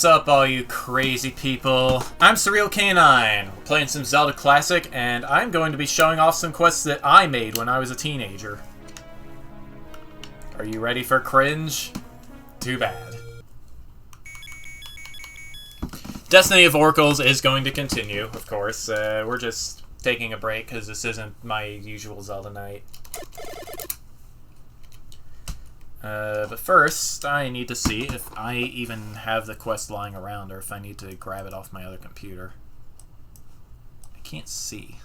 What's up, all you crazy people? I'm Surreal Canine, playing some Zelda Classic, and I'm going to be showing off some quests that I made when I was a teenager. Are you ready for cringe? Too bad. Destiny of Oracles is going to continue, of course. We're just taking a break because this isn't my usual Zelda night. But first, I need to see if I even have the quest lying around or if I need to grab it off my other computer. I can't see.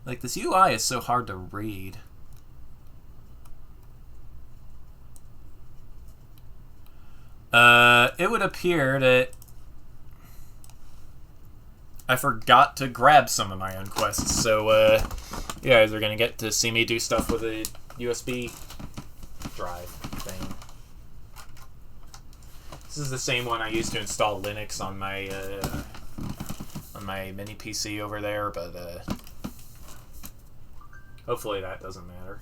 Like, this UI is so hard to read. It would appear that I forgot to grab some of my own quests, so, you guys are gonna get to see me do stuff with a USB drive thing. This is the same one I used to install Linux on my mini PC over there, but, hopefully that doesn't matter.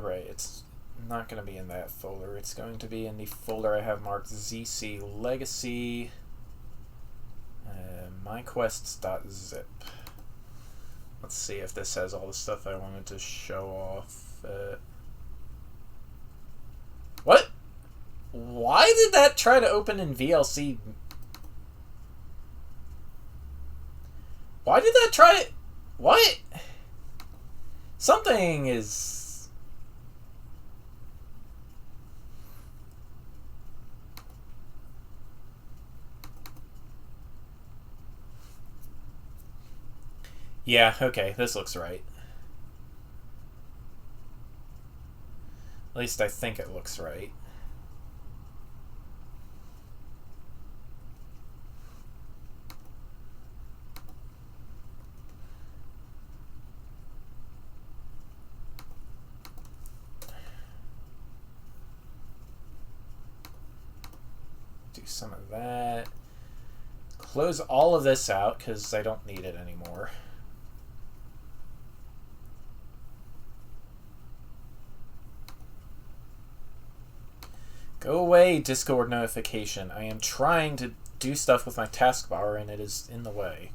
Right, it's not going to be in that folder. It's going to be in the folder I have marked ZC Legacy, myquests.zip. Let's see if this has all the stuff I wanted to show off. What? Why did that try to open in VLC? Why did that try to... What? Something is... Yeah, okay, this looks right. At least I think it looks right. Do some of that. Close all of this out because I don't need it anymore. Go away, Discord notification. I am trying to do stuff with my taskbar and it is in the way.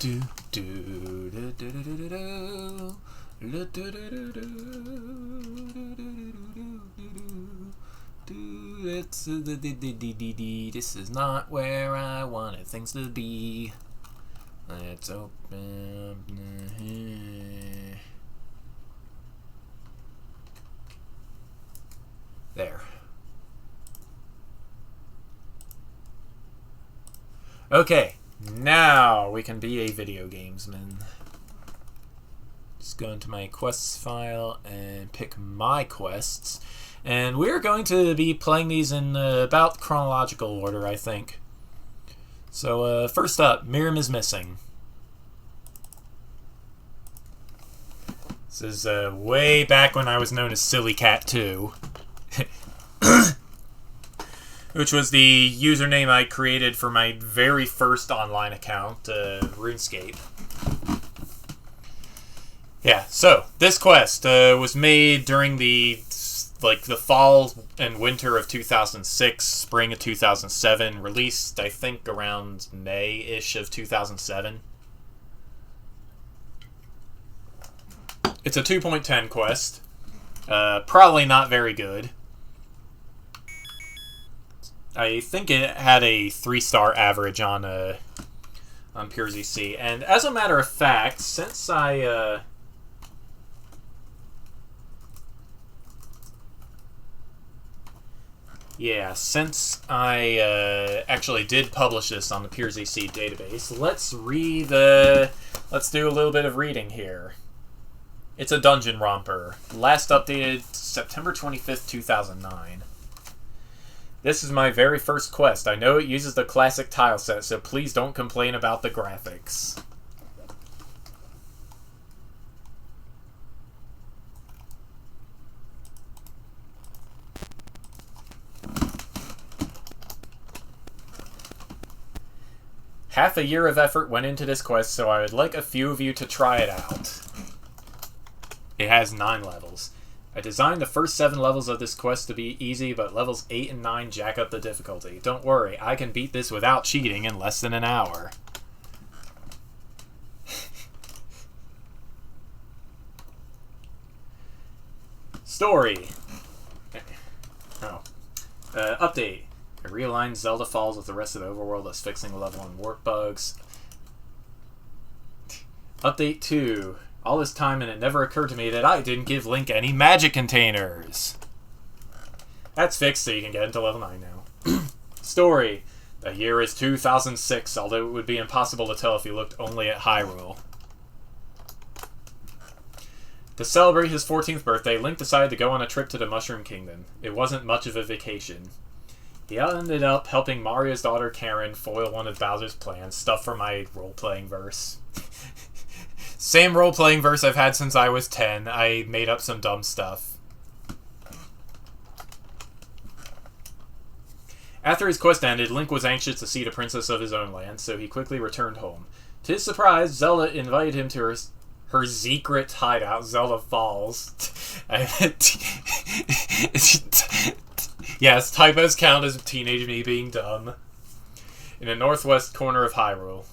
Do do do do do do do do do. It's this is not where I wanted things to be. Let's open there. Okay. Now we can be a video gamesman. Just go into my quests file and pick my quests. And we're going to be playing these in about chronological order, I think. So first up, Miriam is missing. This is way back when I was known as Silly Cat 2. Which was the username I created for my very first online account, RuneScape. Yeah, so this quest was made during the fall and winter of 2006, spring of 2007, released I think around May-ish of 2007. It's a 2.10 quest. Probably not very good. I think it had a 3-star average on Pure ZC. And as a matter of fact, since I actually did publish this on the Pure ZC database, let's do a little bit of reading here. It's a dungeon romper. Last updated September 25th, 2009. This is my very first quest. I know it uses the classic tile set, so please don't complain about the graphics. Half a year of effort went into this quest, so I would like a few of you to try it out. It has 9 levels. I designed the first 7 levels of this quest to be easy, but levels 8 and 9 jack up the difficulty. Don't worry, I can beat this without cheating in less than an hour. Story. Update. I realigned Zelda Falls with the rest of the overworld, thus fixing level and warp bugs. Update 2. All this time and it never occurred to me that I didn't give Link any magic containers. That's fixed, so you can get into level 9 now. Story. The year is 2006, although it would be impossible to tell if you looked only at Hyrule. To celebrate his 14th birthday, Link decided to go on a trip to the Mushroom Kingdom. It wasn't much of a vacation. He ended up helping Mario's daughter Karen foil one of Bowser's plans. Stuff for my role-playing verse. Same role-playing verse I've had since I was 10. I made up some dumb stuff. After his quest ended, Link was anxious to see the princess of his own land, so he quickly returned home. To his surprise, Zelda invited him to her secret hideout, Zelda Falls. Yes, typos count as teenage me being dumb. In the northwest corner of Hyrule.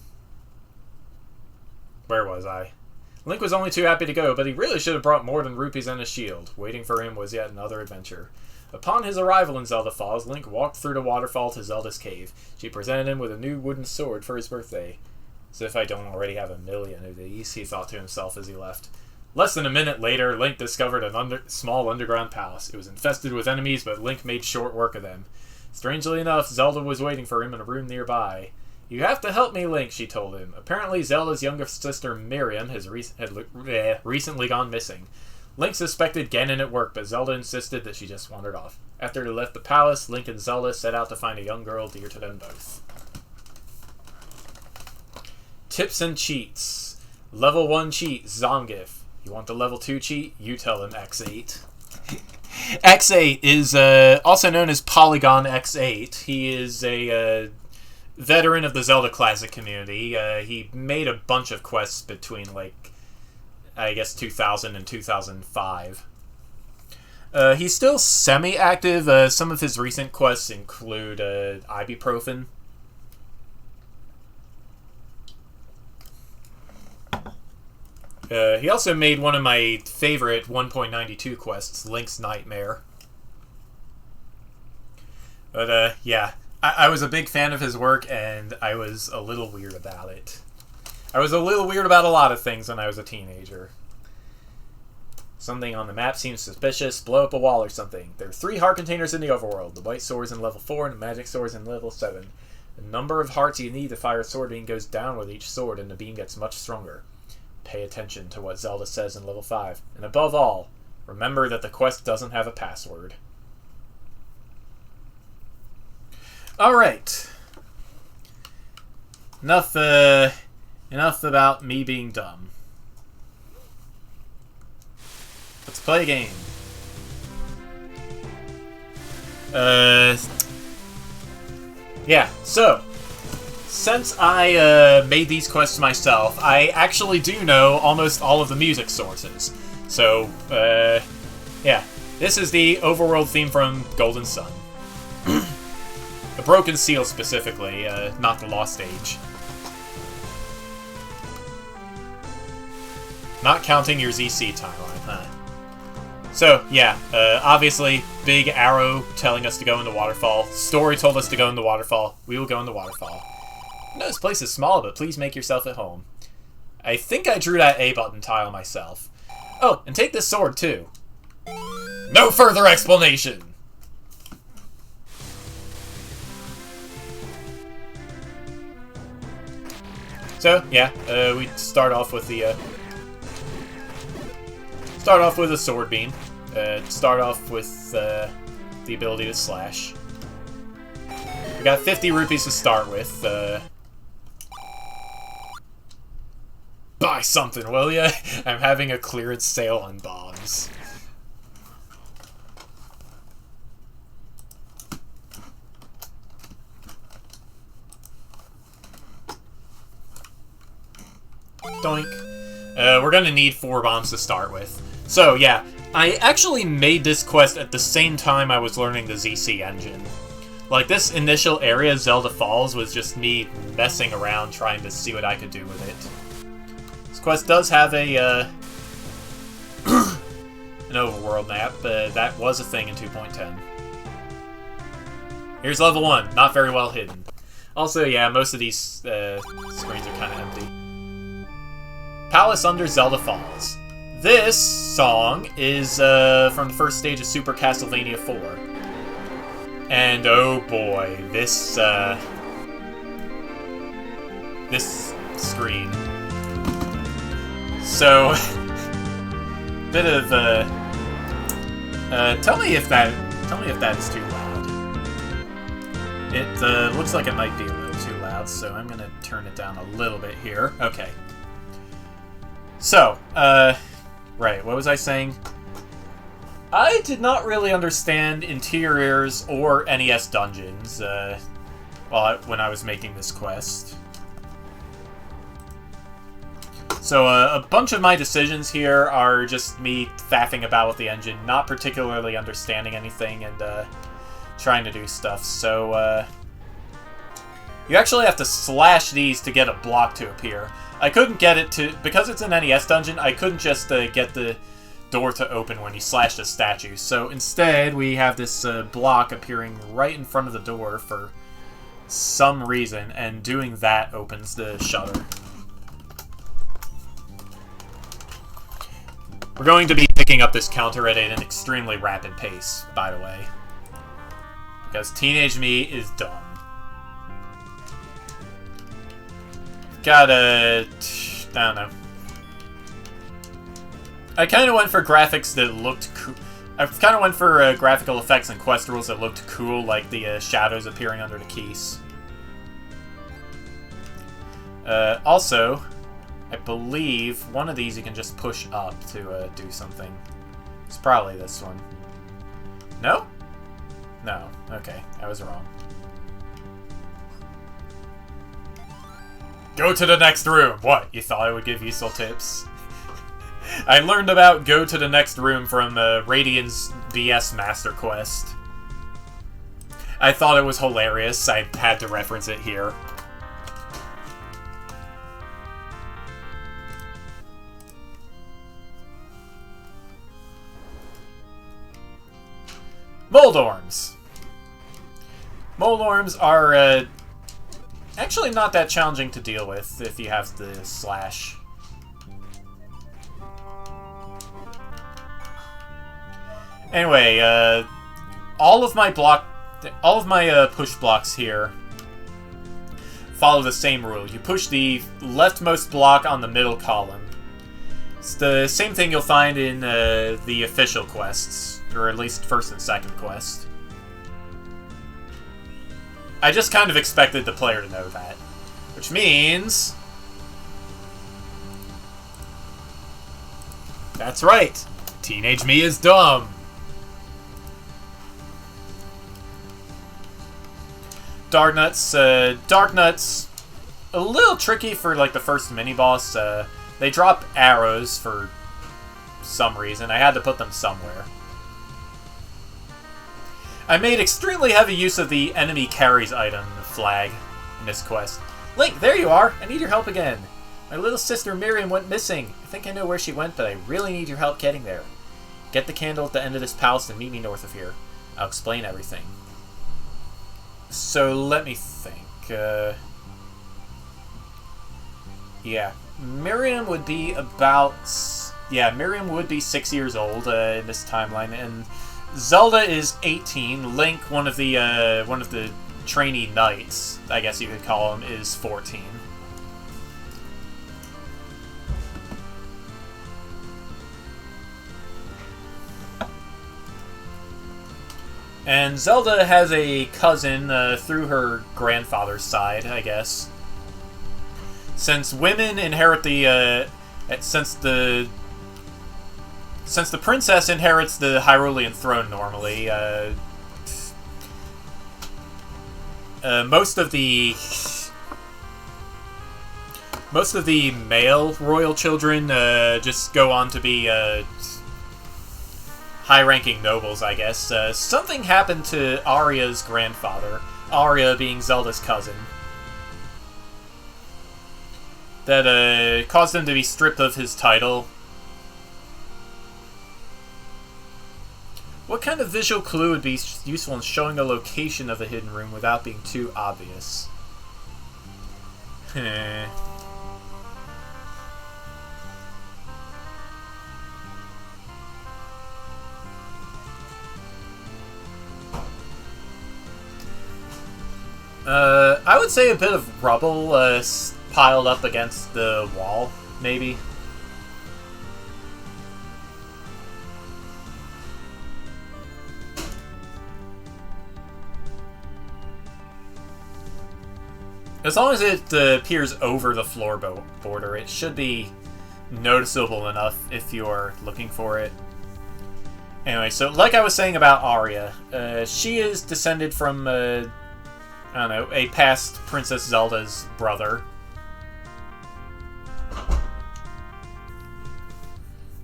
Where was I? Link was only too happy to go, but he really should have brought more than rupees and a shield. Waiting for him was yet another adventure. Upon his arrival in Zelda Falls, Link walked through the waterfall to Zelda's cave. She presented him with a new wooden sword for his birthday. As if I don't already have a million of these, he thought to himself as he left. Less than a minute later, Link discovered a small underground palace. It was infested with enemies, but Link made short work of them. Strangely enough, Zelda was waiting for him in a room nearby. You have to help me, Link, she told him. Apparently, Zelda's younger sister, Miriam, had recently gone missing. Link suspected Ganon at work, but Zelda insisted that she just wandered off. After they left the palace, Link and Zelda set out to find a young girl dear to them both. Tips and cheats. Level 1 cheat, Zangief. You want the level 2 cheat? You tell him X8. X8 is also known as Polygon X8. He is a veteran of the Zelda Classic community. He made a bunch of quests between, like, I guess 2000 and 2005. He's still semi-active. Some of his recent quests include Ibuprofen. He also made one of my favorite 1.92 quests, Link's Nightmare. But, yeah. I was a big fan of his work, and I was a little weird about it. I was a little weird about a lot of things when I was a teenager. Something on the map seems suspicious. Blow up a wall or something. There are 3 heart containers in the overworld. The white sword is in level 4, and the magic sword is in level 7. The number of hearts you need to fire a sword beam goes down with each sword, and the beam gets much stronger. Pay attention to what Zelda says in level 5. And above all, remember that the quest doesn't have a password. Alright. Enough about me being dumb. Let's play a game. Yeah, so since I made these quests myself, I actually do know almost all of the music sources. So, yeah. This is the overworld theme from Golden Sun. The Broken Seal, specifically, not the Lost Age. Not counting your ZC timeline, huh? So, yeah, obviously, big arrow telling us to go in the waterfall. Story told us to go in the waterfall. We will go in the waterfall. I know this place is small, but please make yourself at home. I think I drew that A button tile myself. Oh, and take this sword, too. No further explanation! So, yeah, we start off with the, start off with a sword beam. Start off with, the ability to slash. We got 50 rupees to start with, Buy something, will ya? I'm having a clearance sale on bombs. Doink. We're gonna need 4 bombs to start with. So, yeah, I actually made this quest at the same time I was learning the ZC engine. Like, this initial area, Zelda Falls, was just me messing around trying to see what I could do with it. This quest does have a, an overworld map, but that was a thing in 2.10. Here's level 1, not very well hidden. Also, yeah, most of these screens are kind of empty. Palace under Zelda Falls. This song is from the first stage of Super Castlevania 4. And oh boy, this this screen. So, bit of tell me if that's too loud. It looks like it might be a little too loud, so I'm gonna turn it down a little bit here. Okay. So, right, what was I saying? I did not really understand interiors or NES dungeons when I was making this quest. So a bunch of my decisions here are just me faffing about with the engine, not particularly understanding anything and trying to do stuff. So you actually have to slash these to get a block to appear. I couldn't get it to... Because it's an NES dungeon, I couldn't just get the door to open when you slashed a statue. So instead, we have this block appearing right in front of the door for some reason, and doing that opens the shutter. We're going to be picking up this counter at an extremely rapid pace, by the way. Because Teenage Me is dumb. I don't know. I kind of went for graphics that looked cool. I kind of went for graphical effects and quest rules that looked cool, like the shadows appearing under the keys. Also, I believe one of these you can just push up to do something. It's probably this one. No? No. Okay, I was wrong. Go to the next room! What, you thought I would give useful tips? I learned about go to the next room from Radiant's BS Master Quest. I thought it was hilarious, I had to reference it here. Moldorms! Moldorms are, actually not that challenging to deal with if you have the slash. Anyway, all of my push blocks here follow the same rule. You push the leftmost block on the middle column. It's the same thing you'll find in the official quests, or at least first and second quest. I just kind of expected the player to know that. Which means... That's right! Teenage Me is dumb! Darknuts, a little tricky for like the first mini-boss. They drop arrows for some reason. I had to put them somewhere. I made extremely heavy use of the enemy carries item flag in this quest. Link, there you are! I need your help again. My little sister Miriam went missing. I think I know where she went, but I really need your help getting there. Get the candle at the end of this palace and meet me north of here. I'll explain everything. So let me think. Yeah, Miriam would be about... Yeah, Miriam would be 6 years old in this timeline, and Zelda is 18. Link, one of the trainee knights, I guess you could call him, is 14. And Zelda has a cousin through her grandfather's side, I guess. Since women inherit the since the princess inherits the Hyrulean throne normally, most of the male royal children just go on to be high-ranking nobles, I guess. Something happened to Arya's grandfather, Arya being Zelda's cousin, that caused him to be stripped of his title. What kind of visual clue would be useful in showing a location of a hidden room without being too obvious? I would say a bit of rubble piled up against the wall, maybe. As long as it appears over the floor border, it should be noticeable enough if you're looking for it. Anyway, so like I was saying about Arya, she is descended from, I don't know, a past Princess Zelda's brother.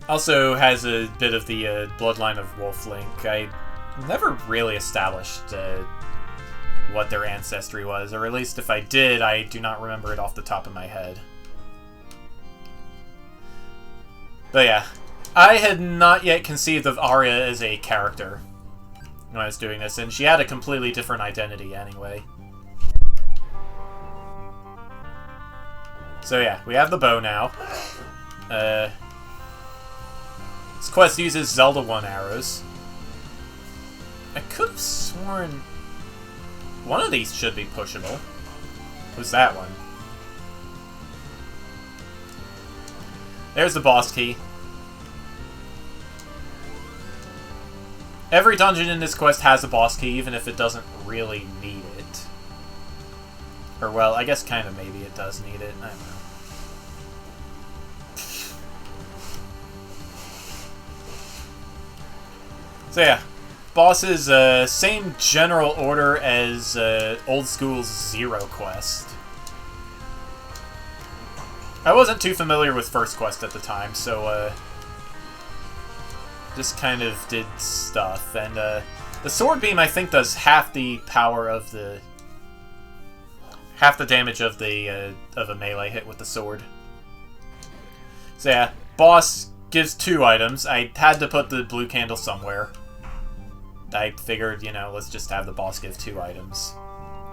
Also has a bit of the bloodline of Wolf Link. I never really established what their ancestry was, or at least if I did, I do not remember it off the top of my head. But yeah, I had not yet conceived of Arya as a character when I was doing this, and she had a completely different identity anyway. So yeah, we have the bow now. This quest uses Zelda 1 arrows. I could have sworn one of these should be pushable. Who's that one? There's the boss key. Every dungeon in this quest has a boss key, even if it doesn't really need it. Or, well, I guess kind of maybe it does need it. I don't know. So yeah, bosses, same general order as Old School's Zero Quest. I wasn't too familiar with First Quest at the time, so just kind of did stuff. And the Sword Beam, I think, does half the power of half the damage of of a melee hit with the sword. So yeah, boss gives 2 items. I had to put the blue candle somewhere. I figured, you know, let's just have the boss give 2 items.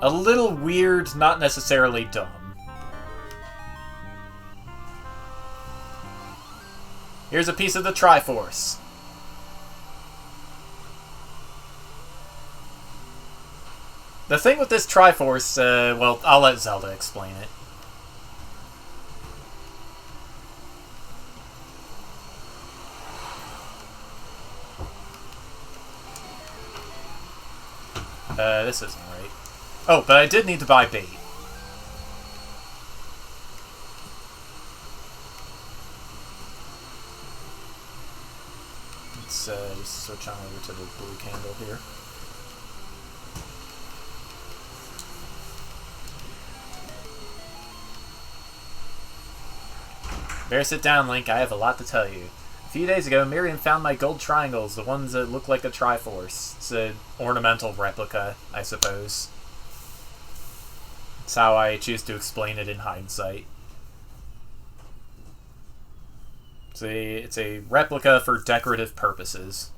A little weird, not necessarily dumb. Here's a piece of the Triforce. The thing with this Triforce, well, I'll let Zelda explain it. This isn't right. Oh, but I did need to buy bait. Let's just switch on over to the blue candle here. Better sit down, Link. I have a lot to tell you. A few days ago, Miriam found my gold triangles, the ones that look like a Triforce. It's an ornamental replica, I suppose. That's how I choose to explain it in hindsight. It's a replica for decorative purposes.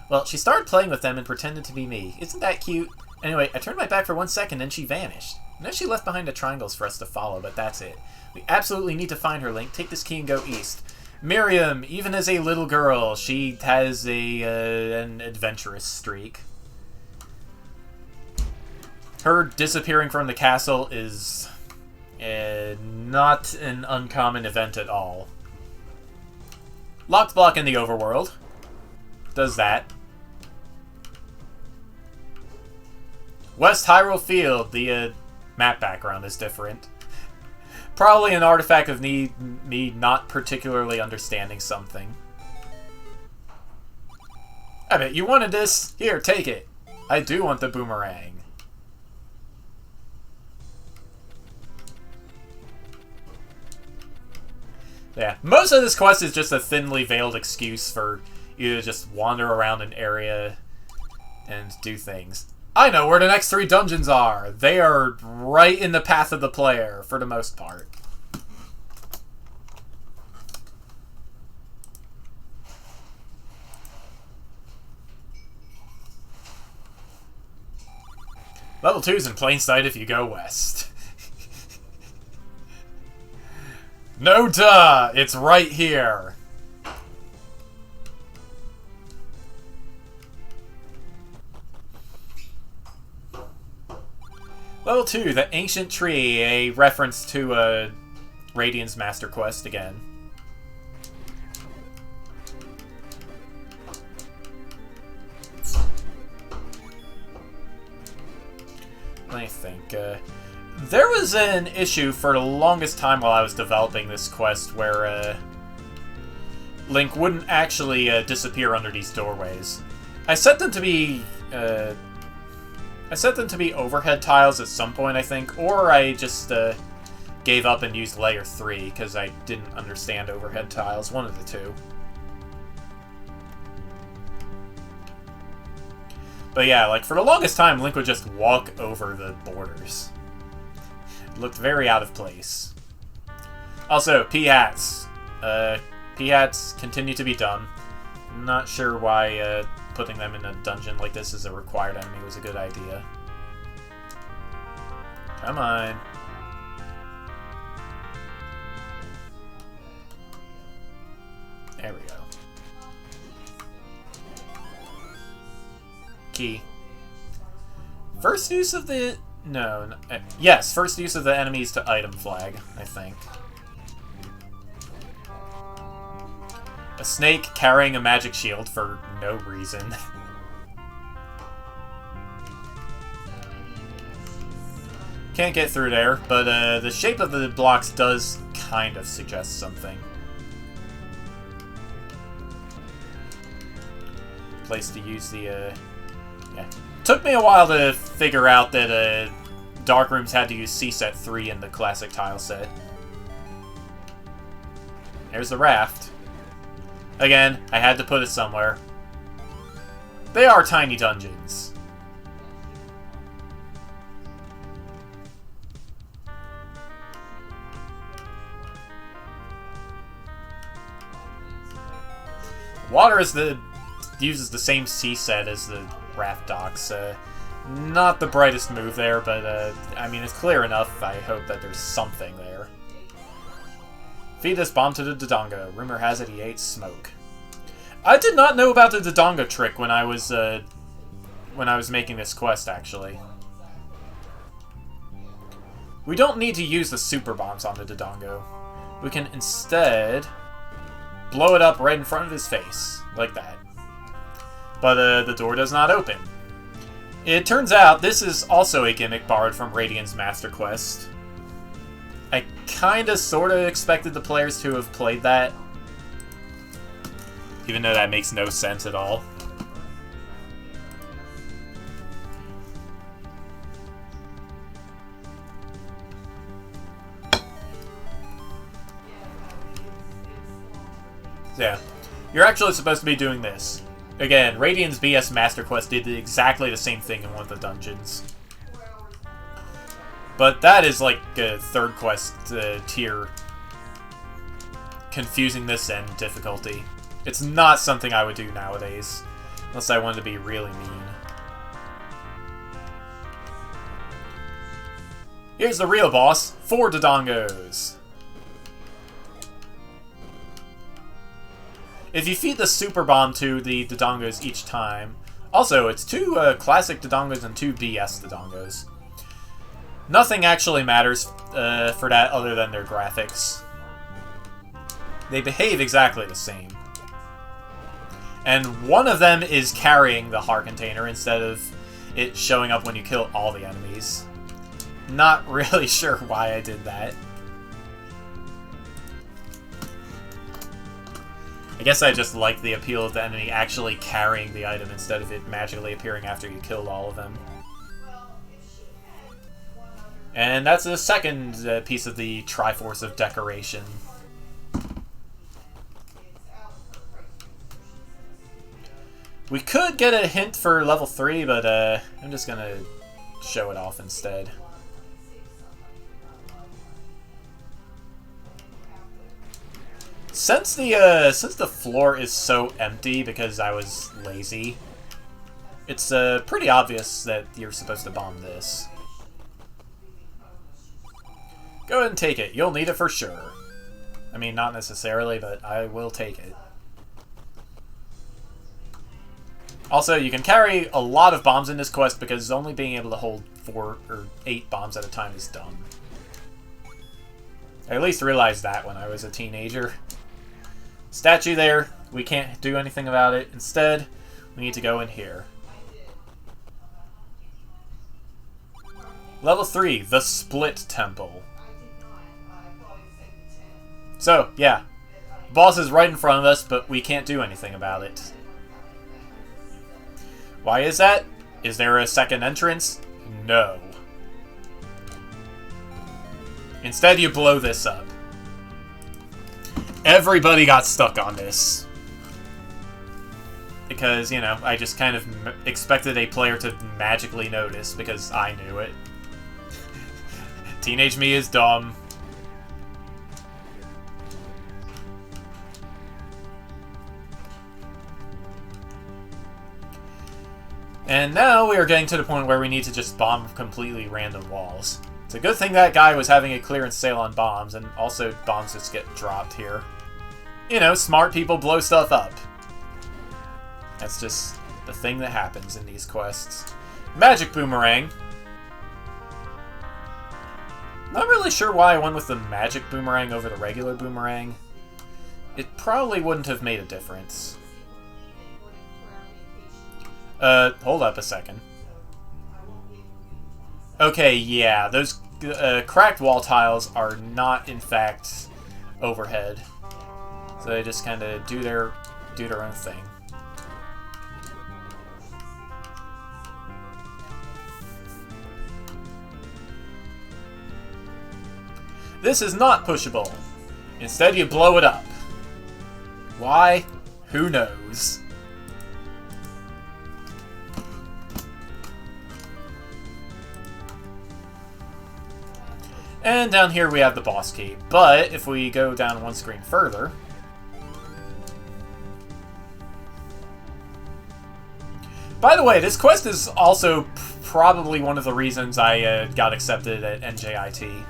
Well, she started playing with them and pretended to be me. Isn't that cute? Anyway, I turned my back for 1 second and she vanished. I know she left behind the triangles for us to follow, but that's it. We absolutely need to find her, Link. Take this key and go east. Miriam, even as a little girl, she has an adventurous streak. Her disappearing from the castle is not an uncommon event at all. Locked block in the overworld. Does that. West Hyrule Field. The map background is different. Probably an artifact of me not particularly understanding something. I bet you wanted this. Here, take it. I do want the boomerang. Yeah, most of this quest is just a thinly veiled excuse for you to just wander around an area and do things. I know where the next 3 dungeons are. They are right in the path of the player, for the most part. Level 2's in plain sight if you go west. No duh! It's right here! Level 2, the Ancient Tree, a reference to Radiant's Master Quest again. Let me think. There was an issue for the longest time while I was developing this quest where Link wouldn't actually disappear under these doorways. I set them to be overhead tiles at some point, I think, or I just gave up and used layer 3 because I didn't understand overhead tiles. One of the two. But yeah, like, for the longest time, Link would just walk over the borders. It looked very out of place. Also, P-Hats. P-Hats continue to be done. I'm not sure why putting them in a dungeon like this as a required enemy was a good idea. Come on. There we go. Key. First use of the... No. Yes, first use of the enemies to item flag, I think. A snake carrying a magic shield for no reason. Can't get through there, but the shape of the blocks does kind of suggest something. Place to use the, yeah. Took me a while to figure out that Dark Rooms had to use C-Set 3 in the classic tile set. There's the raft. Again, I had to put it somewhere. They are tiny dungeons. Water uses the same C-Set as the raft docks. Not the brightest move there, but I mean, it's clear enough. I hope that there's something there. Feed this bomb to the Dodongo. Rumor has it he ate smoke. I did not know about the Dodongo trick when I was making this quest, actually. We don't need to use the super bombs on the Dodongo. We can instead blow it up right in front of his face, like that. But the door does not open. It turns out this is also a gimmick borrowed from Radiant's Master Quest. I kinda sorta expected the players to have played that, even though that makes no sense at all. Yeah, you're actually supposed to be doing this. Again, Radiant's BS Master Quest did exactly the same thing in one of the dungeons. But that is like a third quest tier confusing this and difficulty. It's not something I would do nowadays, unless I wanted to be really mean. Here's the real boss, 4 Dodongos. If you feed the Super Bomb to the Dodongos each time... Also, it's 2 classic Dodongos and 2 BS Dodongos. Nothing actually matters for that other than their graphics. They behave exactly the same. And one of them is carrying the heart container instead of it showing up when you kill all the enemies. Not really sure why I did that. I guess I just like the appeal of the enemy actually carrying the item instead of it magically appearing after you killed all of them. And that's the second piece of the Triforce of Decoration. We could get a hint for level 3, but I'm just gonna show it off instead. Since the floor is so empty because I was lazy, it's pretty obvious that you're supposed to bomb this. Go ahead and take it. You'll need it for sure. I mean, not necessarily, but I will take it. Also, you can carry a lot of bombs in this quest because only being able to hold 4 or 8 bombs at a time is dumb. I at least realized that when I was a teenager. Statue there. We can't do anything about it. Instead, we need to go in here. Level 3, the Split Temple. So, yeah. The boss is right in front of us, but we can't do anything about it. Why is that? Is there a second entrance? No. Instead, you blow this up. Everybody got stuck on this. Because, you know, I just kind of expected a player to magically notice because I knew it. Teenage me is dumb. And now we are getting to the point where we need to just bomb completely random walls. It's a good thing that guy was having a clearance sale on bombs, and also bombs just get dropped here. You know, smart people blow stuff up. That's just the thing that happens in these quests. Magic Boomerang. Not really sure why I went with the Magic Boomerang over the regular Boomerang. It probably wouldn't have made a difference. Hold up a second. Okay, yeah, those cracked wall tiles are not, in fact, overhead. So they just kind of do their own thing. This is not pushable. Instead, you blow it up. Why? Who knows? And down here we have the boss key. But if we go down one screen further... By the way, this quest is also probably one of the reasons I got accepted at NJIT.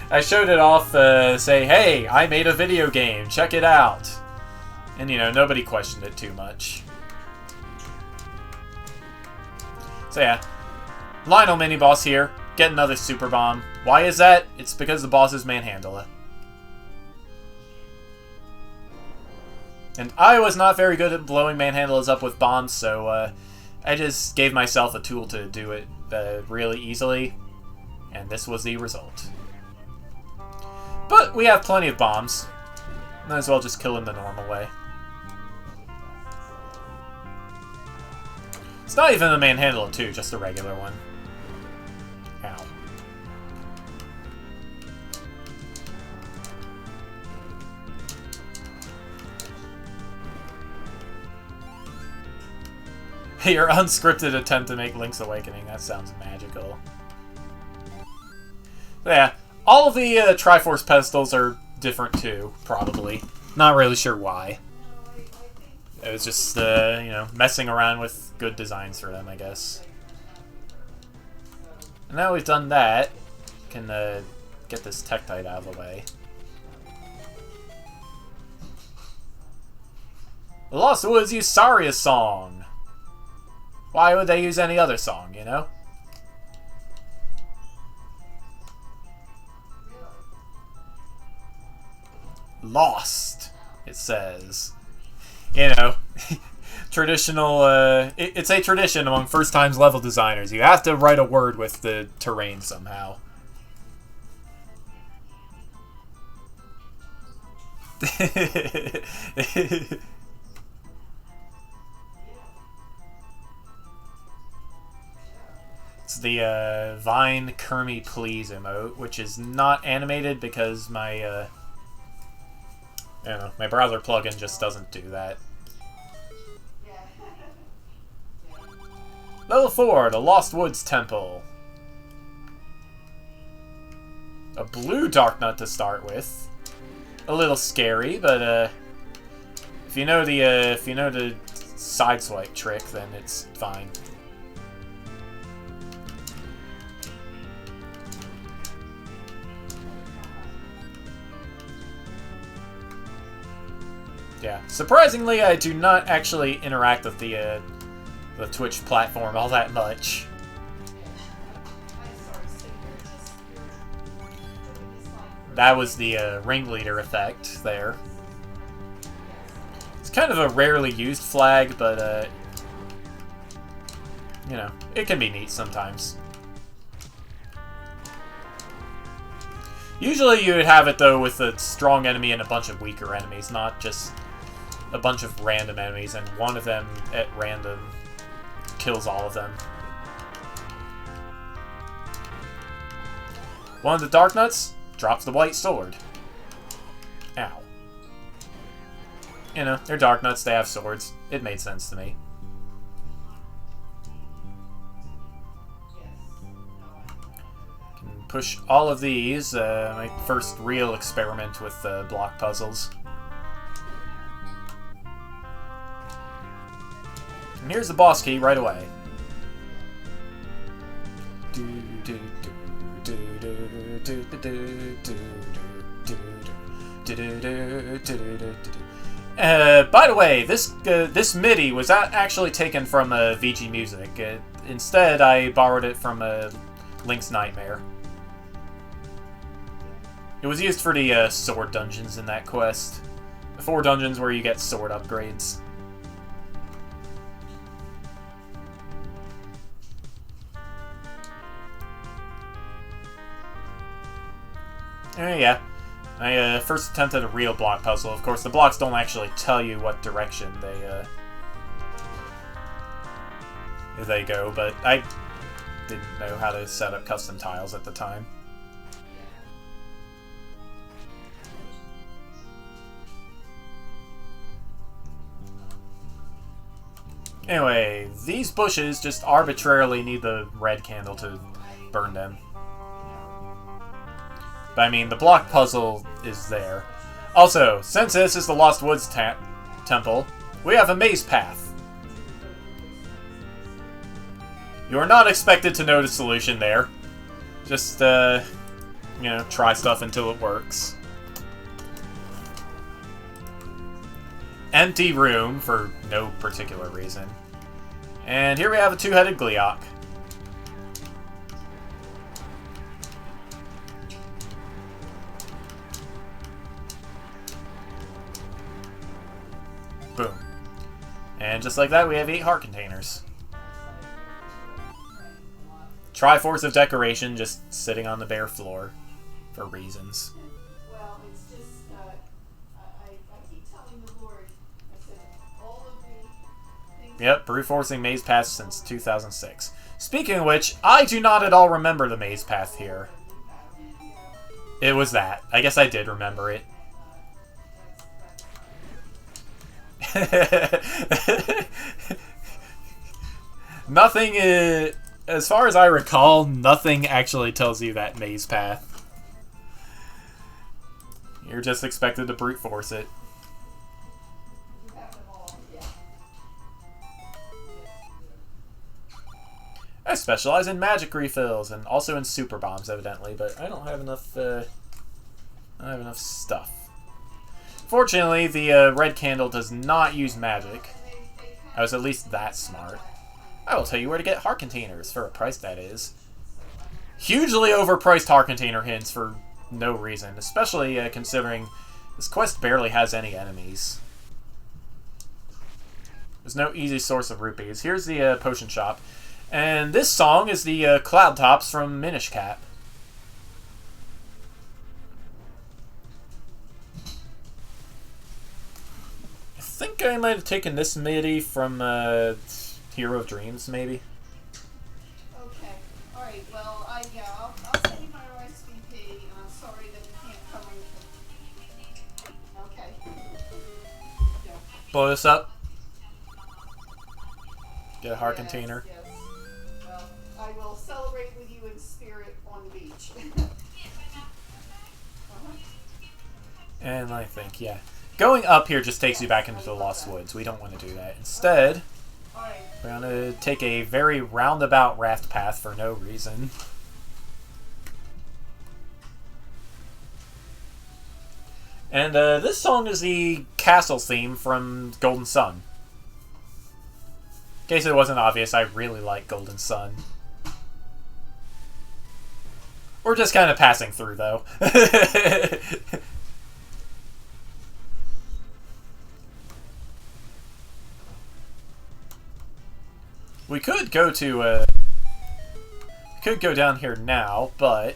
I showed it off, say, hey, I made a video game, check it out. And, you know, nobody questioned it too much. So yeah, Lionel mini-boss here. Get another super bomb. Why is that? It's because the boss is Manhandla. And I was not very good at blowing Manhandlas up with bombs, so I just gave myself a tool to do it really easily. And this was the result. But we have plenty of bombs. Might as well just kill him the normal way. It's not even a Manhandla 2, just a regular one. Ow. Your unscripted attempt to make Link's Awakening. That sounds magical. So yeah, all of the Triforce pedestals are different too, probably. Not really sure why. It was just, you know, messing around with good designs for them, I guess. And now we've done that, can get this Tektite out of the way. The Lost Woods use Saria's song. Why would they use any other song, you know? Lost, it says. You know, traditional, it's a tradition among first-time level designers. You have to write a word with the terrain somehow. It's the Vine Kermie Please emote, which is not animated because my, I don't know, my browser plugin just doesn't do that. Level 4, the Lost Woods Temple. A blue Darknut to start with. A little scary, but if you know the sideswipe trick, then it's fine. Yeah, surprisingly, I do not actually interact with the Twitch platform all that much. That was the ringleader effect there. It's kind of a rarely used flag, but you know, it can be neat sometimes. Usually you would have it though with a strong enemy and a bunch of weaker enemies, not just a bunch of random enemies, and one of them at random kills all of them. One of the Darknuts drops the white sword. Ow. You know, they're Darknuts, they have swords. It made sense to me. Can push all of these, my first real experiment with block puzzles. And here's the boss key right away. By the way, this MIDI was actually taken from VG Music. Instead, I borrowed it from Link's Nightmare. It was used for the sword dungeons in that quest. The 4 dungeons where you get sword upgrades. Yeah, I first attempted a real block puzzle. Of course, the blocks don't actually tell you what direction they go, but I didn't know how to set up custom tiles at the time. Anyway, these bushes just arbitrarily need the red candle to burn them. But I mean, the block puzzle is there. Also, since this is the Lost Woods Temple, we have a maze path. You are not expected to know the solution there. Just, you know, try stuff until it works. Empty room for no particular reason. And here we have a 2-headed Gleeok. Boom. And just like that, we have 8 heart containers. Triforce of decoration just sitting on the bare floor for reasons. Well, it's just, I keep telling the Lord, I said, all of the things... Yep, brute forcing maze path since 2006. Speaking of which, I do not at all remember the maze path here. It was that. I guess I did remember it. Nothing, as far as I recall, nothing actually tells you that maze path. You're just expected to brute force it. You have them all, yeah. I specialize in magic refills and also in super bombs, evidently, but I don't have enough. I don't have enough stuff. Fortunately, the red candle does not use magic. I was at least that smart. I will tell you where to get heart containers, for a price that is. Hugely overpriced heart container hints for no reason, especially considering this quest barely has any enemies. There's no easy source of rupees. Here's the potion shop. And this song is the Cloud Tops from Minish Cap. I think I might have taken this MIDI from Hero of Dreams, maybe. Okay. Alright, well, I'll send you my RSVP, and I'm sorry that you can't come with me. Okay. Yeah. Blow this up. Get a heart container. Yes. Well, I will celebrate with you in spirit on the beach. And I think, yeah. Going up here just takes you back into the Lost Woods. We don't want to do that. Instead, we're going to take a very roundabout raft path for no reason. And this song is the castle theme from Golden Sun. In case it wasn't obvious, I really like Golden Sun. We're just kind of passing through, though. We could go to, could go down here now, but,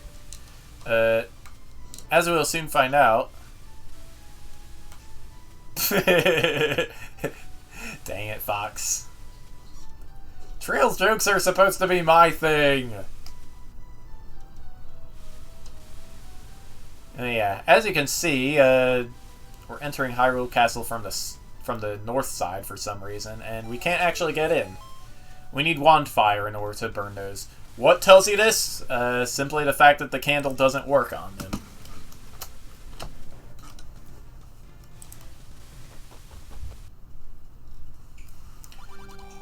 as we'll soon find out... Dang it, Fox. Trails jokes are supposed to be my thing! And yeah, as you can see, we're entering Hyrule Castle from the north side for some reason, and we can't actually get in. We need wand fire in order to burn those. What tells you this? Simply the fact that the candle doesn't work on them.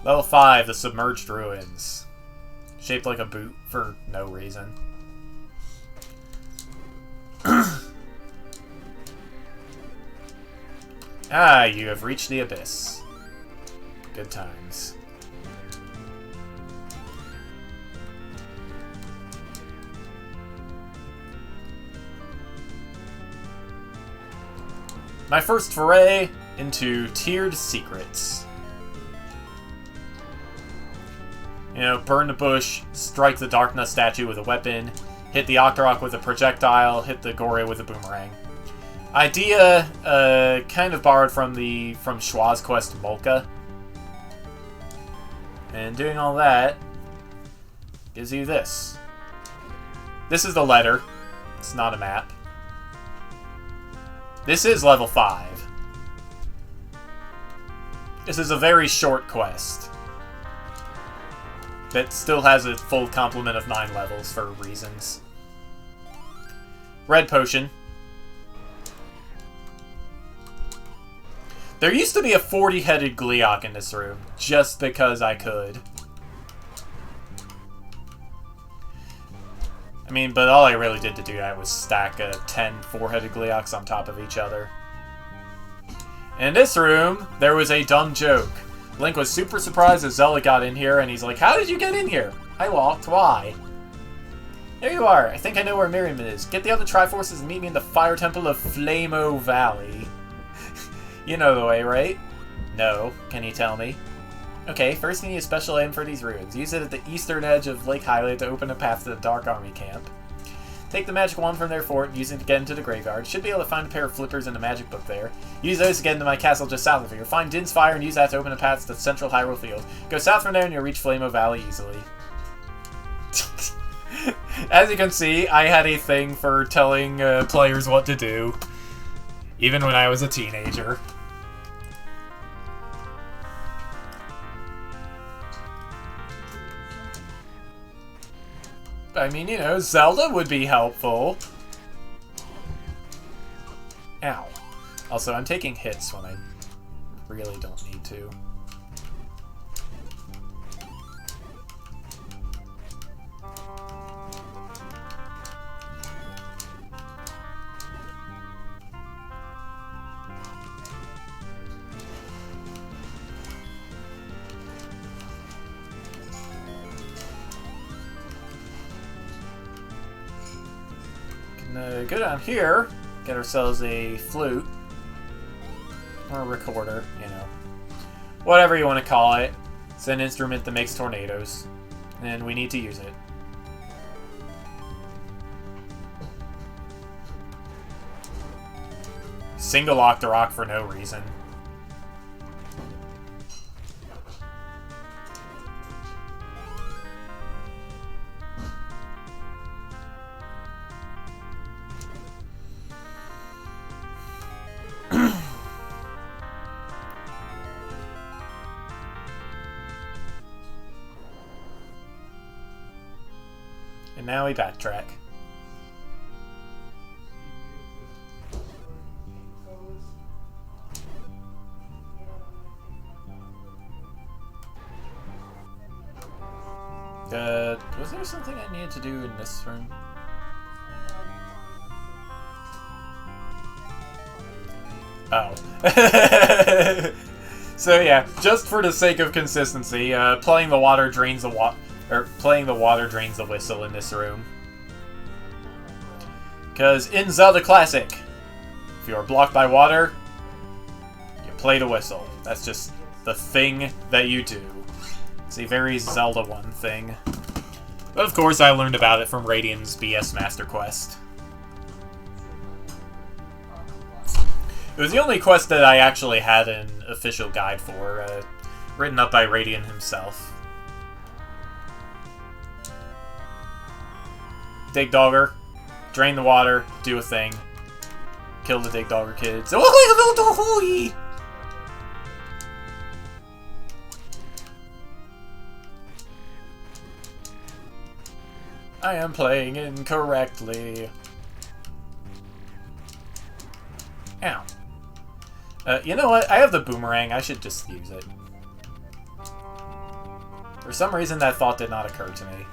Level 5, the Submerged Ruins. Shaped like a boot for no reason. Ah, you have reached the abyss. Good times. My first foray into tiered secrets. You know, burn the bush, strike the Darkness statue with a weapon, hit the Octorok with a projectile, hit the Gore with a boomerang. Idea, kind of borrowed from Schwa's quest Molka. And doing all that gives you this. This is the letter. It's not a map. This is level 5. This is a very short quest that still has a full complement of 9 levels for reasons. Red potion. There used to be a 40-headed Gleeok in this room, just because I could. I mean, but all I really did to do that was stack 10 4-headed Gleeoks on top of each other. In this room, there was a dumb joke. Link was super surprised as Zelda got in here, and he's like, "How did you get in here?" "I walked. Why?" "There you are. I think I know where Miriam is. Get the other Triforces and meet me in the Fire Temple of Flamo Valley." You know the way, right? "No. Can you tell me?" "Okay, first you need a special item for these ruins. Use it at the eastern edge of Lake Hylia to open a path to the Dark Army camp. Take the magic wand from their fort and use it to get into the graveyard. Should be able to find a pair of flippers in the magic book there. Use those to get into my castle just south of here. Find Din's Fire and use that to open a path to the central Hyrule Field. Go south from there and you'll reach Flamo Valley easily." As you can see, I had a thing for telling players what to do, even when I was a teenager. I mean, you know, Zelda would be helpful. Ow. Also, I'm taking hits when I really don't need to. Go down here, get ourselves a flute, or a recorder, you know. Whatever you want to call it. It's an instrument that makes tornadoes, and we need to use it. Single Octorok for no reason. And now we backtrack. Was there something I needed to do in this room? Oh. So yeah, just for the sake of consistency, playing the water drains the whistle in this room. Because in Zelda Classic, if you are blocked by water, you play the whistle. That's just the thing that you do. It's a very Zelda 1 thing. But of course, I learned about it from Radian's BS Master Quest. It was the only quest that I actually had an official guide for, written up by Radian himself. Dig Dogger, drain the water, do a thing, kill the Dig Dogger kids. I am playing incorrectly. Ow. You know what? I have the boomerang. I should just use it. For some reason, that thought did not occur to me.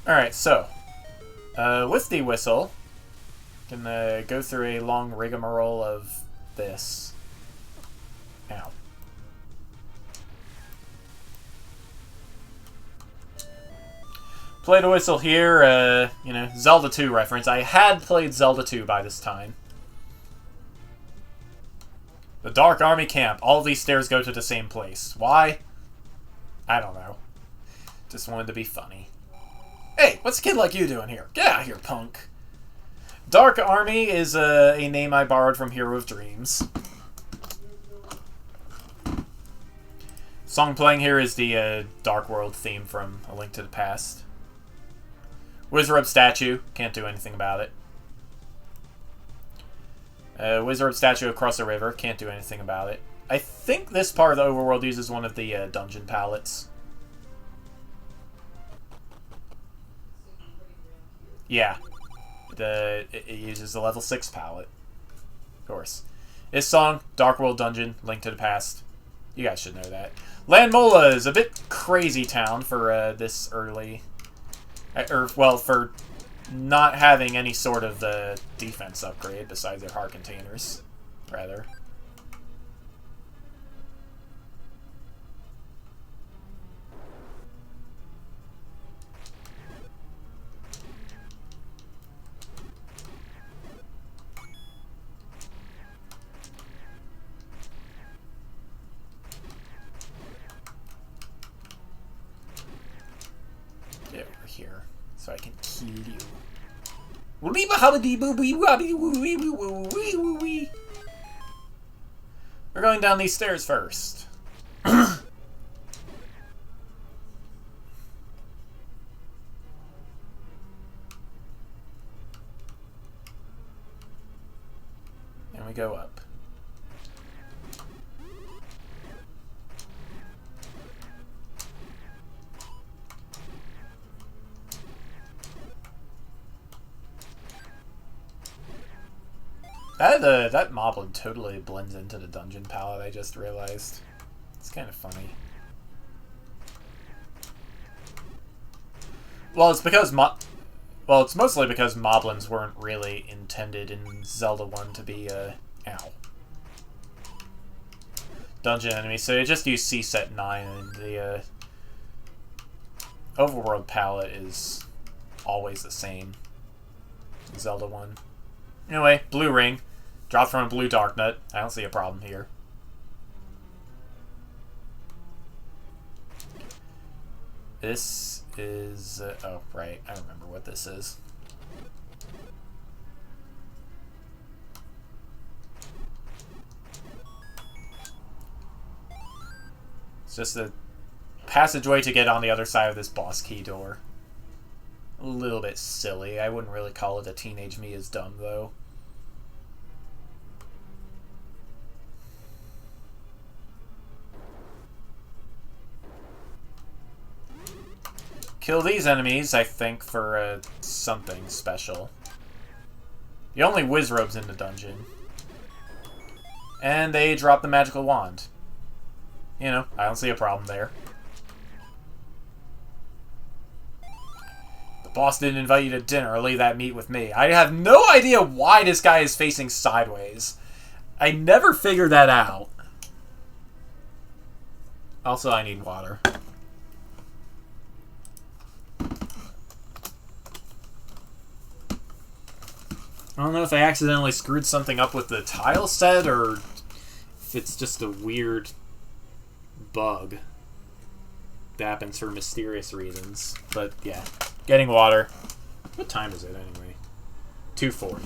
Alright, so, with the whistle, you can go through a long rigmarole of this. Ow. Play the whistle here, you know, Zelda 2 reference. I had played Zelda 2 by this time. The Dark Army Camp. All of these stairs go to the same place. Why? I don't know. Just wanted to be funny. Hey, what's a kid like you doing here? Get out of here, punk. Dark Army is a name I borrowed from Hero of Dreams. Song playing here is the Dark World theme from A Link to the Past. Wizard statue, can't do anything about it. Wizard statue across the river, can't do anything about it. I think this part of the overworld uses one of the dungeon palettes. Yeah. It uses the level 6 palette. Of course. This song, Dark World Dungeon, Link to the Past. You guys should know that. Landmola is a bit crazy town for this early... well, for not having any sort of defense upgrade besides their heart containers, rather. Get over here so I can kill you. We're going down these stairs first. go up. That moblin totally blends into the dungeon palette, I just realized. It's kind of funny. Well, it's because it's mostly because moblins weren't really intended in Zelda 1 to be, ow. Dungeon enemies, so they just use C-Set 9, and the, overworld palette is always the same in Zelda 1. Anyway, blue ring. Dropped from a blue dark nut. I don't see a problem here. This is... oh, right. I remember what this is. It's just a passageway to get on the other side of this boss key door. A little bit silly. I wouldn't really call it a teenage me is dumb, though. Kill these enemies, I think, for something special. The only Wizrobes in the dungeon. And they drop the magical wand. You know, I don't see a problem there. The boss didn't invite you to dinner, leave that meat with me. I have no idea why this guy is facing sideways. I never figured that out. Also, I need water. I don't know if I accidentally screwed something up with the tile set, or if it's just a weird bug that happens for mysterious reasons. But yeah, getting water. What time is it anyway? 2:40.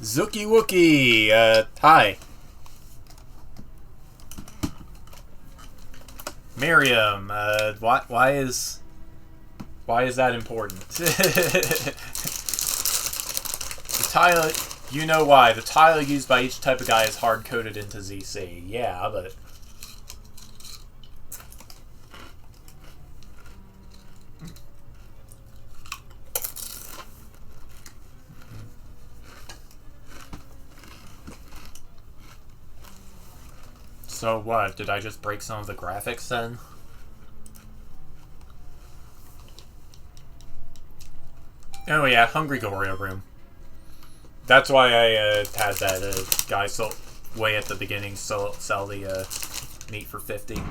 Zookie Wookie, hi. Miriam, why is that important? The tile, you know why. The tile used by each type of guy is hard-coded into ZC. Yeah, but... So what, did I just break some of the graphics then? Oh yeah, Hungry Gorilla Room. That's why I had that guy way at the beginning sell the meat for 50.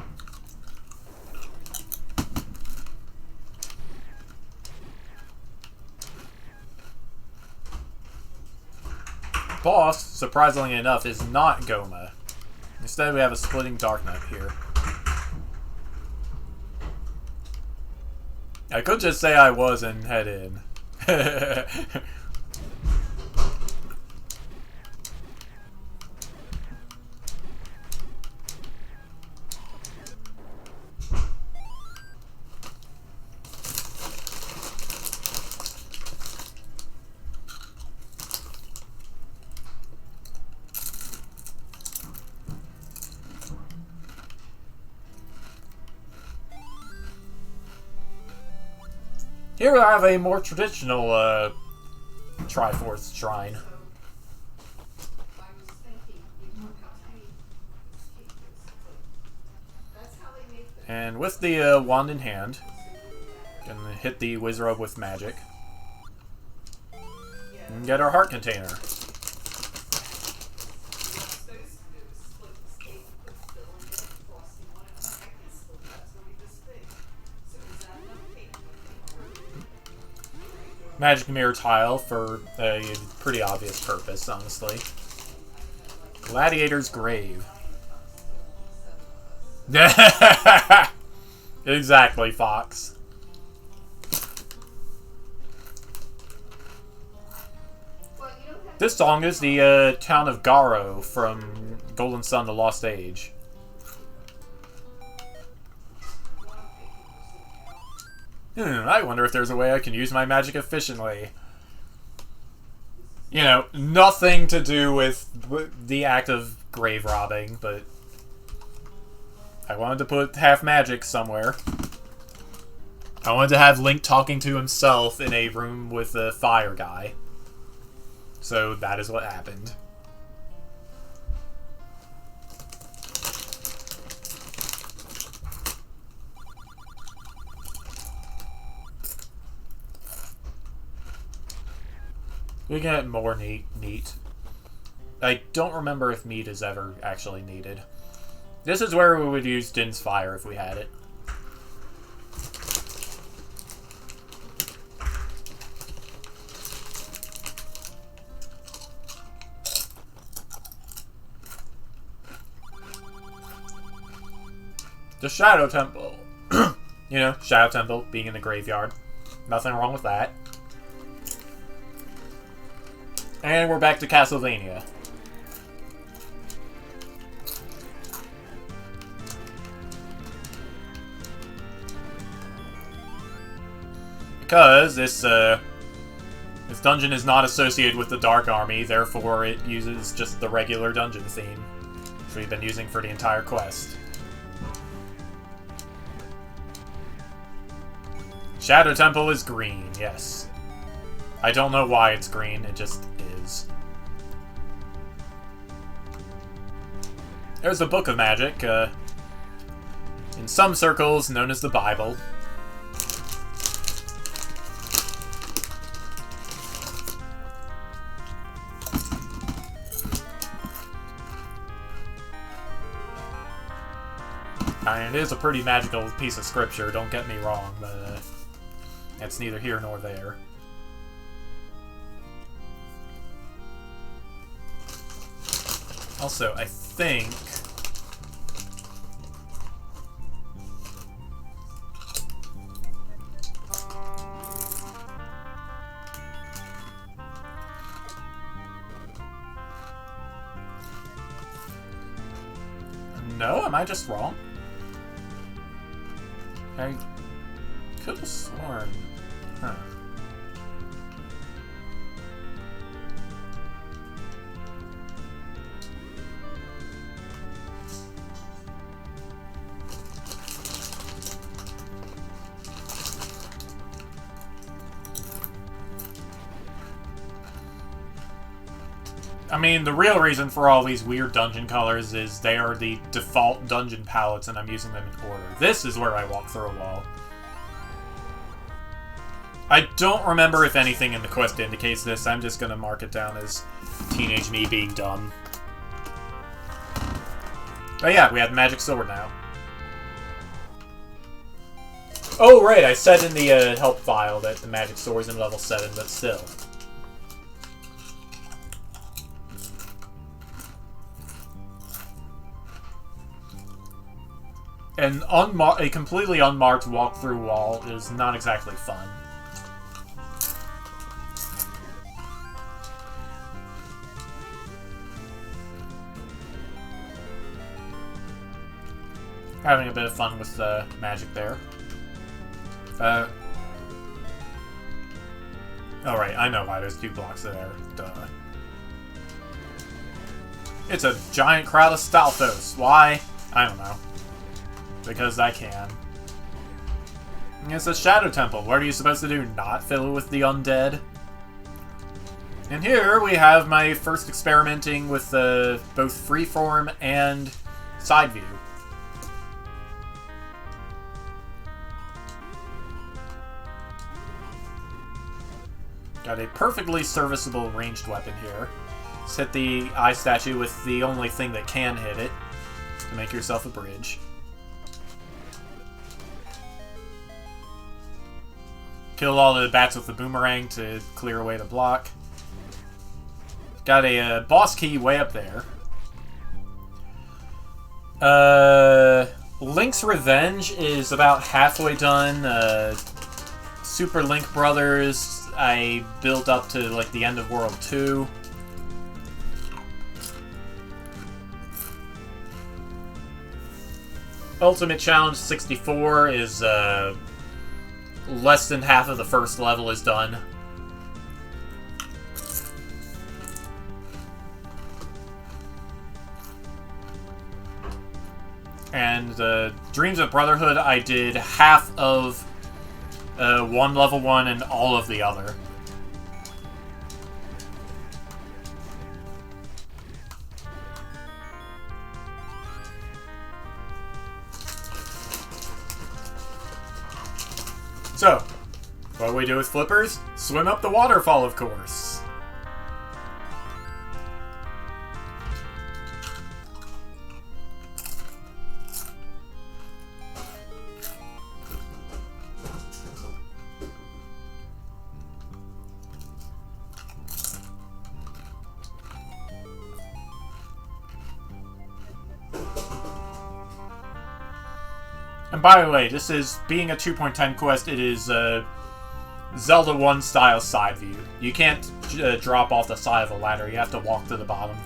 Boss, surprisingly enough, is not Goma. Instead, we have a splitting Dark Knight here. I could just say I was and head in. Here we have a more traditional Triforce shrine. I was thinking, you know how tiny this cake is. That's how they And with the wand in hand, gonna hit the Wizrobe with magic. And get our heart container. Magic mirror tile for a pretty obvious purpose, honestly. Gladiator's grave. Exactly, Fox. This song is the town of Garo from Golden Sun: The Lost Age. I wonder if there's a way I can use my magic efficiently. You know, nothing to do with the act of grave robbing, but I wanted to put half magic somewhere. I wanted to have Link talking to himself in a room with a fire guy. So that is what happened. We get more meat. I don't remember if meat is ever actually needed. This is where we would use Din's Fire if we had it. The Shadow Temple. You know, Shadow Temple being in the graveyard. Nothing wrong with that. And we're back to Castlevania. Because this dungeon is not associated with the Dark Army, therefore it uses just the regular dungeon theme, which we've been using for the entire quest. Shadow Temple is green, yes. I don't know why it's green, it just is. There's the Book of Magic, in some circles known as the Bible. I mean, it is a pretty magical piece of scripture, don't get me wrong, but it's neither here nor there. Also, I think... No? Am I just wrong? I could have sworn... Huh. I mean, the real reason for all these weird dungeon colors is they are the default dungeon palettes and I'm using them in order. This is where I walk through a wall. I don't remember if anything in the quest indicates this. I'm just gonna mark it down as teenage me being dumb. But yeah, we have the magic sword now. Oh, right, I said in the help file that the magic sword is in level 7, but still. A completely unmarked walk-through wall is not exactly fun. Having a bit of fun with the magic there. Oh right, I know why there's 2 blocks there. Duh. It's a giant crowd of Stalthos. Why? I don't know. Because I can. It's a Shadow Temple. What are you supposed to do? Not fill it with the undead? And here we have my first experimenting with both freeform and side view. Got a perfectly serviceable ranged weapon here. Just hit the eye statue with the only thing that can hit it to make yourself a bridge. Kill all the bats with the boomerang to clear away the block. Got a boss key way up there. Link's Revenge is about halfway done. Super Link Brothers, I built up to like the end of World 2. Ultimate Challenge 64 is less than half of the first level is done. And Dreams of Brotherhood, I did half of one level 1 and all of the other. So, what do we do with flippers? Swim up the waterfall, of course. And by the way, this is, being a 2.10 quest, it is Zelda 1 style side view. You can't drop off the side of a ladder, you have to walk to the bottom.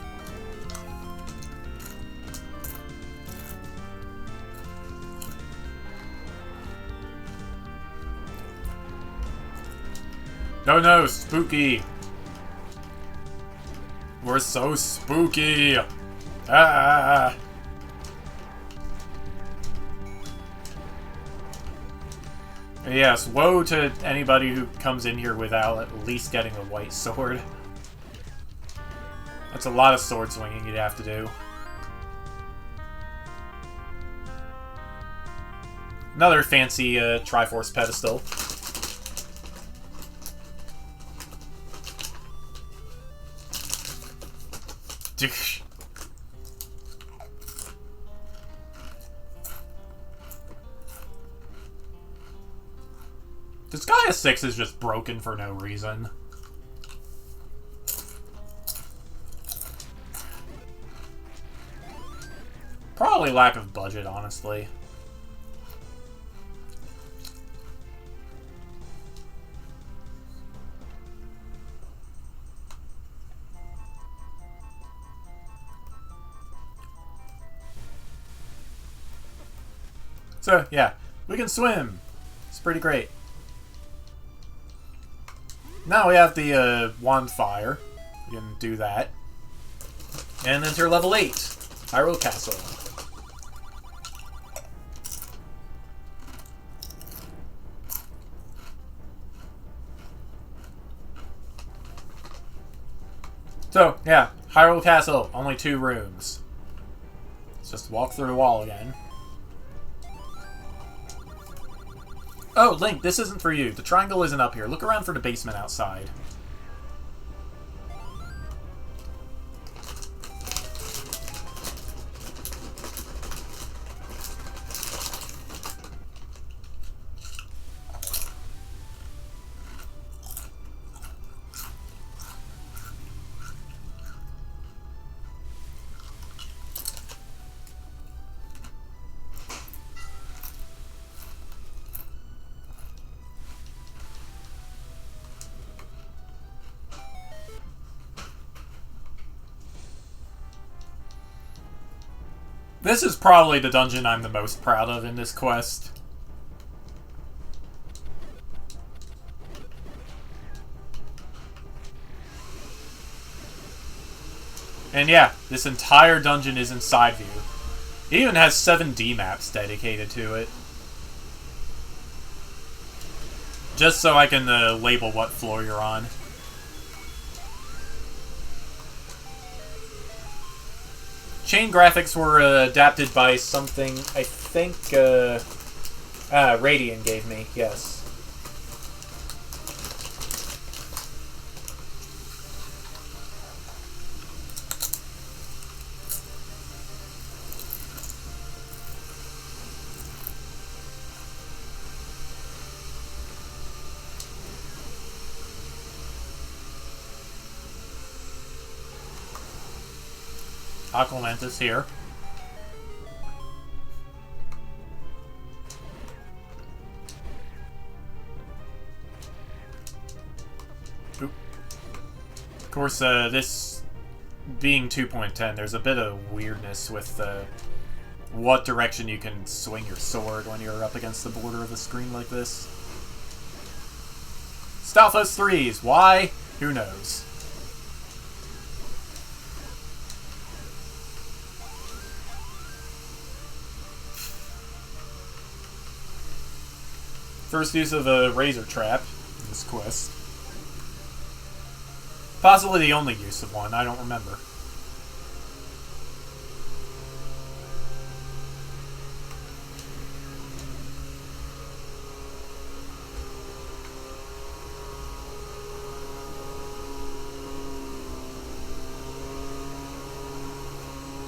No, no, spooky! We're so spooky! Ah! Yes, woe to anybody who comes in here without at least getting a white sword. That's a lot of sword swinging you'd have to do. Another fancy Triforce pedestal. This Gaia 6 is just broken for no reason. Probably lack of budget, honestly. So, yeah, we can swim. It's pretty great. Now we have the Wand Fire. We can do that. And enter level 8, Hyrule Castle. So, yeah, Hyrule Castle, only 2 rooms. Let's just walk through the wall again. Oh, Link, this isn't for you. The triangle isn't up here. Look around for the basement outside. This is probably the dungeon I'm the most proud of in this quest. And yeah, this entire dungeon is in side view. It even has 7 D-maps dedicated to it. Just so I can label what floor you're on. Chain graphics were adapted by something, I think, Radian gave me, yes. Aquamentus here. Oop. Of course, this being 2.10, there's a bit of weirdness with what direction you can swing your sword when you're up against the border of the screen like this. Stalfos 3s. Why? Who knows? First use of a razor trap in this quest. Possibly the only use of one, I don't remember.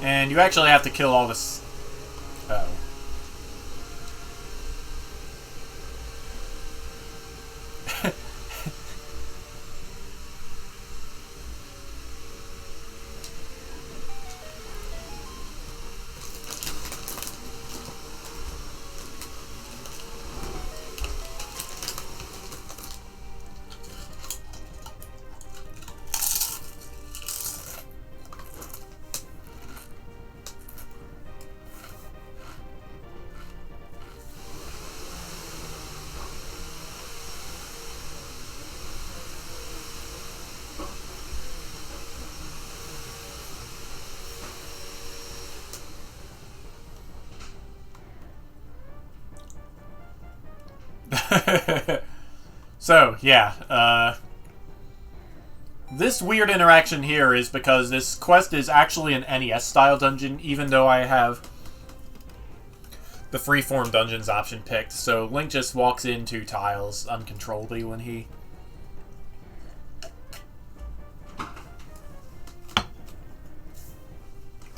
And you actually have to kill all this... Oh. So, yeah, this weird interaction here is because this quest is actually an NES-style dungeon, even though I have the freeform dungeons option picked. So Link just walks into tiles uncontrollably when he...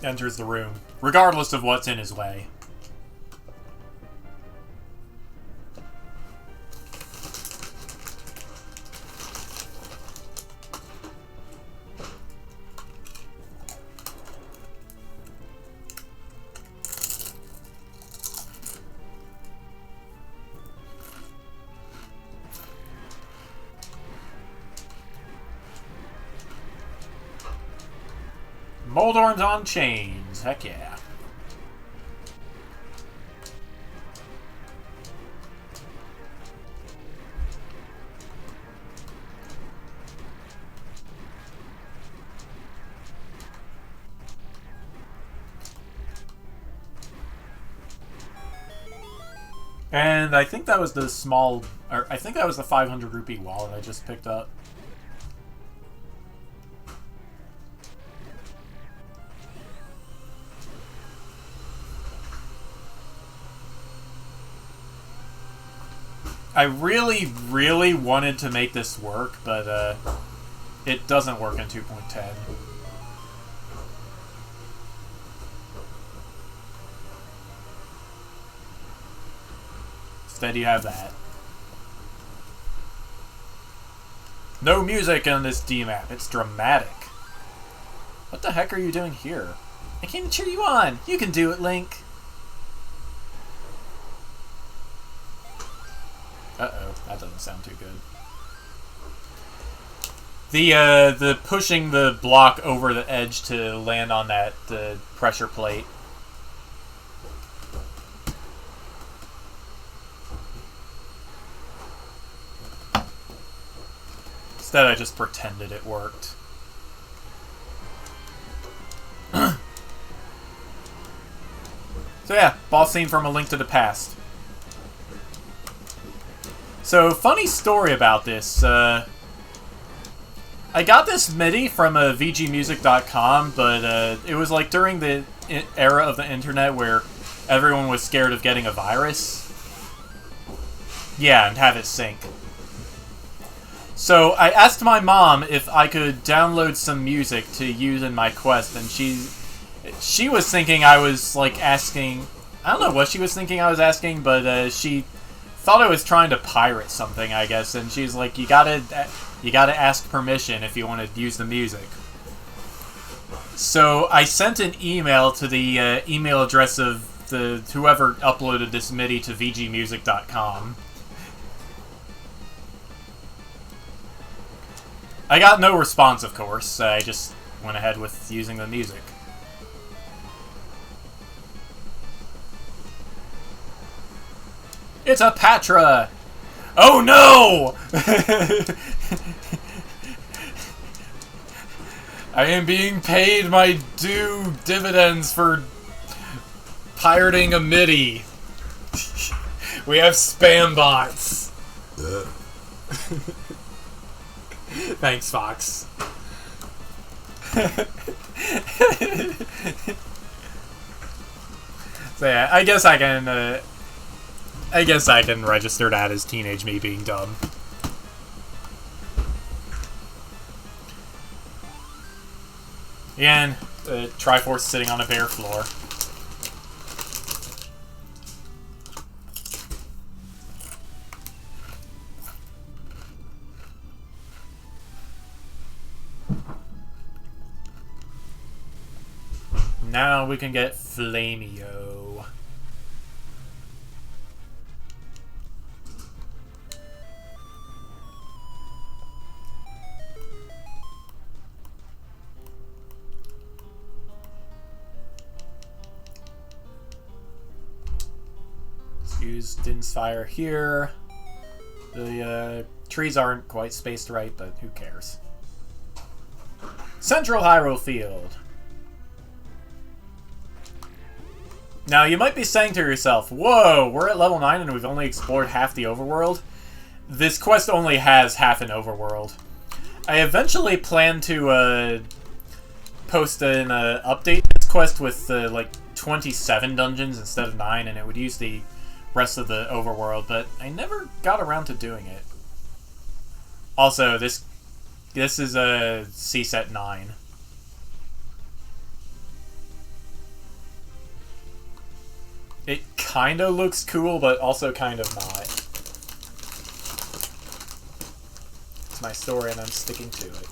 enters the room, regardless of what's in his way. Moldorms on chains. Heck yeah. And I think that was the small... or I think that was the 500 rupee wallet I just picked up. I really, really wanted to make this work, but it doesn't work in 2.10. Instead you have that. No music on this D-map. It's dramatic. What the heck are you doing here? I came to cheer you on. You can do it, Link. Uh-oh, that doesn't sound too good. The pushing the block over the edge to land on that pressure plate. Instead, I just pretended it worked. So yeah, boss scene from A Link to the Past. So, funny story about this. I got this MIDI from VGmusic.com, but it was like during the era of the internet where everyone was scared of getting a virus. Yeah, and have it sync. So, I asked my mom if I could download some music to use in my quest, and she was thinking I was, like, asking... I don't know what she was thinking I was asking, but she thought I was trying to pirate something, I guess, and she's like, you gotta ask permission if you want to use the music. So I sent an email to the email address of whoever uploaded this MIDI to vgmusic.com. I got no response, of course. I just went ahead with using the music. It's a Patra! Oh no! I am being paid my due dividends for pirating a MIDI. We have spam bots. Thanks, Fox. So yeah, I guess I can register that as teenage me being dumb. Again, Triforce sitting on a bare floor. Now we can get Flamio. Let's use Din's Fire here. The trees aren't quite spaced right, but who cares? Central Hyrule Field. Now, you might be saying to yourself, whoa, we're at level 9 and we've only explored half the overworld? This quest only has half an overworld. I eventually plan to post an update this quest with like 27 dungeons instead of 9, and it would use the rest of the overworld, but I never got around to doing it. Also, this is a C-set 9. It kind of looks cool, but also kind of not. It's my story, and I'm sticking to it.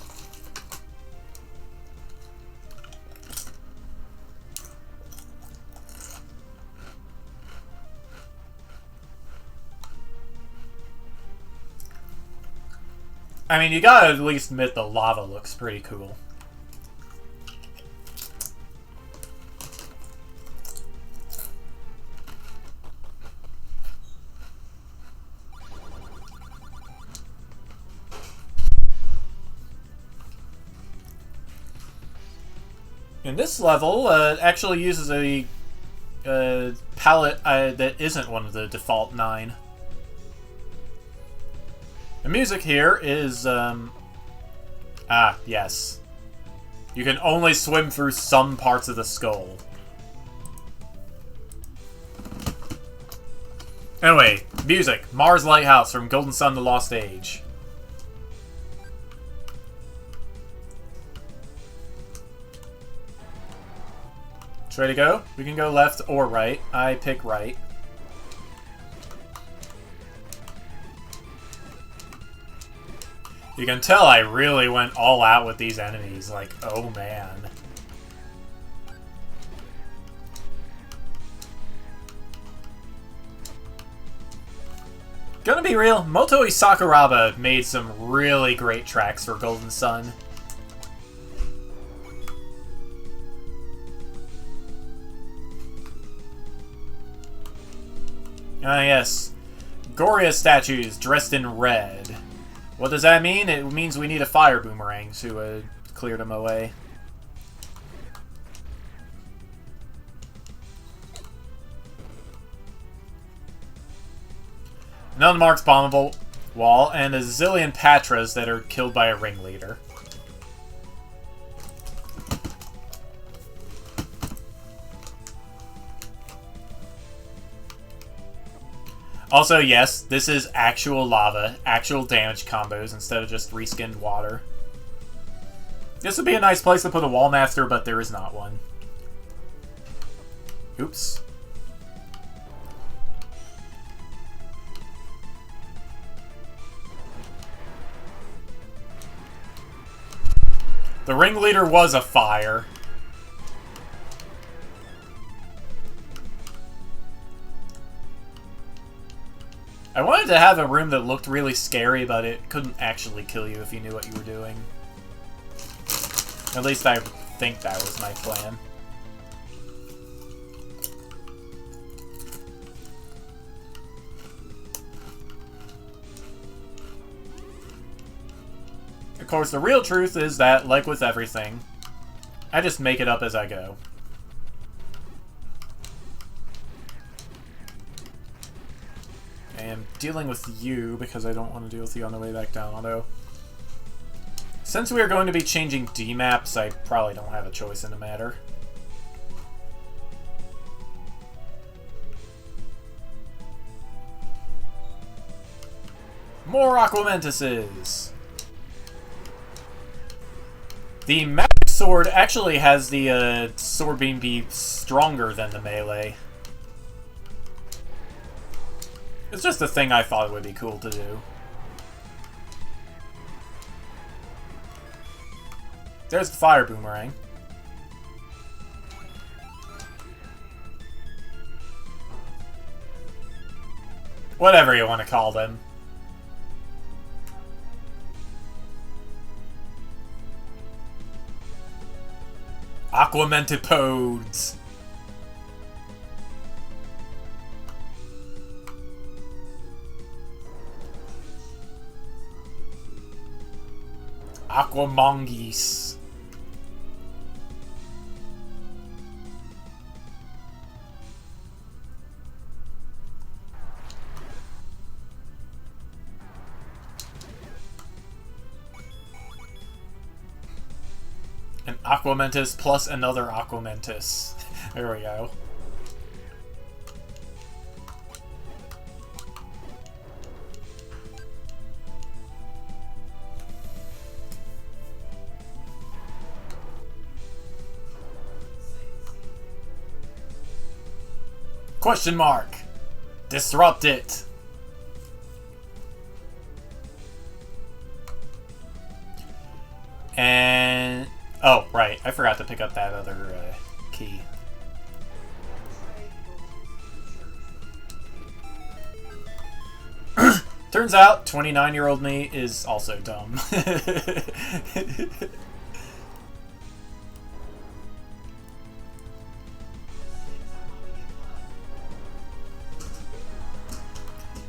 I mean, you gotta at least admit the lava looks pretty cool. And this level actually uses a palette that isn't one of the default 9. The music here is, yes. You can only swim through some parts of the skull. Anyway, music. Mars Lighthouse from Golden Sun: The Lost Age. Which way to go? We can go left or right. I pick right. You can tell I really went all out with these enemies. Like, oh man. Gonna be real, Motoi Sakuraba made some really great tracks for Golden Sun. Ah, yes. Goria statues dressed in red. What does that mean? It means we need a fire boomerang to clear them away. An unmarked bombable wall, and a zillion Patras that are killed by a ringleader. Also, yes, this is actual lava, actual damage combos instead of just reskinned water. This would be a nice place to put a wall master, but there is not one. Oops. The ringleader was a fire. I wanted to have a room that looked really scary, but it couldn't actually kill you if you knew what you were doing. At least I think that was my plan. Of course, the real truth is that, like with everything, I just make it up as I go. I am dealing with you because I don't want to deal with you on the way back down, although... Since we are going to be changing D-maps, I probably don't have a choice in the matter. More Aquamentuses! The magic sword actually has the sword beam be stronger than the melee. It's just a thing I thought would be cool to do. There's the fire boomerang. Whatever you want to call them. Aquamentipodes. Aquamongis. An Aquamentus plus another Aquamentus. There we go. Question mark. Disrupt it. And... oh, right. I forgot to pick up that other key. Turns out, 29-year-old me is also dumb.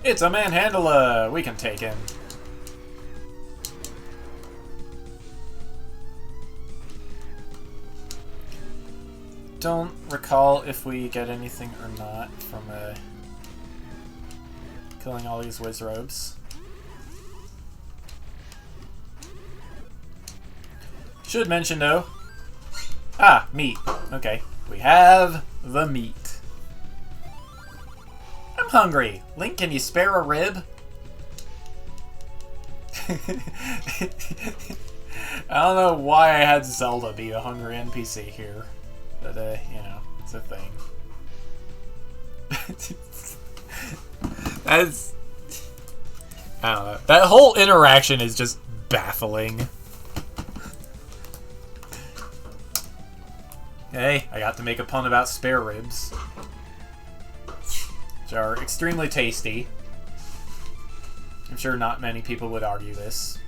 It's a manhandler! We can take him. Don't recall if we get anything or not from killing all these wizrobes. Should mention though. Ah, meat. Okay. We have the meat. I'm hungry. Link, can you spare a rib? I don't know why I had Zelda be a hungry NPC here. But, you know, it's a thing. That's... I don't know. That whole interaction is just baffling. Hey, I got to make a pun about spare ribs. Which are extremely tasty. I'm sure not many people would argue this.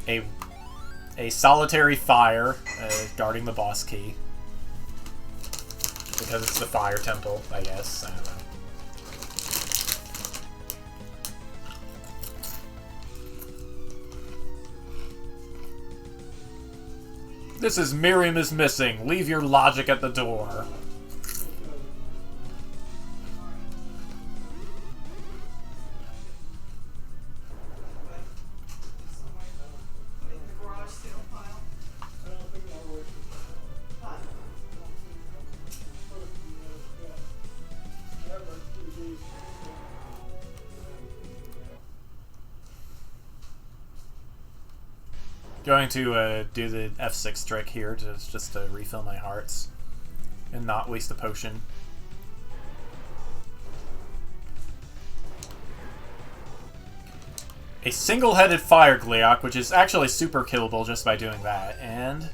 A solitary fire guarding the boss key. Because it's the fire temple, I guess. I don't know. This is Miriam is missing. Leave your logic at the door. Going to do the F6 trick here just to refill my hearts and not waste a potion. A single-headed fire Gleeok, which is actually super killable just by doing that, and...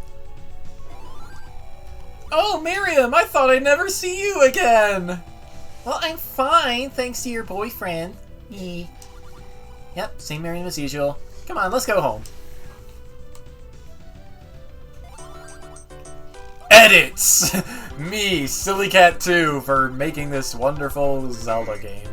oh, Miriam! I thought I'd never see you again! Well, I'm fine, thanks to your boyfriend. Yep, same Miriam as usual. Come on, let's go home. Edits! Me, Silly Cat 2, for making this wonderful Zelda game.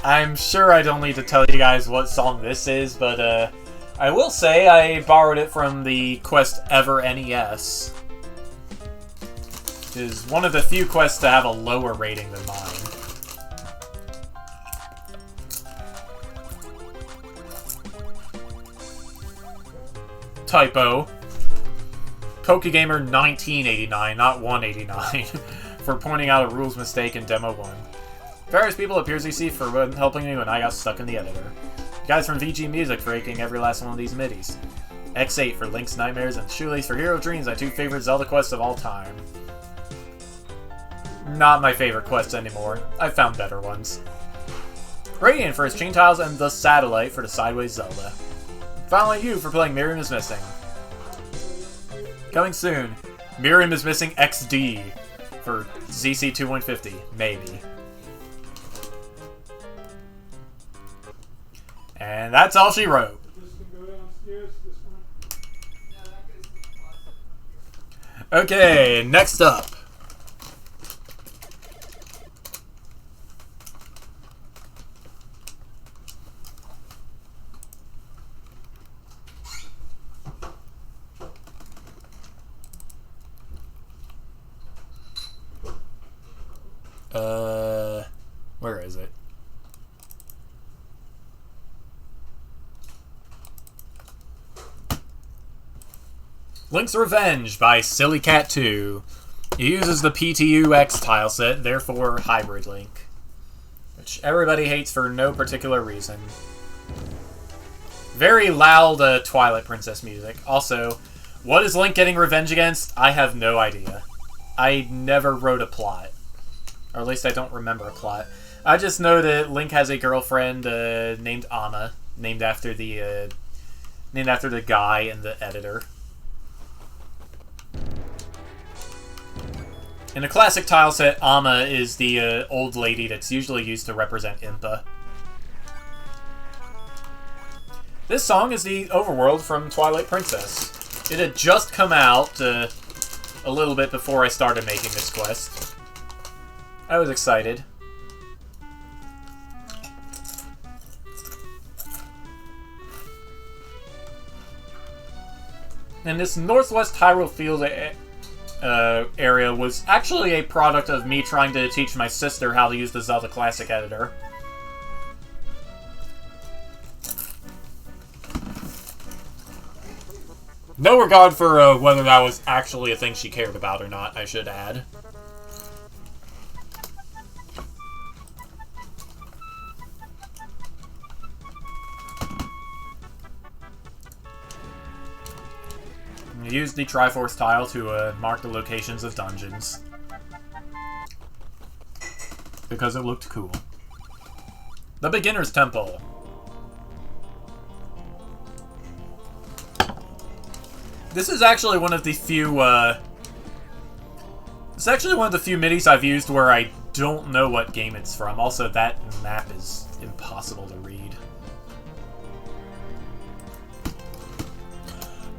I'm sure I don't need to tell you guys what song this is, but I will say I borrowed it from the Quest Ever NES. It is one of the few quests to have a lower rating than mine. Typo. PokeGamer 1989, not 189, for pointing out a rules mistake in Demo 1. Various people at PeersEC for helping me when I got stuck in the editor. Guys from VG Music for making every last one of these midis. X8 for Link's Nightmares, and Shoelace for Hero Dreams, my two favorite Zelda quests of all time. Not my favorite quests anymore. I've found better ones. Radiant for his Chain Tiles, and The Satellite for the Sideways Zelda. Finally, you for playing Miriam is Missing. Coming soon, Miriam is Missing XD for ZC2150, maybe. And that's all she wrote. Okay, next up. Where is it? Link's Revenge by Silly Cat 2. It uses the PTU-X tile set, therefore Hybrid Link. Which everybody hates for no particular reason. Very loud Twilight Princess music. Also, what is Link getting revenge against? I have no idea. I never wrote a plot. Or at least I don't remember a plot. I just know that Link has a girlfriend named Anna, named after the guy in the editor. In a classic tile set, Amma is the old lady that's usually used to represent Impa. This song is the overworld from Twilight Princess. It had just come out a little bit before I started making this quest. I was excited. And this Northwest Hyrule Field area was actually a product of me trying to teach my sister how to use the Zelda Classic editor. No regard for whether that was actually a thing she cared about or not, I should add. Use the Triforce tile to mark the locations of dungeons. Because it looked cool. The Beginner's Temple. This is actually one of the few, it's actually one of the few midis I've used where I don't know what game it's from. Also, that map is impossible to read.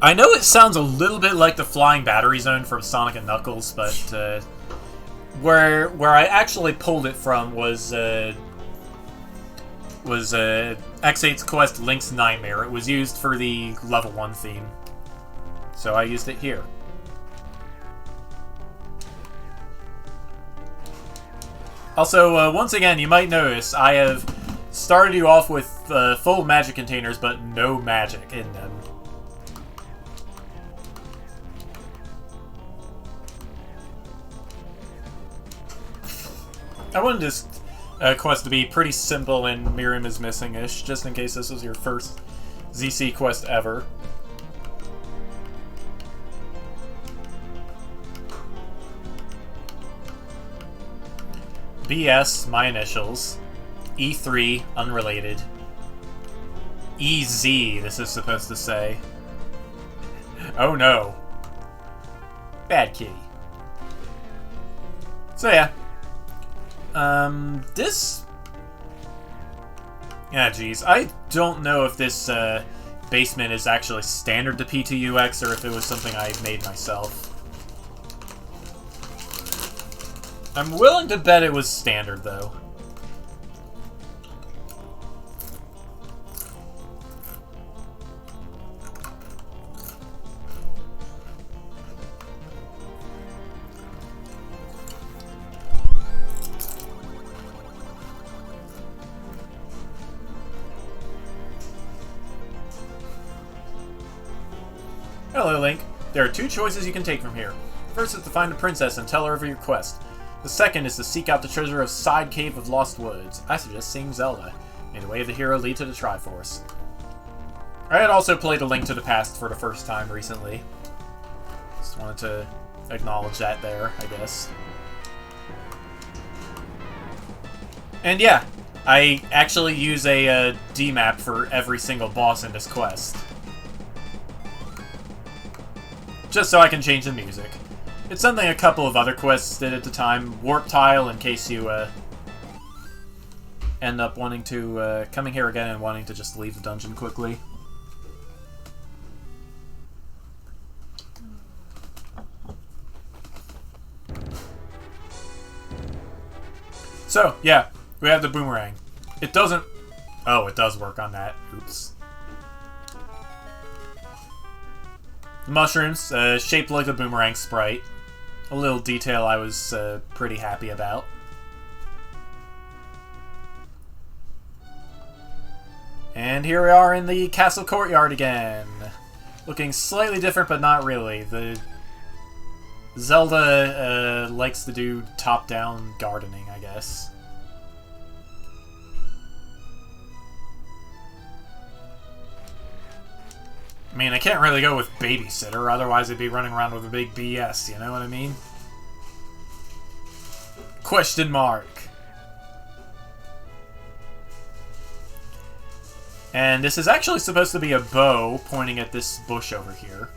I know it sounds a little bit like the Flying Battery Zone from Sonic & Knuckles, but where I actually pulled it from was X8's quest Link's Nightmare. It was used for the level 1 theme, so I used it here. Also, once again, you might notice I have started you off with full magic containers, but no magic in them. I wanted this quest to be pretty simple and Miriam is Missing-ish, just in case this was your first ZC quest ever. BS, my initials. E3, unrelated. EZ, this is supposed to say. Oh no. Bad kitty. So yeah. This... Yeah, geez. I don't know if this basement is actually standard to PTUX or if it was something I made myself. I'm willing to bet it was standard, though. Hello, Link. There are two choices you can take from here. First is to find the princess and tell her of your quest. The second is to seek out the treasure of Side Cave of Lost Woods. I suggest seeing Zelda. May the way of the hero lead to the Triforce. I had also played A Link to the Past for the first time recently. Just wanted to acknowledge that there, I guess. And yeah, I actually use a D-map for every single boss in this quest. Just so I can change the music. It's something a couple of other quests did at the time. Warp Tile, in case you end up wanting to coming here again and wanting to just leave the dungeon quickly. So, yeah, we have the boomerang. It doesn't... Oh, it does work on that. Oops. The mushrooms, shaped like the boomerang sprite. A little detail I was pretty happy about. And here we are in the Castle Courtyard again. Looking slightly different, but not really. The Zelda likes to do top-down gardening, I guess. I mean, I can't really go with babysitter, otherwise I'd be running around with a big BS, you know what I mean? Question mark. And this is actually supposed to be a bow pointing at this bush over here.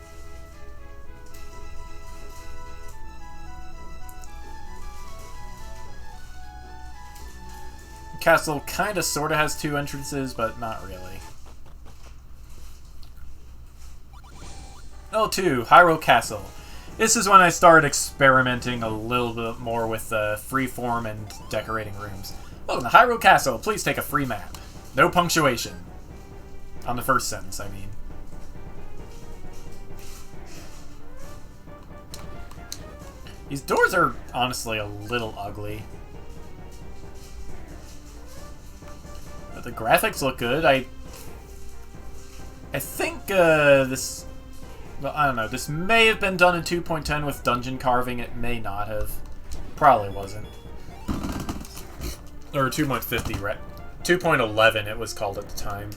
The castle kinda sorta has two entrances, but not really. L2, Hyrule Castle. This is when I started experimenting a little bit more with freeform and decorating rooms. Welcome to Hyrule Castle. Please take a free map. No punctuation. On the first sentence, I mean. These doors are honestly a little ugly. But the graphics look good. I think this... Well, I don't know. This may have been done in 2.10 with dungeon carving. It may not have. Probably wasn't. Or 2.50, right? 2.11 it was called at the time.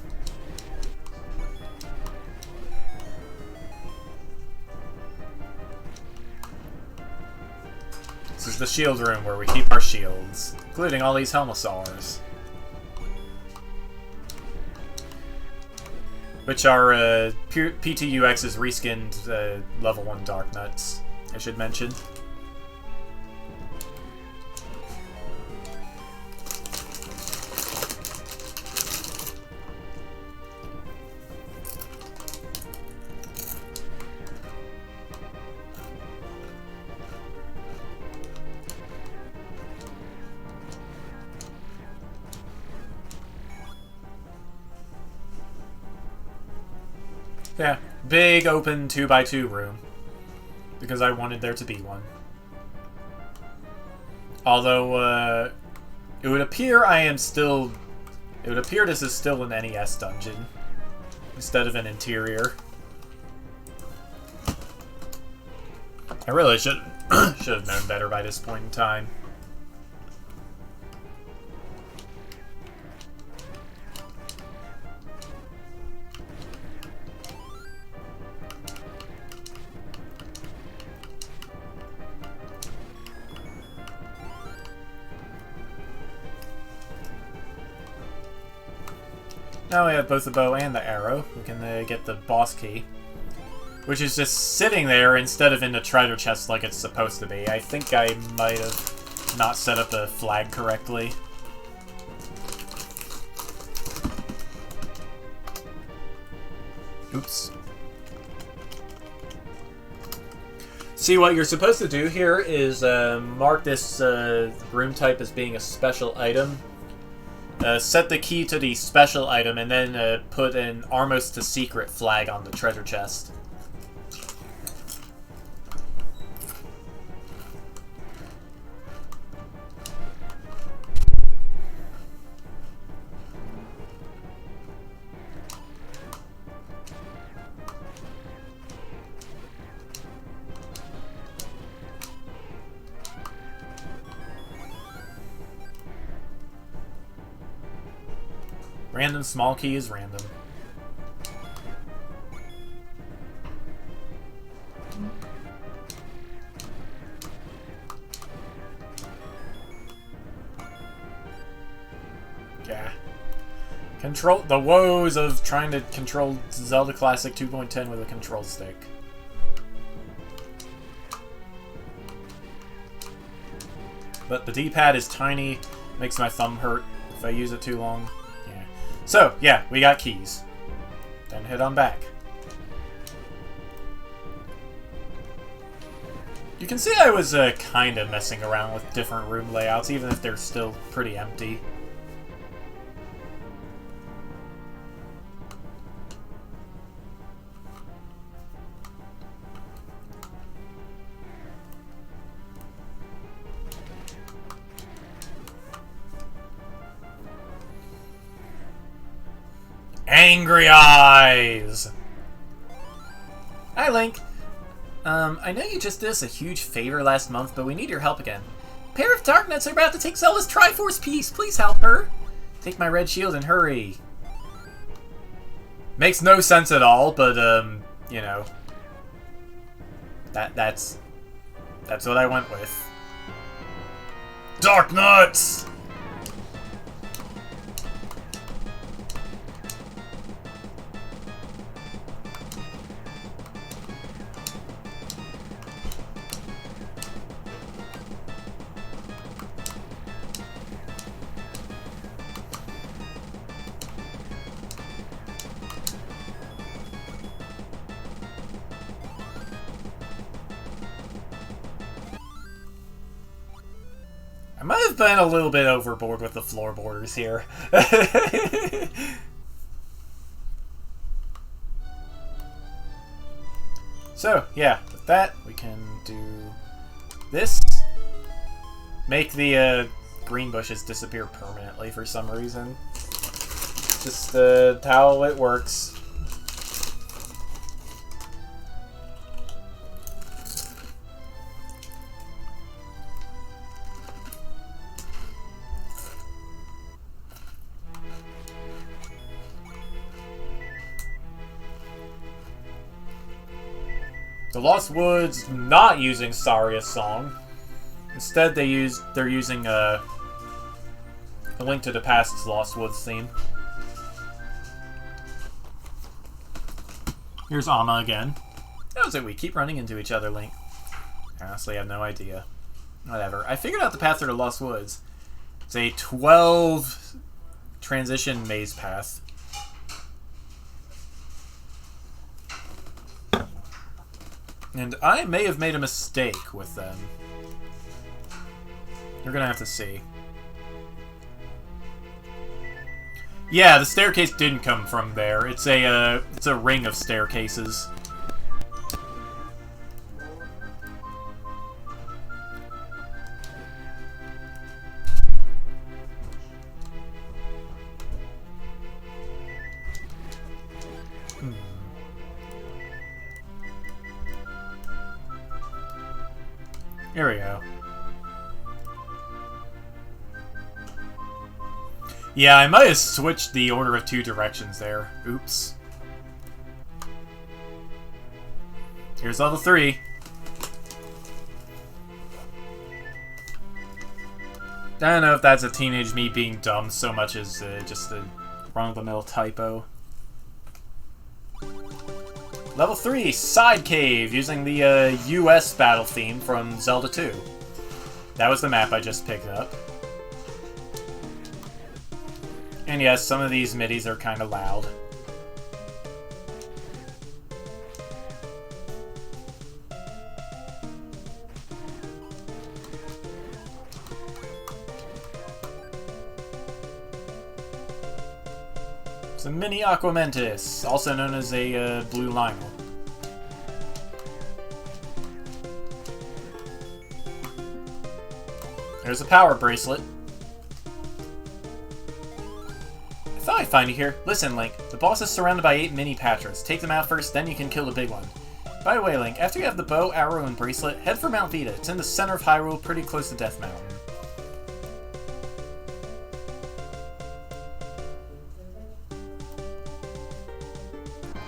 This is the shield room where we keep our shields, including all these Helmosaurs. Which are PTUX's reskinned level 1 Dark Nuts, I should mention. Yeah, big open 2x2 room. Because I wanted there to be one. Although, it would appear I am still... It would appear this is still an NES dungeon. Instead of an interior. I really should have known better by this point in time. Now we have both the bow and the arrow. We can get the boss key. Which is just sitting there instead of in the treasure chest like it's supposed to be. I think I might have not set up the flag correctly. Oops. See, what you're supposed to do here is mark this room type as being a special item. Set the key to the special item, and then put an Almost to Secret flag on the treasure chest. Random small key is random. Yeah. Control the woes of trying to control Zelda Classic 2.10 with a control stick. But the D-pad is tiny, makes my thumb hurt if I use it too long. So, yeah, we got keys. Then head on back. You can see I was kind of messing around with different room layouts, even if they're still pretty empty. Angry Eyes! Hi, Link. I know you just did us a huge favor last month, but we need your help again. A pair of Darknuts are about to take Zelda's Triforce piece. Please help her. Take my red shield and hurry. Makes no sense at all, but, you know. That's what I went with. Darknuts! I might have been a little bit overboard with the floorboarders here. So, yeah, with that, we can do this. Make the green bushes disappear permanently for some reason. Just how it works. The Lost Woods not using Saria's song. Instead, they're using A Link to the Past's Lost Woods theme. Here's Amma again. How is it we keep running into each other, Link? I honestly have no idea. Whatever. I figured out the path through the Lost Woods. It's a 12 transition maze path. And I may have made a mistake with them. You're gonna have to see. Yeah, the staircase didn't come from there. It's a ring of staircases. Here we go. Yeah, I might have switched the order of 2 directions there. Oops. Here's level 3. I don't know if that's a teenage me being dumb so much as just a run-of-the-mill typo. Level 3, Side Cave, using the US battle theme from Zelda 2. that was the map I just picked up. And yes, some of these midis are kind of loud. It's a mini Aquamentus, also known as a blue Lionel. There's a power bracelet. I thought I'd find you here. Listen, Link. The boss is surrounded by 8 mini Patras. Take them out first, then you can kill the big one. By the way, Link, after you have the bow, arrow, and bracelet, head for Mount Vita. It's in the center of Hyrule, pretty close to Death Mountain.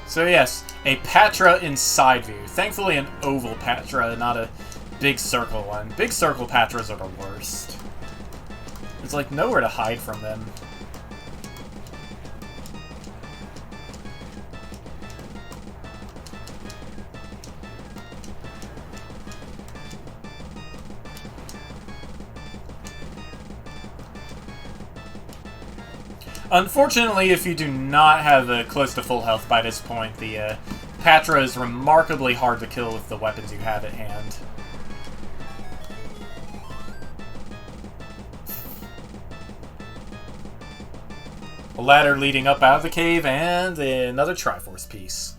So yes, a Patra in side view. Thankfully an oval Patra, not a big circle one. Big circle Patras are the worst. There's like nowhere to hide from them. Unfortunately, if you do not have close to full health by this point, the Patra is remarkably hard to kill with the weapons you have at hand. A ladder leading up out of the cave, and another Triforce piece.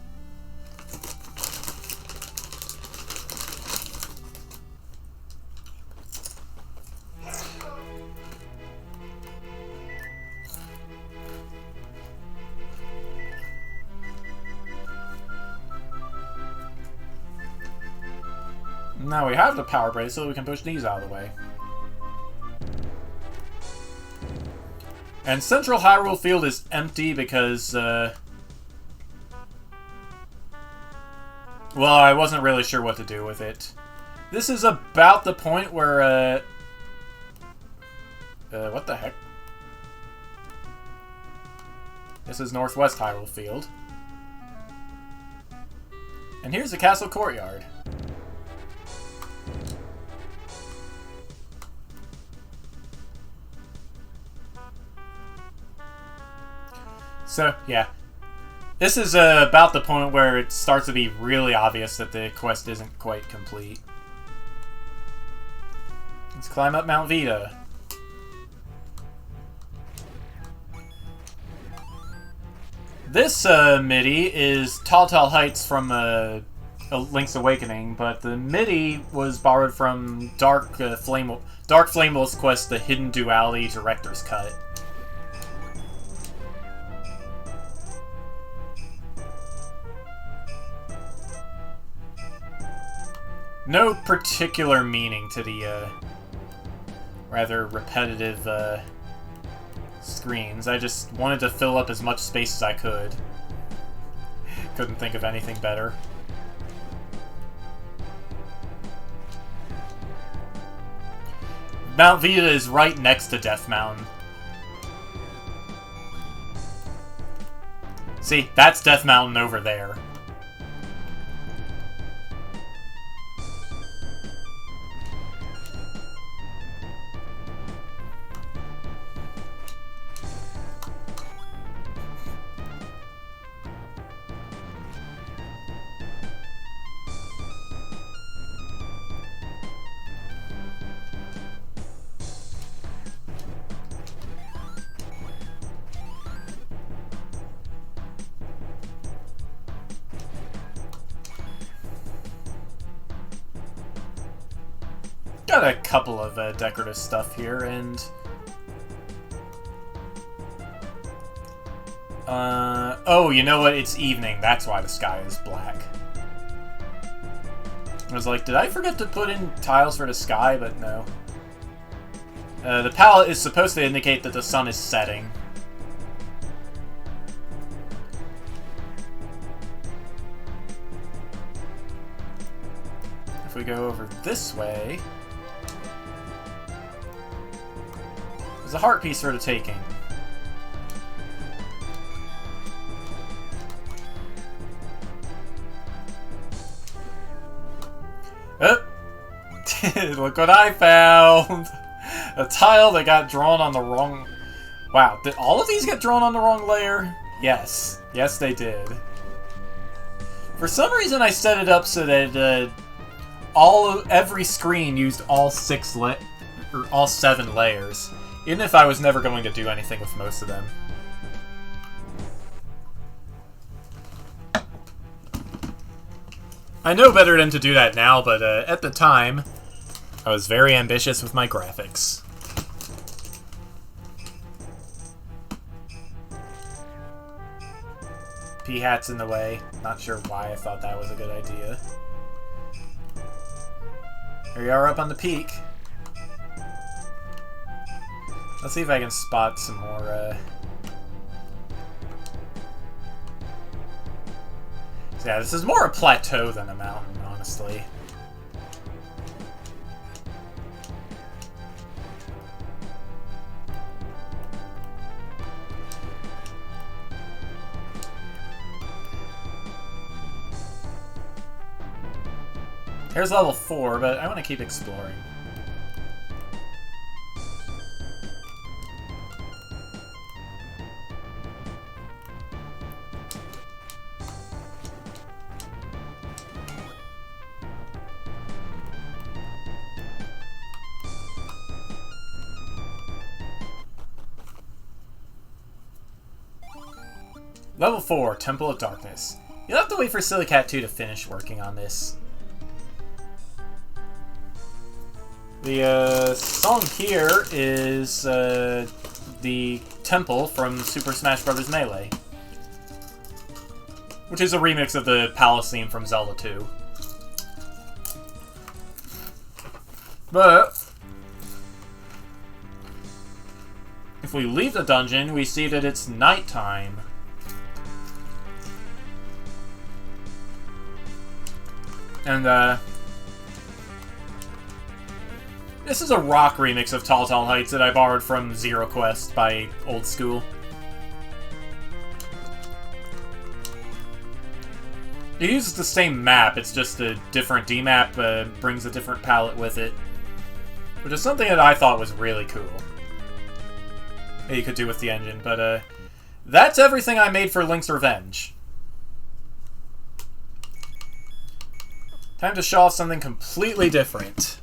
Now we have the power bracelet, we can push these out of the way. And Central Hyrule Field is empty because, well, I wasn't really sure what to do with it. This is about the point where, what the heck? This is Northwest Hyrule Field. And here's the Castle Courtyard. So, yeah. This is about the point where it starts to be really obvious that the quest isn't quite complete. Let's climb up Mount Vita. This MIDI is Tall Tall Heights from Link's Awakening, but the MIDI was borrowed from Dark Flamewell's quest, The Hidden Duality Director's Cut. No particular meaning to the rather repetitive screens. I just wanted to fill up as much space as I could. Couldn't think of anything better. Mount Vita is right next to Death Mountain. See, that's Death Mountain over there. Got a couple of decorative stuff here, and oh, you know what? It's evening. That's why the sky is black. I was like, did I forget to put in tiles for the sky? But no. The palette is supposed to indicate that the sun is setting. If we go over this way, there's a heart piece for the taking. Oh! Look what I found! A tile that got drawn on the wrong... Wow, did all of these get drawn on the wrong layer? Yes. Yes, they did. For some reason, I set it up so that every screen used all 7 layers, even if I was never going to do anything with most of them. I know better than to do that now, but at the time, I was very ambitious with my graphics. P-hat's in the way. Not sure why I thought that was a good idea. Here we are up on the peak. Let's see if I can spot some more, So yeah, this is more a plateau than a mountain, honestly. Here's level 4, but I want to keep exploring. Level 4, Temple of Darkness. You'll have to wait for Silly Cat 2 to finish working on this. The song here is the Temple from Super Smash Bros. Melee, which is a remix of the Palace theme from Zelda 2. But if we leave the dungeon, we see that it's nighttime. And, this is a rock remix of Tall Tall Heights that I borrowed from Zero Quest by Old School. It uses the same map, it's just a different D-map, brings a different palette with it. Which is something that I thought was really cool. That you could do with the engine, but, that's everything I made for Link's Revenge. Time to show off something completely different.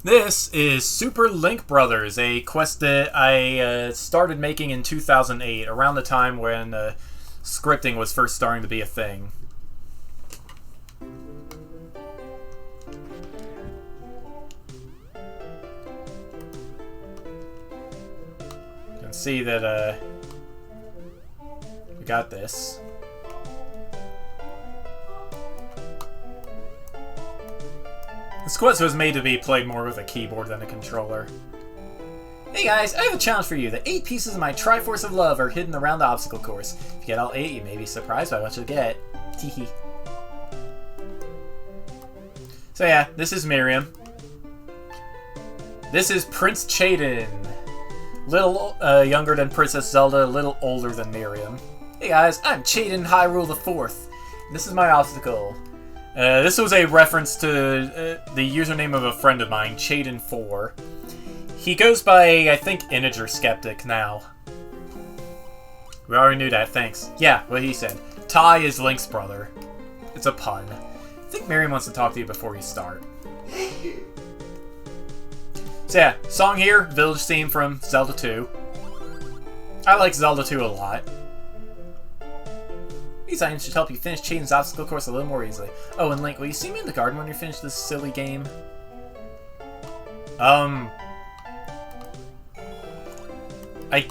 This is Super Link Brothers, a quest that I started making in 2008, around the time when scripting was first starting to be a thing. You can see that we got this. This quest was made to be played more with a keyboard than a controller. Hey guys, I have a challenge for you. The 8 pieces of my Triforce of Love are hidden around the obstacle course. If you get all 8, you may be surprised by what you'll get. Teehee. So yeah, this is Miriam. This is Prince Chaden. Little younger than Princess Zelda, a little older than Miriam. Hey guys, I'm Chaden Hyrule the Fourth. This is my obstacle. This was a reference to the username of a friend of mine, Chaden4. He goes by, I think, Integer Skeptic now. We already knew that, thanks. Yeah, what he said. Ty is Link's brother. It's a pun. I think Miriam wants to talk to you before you start. So yeah, song here, village theme from Zelda 2. I like Zelda 2 a lot. These items should help you finish Chaden's obstacle course a little more easily. Oh, and Link, will you see me in the garden when you finish this silly game? I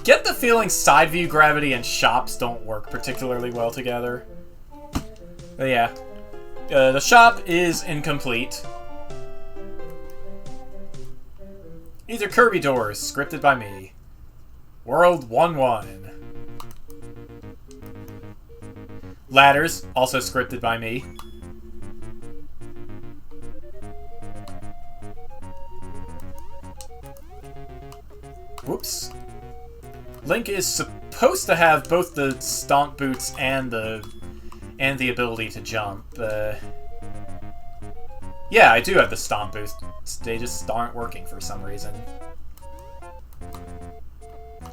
get the feeling side view gravity and shops don't work particularly well together. But yeah. The shop is incomplete. These are Kirby doors, scripted by me. World 1-1. Ladders, also scripted by me. Whoops. Link is supposed to have both the stomp boots and the ability to jump. Yeah, I do have the stomp boots. They just aren't working for some reason.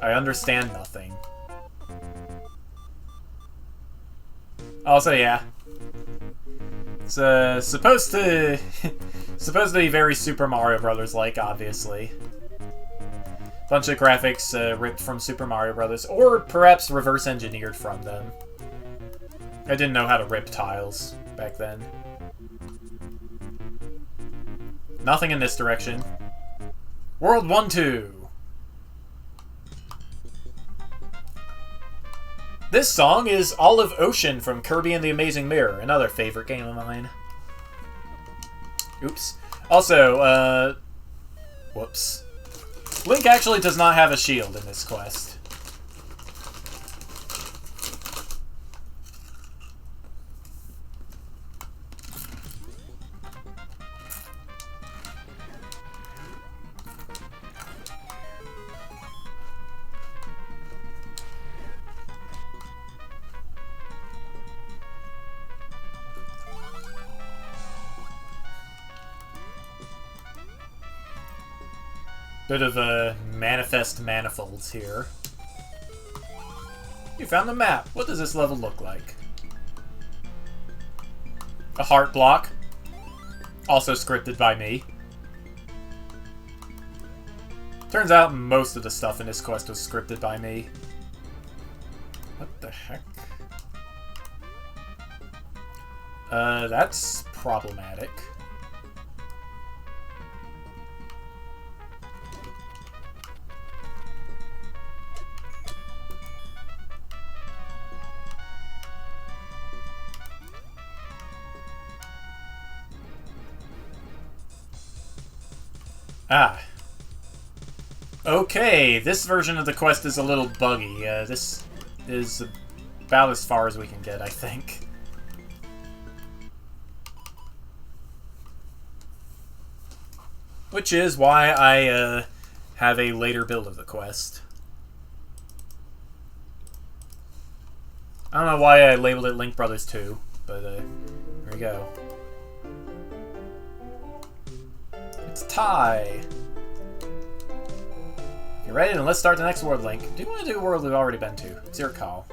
I understand nothing. Also, yeah. It's supposed to be very Super Mario Brothers like, obviously. Bunch of graphics ripped from Super Mario Brothers, or perhaps reverse engineered from them. I didn't know how to rip tiles back then. Nothing in this direction. World 1-2. This song is Olive Ocean from Kirby and the Amazing Mirror, another favorite game of mine. Oops. Also, whoops. Link actually does not have a shield in this quest. Bit of a manifest manifolds here. You found the map. What does this level look like? A heart block. Also scripted by me. Turns out most of the stuff in this quest was scripted by me. What the heck? That's problematic. Ah. Okay, this version of the quest is a little buggy. This is about as far as we can get, I think. Which is why I have a later build of the quest. I don't know why I labeled it Link Brothers 2, but here we go. It's tie. You ready? Then let's start the next world, Link. Do you want to do a world we've already been to? It's your call.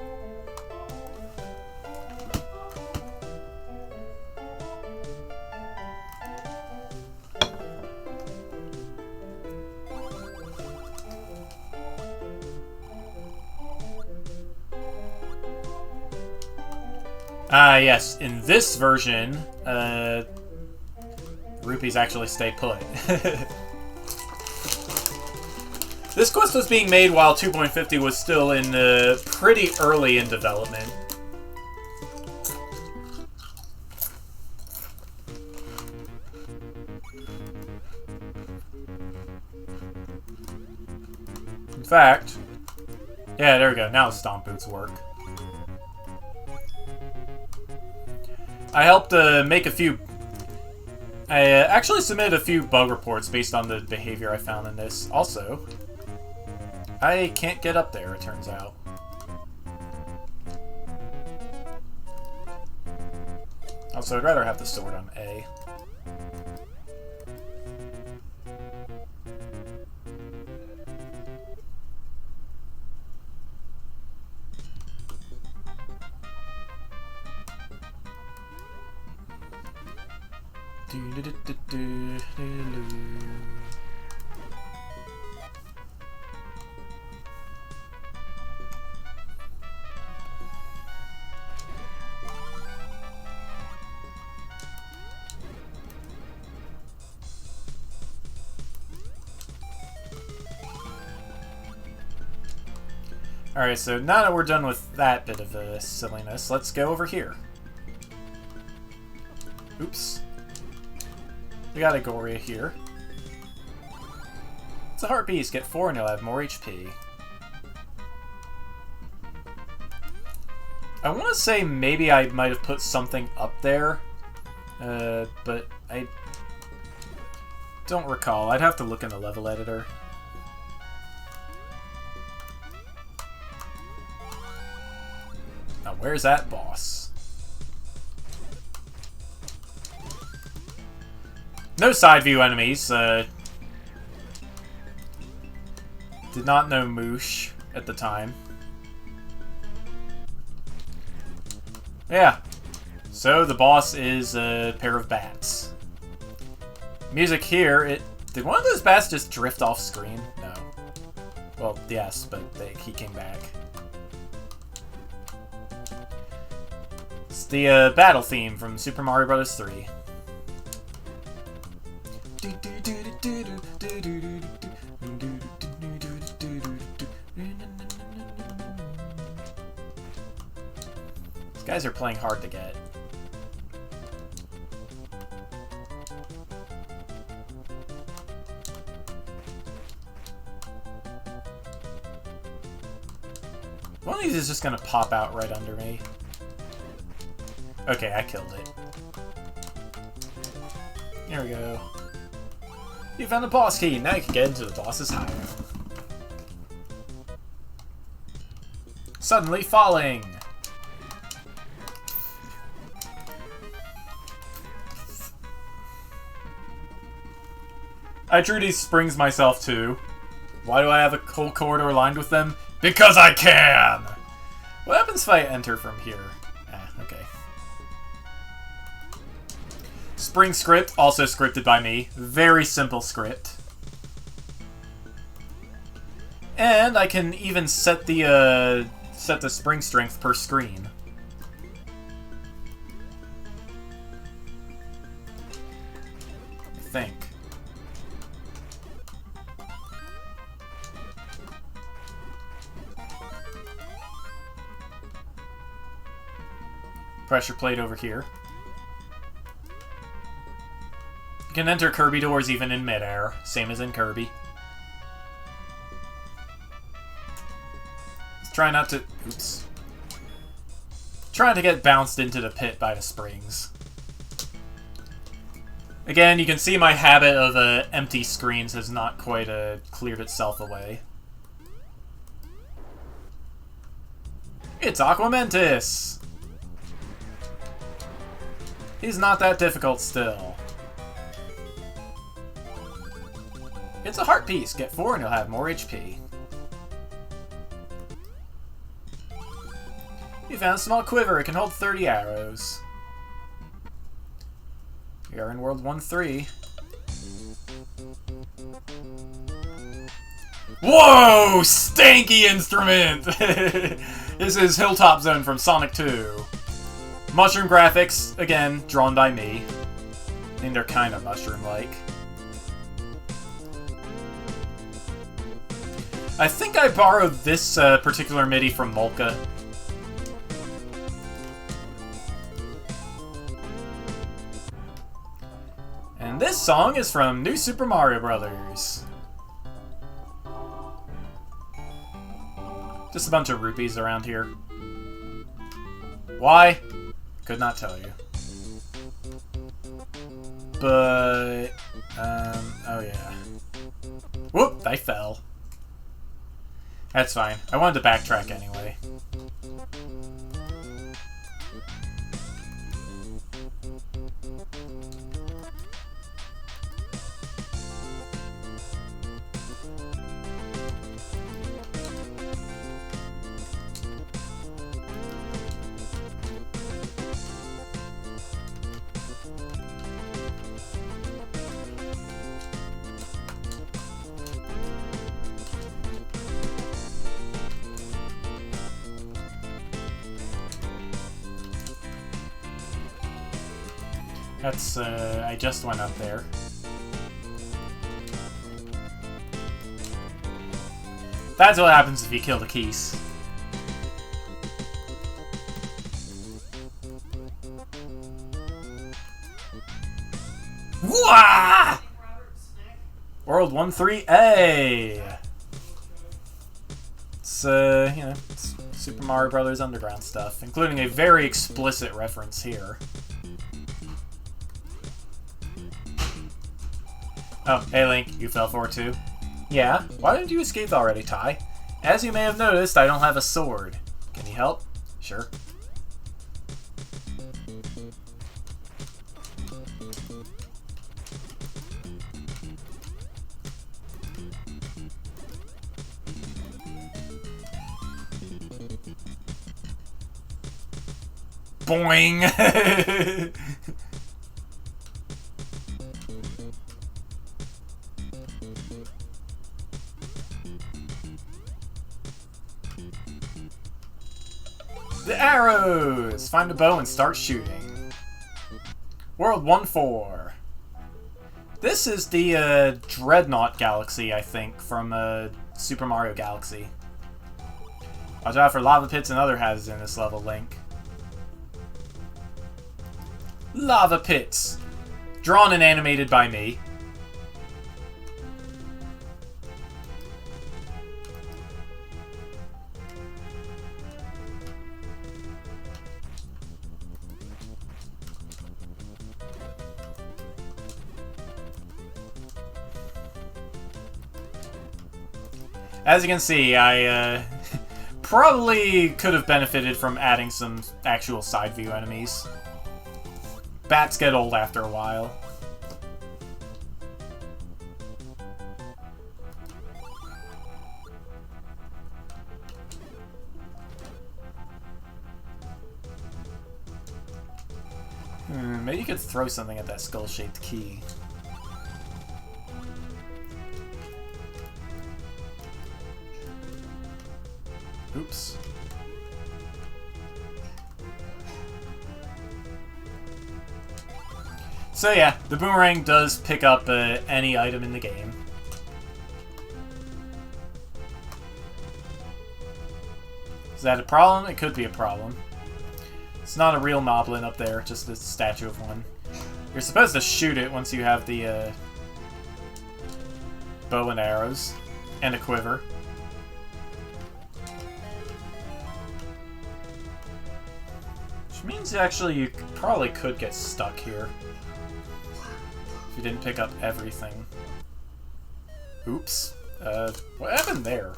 Ah, yes. In this version, rupees actually stay put. This quest was being made while 2.50 was still in pretty early in development. In fact, yeah, there we go. Now the stomp boots work. I helped make a few... I actually submitted a few bug reports based on the behavior I found in this. Also, I can't get up there, it turns out. Also, I'd rather have the sword on A. Alright, so now that we're done with that bit of silliness, let's go over here. Oops. We got Agoria here. It's a heart beast. Get 4 and you'll have more HP. I want to say maybe I might have put something up there, but I don't recall. I'd have to look in the level editor. where's that boss? No side view enemies. Did not know Moosh at the time. Yeah. So the boss is a pair of bats. Music here, did one of those bats just drift off screen? No. Well, yes, but he came back. It's the battle theme from Super Mario Bros. 3. These guys are playing hard to get. One of these is just gonna pop out right under me. Okay, I killed it. There we go. You found the boss key. Now you can get into the boss's hideout. Suddenly falling. I drew these springs myself too. Why do I have a whole corridor lined with them? Because I can! What happens if I enter from here? Okay. Spring script, also scripted by me. Very simple script. And I can even set the spring strength per screen. I think. Pressure plate over here. You can enter Kirby doors even in midair, same as in Kirby. Let's try not to... Oops. Trying to get bounced into the pit by the springs. Again, you can see my habit of empty screens has not quite cleared itself away. It's Aquamentus! He's not that difficult still. It's a heart piece. Get 4 and you'll have more HP. You found a small quiver. It can hold 30 arrows. We are in World 1-3. Whoa! Stanky instrument! This is Hilltop Zone from Sonic 2. Mushroom graphics, again, drawn by me. I think they're kind of mushroom-like. I think I borrowed this particular MIDI from Molka. And this song is from New Super Mario Bros. Just a bunch of rupees around here. Why? Could not tell you. But... oh yeah. Whoop! I fell. That's fine. I wanted to backtrack anyway. That's, I just went up there. That's what happens if you kill the keys. Wah! World 1-3A! It's, you know, it's Super Mario Bros. Underground stuff, including a very explicit reference here. Oh, hey Link, you fell for it too? Yeah? Why didn't you escape already, Ty? As you may have noticed, I don't have a sword. Can you help? Sure. Boing! The arrows! Find the bow and start shooting. World 1-4. This is the Dreadnought Galaxy, I think, from Super Mario Galaxy. Watch out for lava pits and other hazards in this level, Link. Lava pits! Drawn and animated by me. As you can see, I probably could have benefited from adding some actual side view enemies. Bats get old after a while. Maybe you could throw something at that skull-shaped key. Oops. So yeah, the boomerang does pick up any item in the game. Is that a problem? It could be a problem. It's not a real moblin up there, just a statue of one. You're supposed to shoot it once you have the bow and arrows and a quiver. Which means actually you probably could get stuck here if you didn't pick up everything. Oops. What happened there?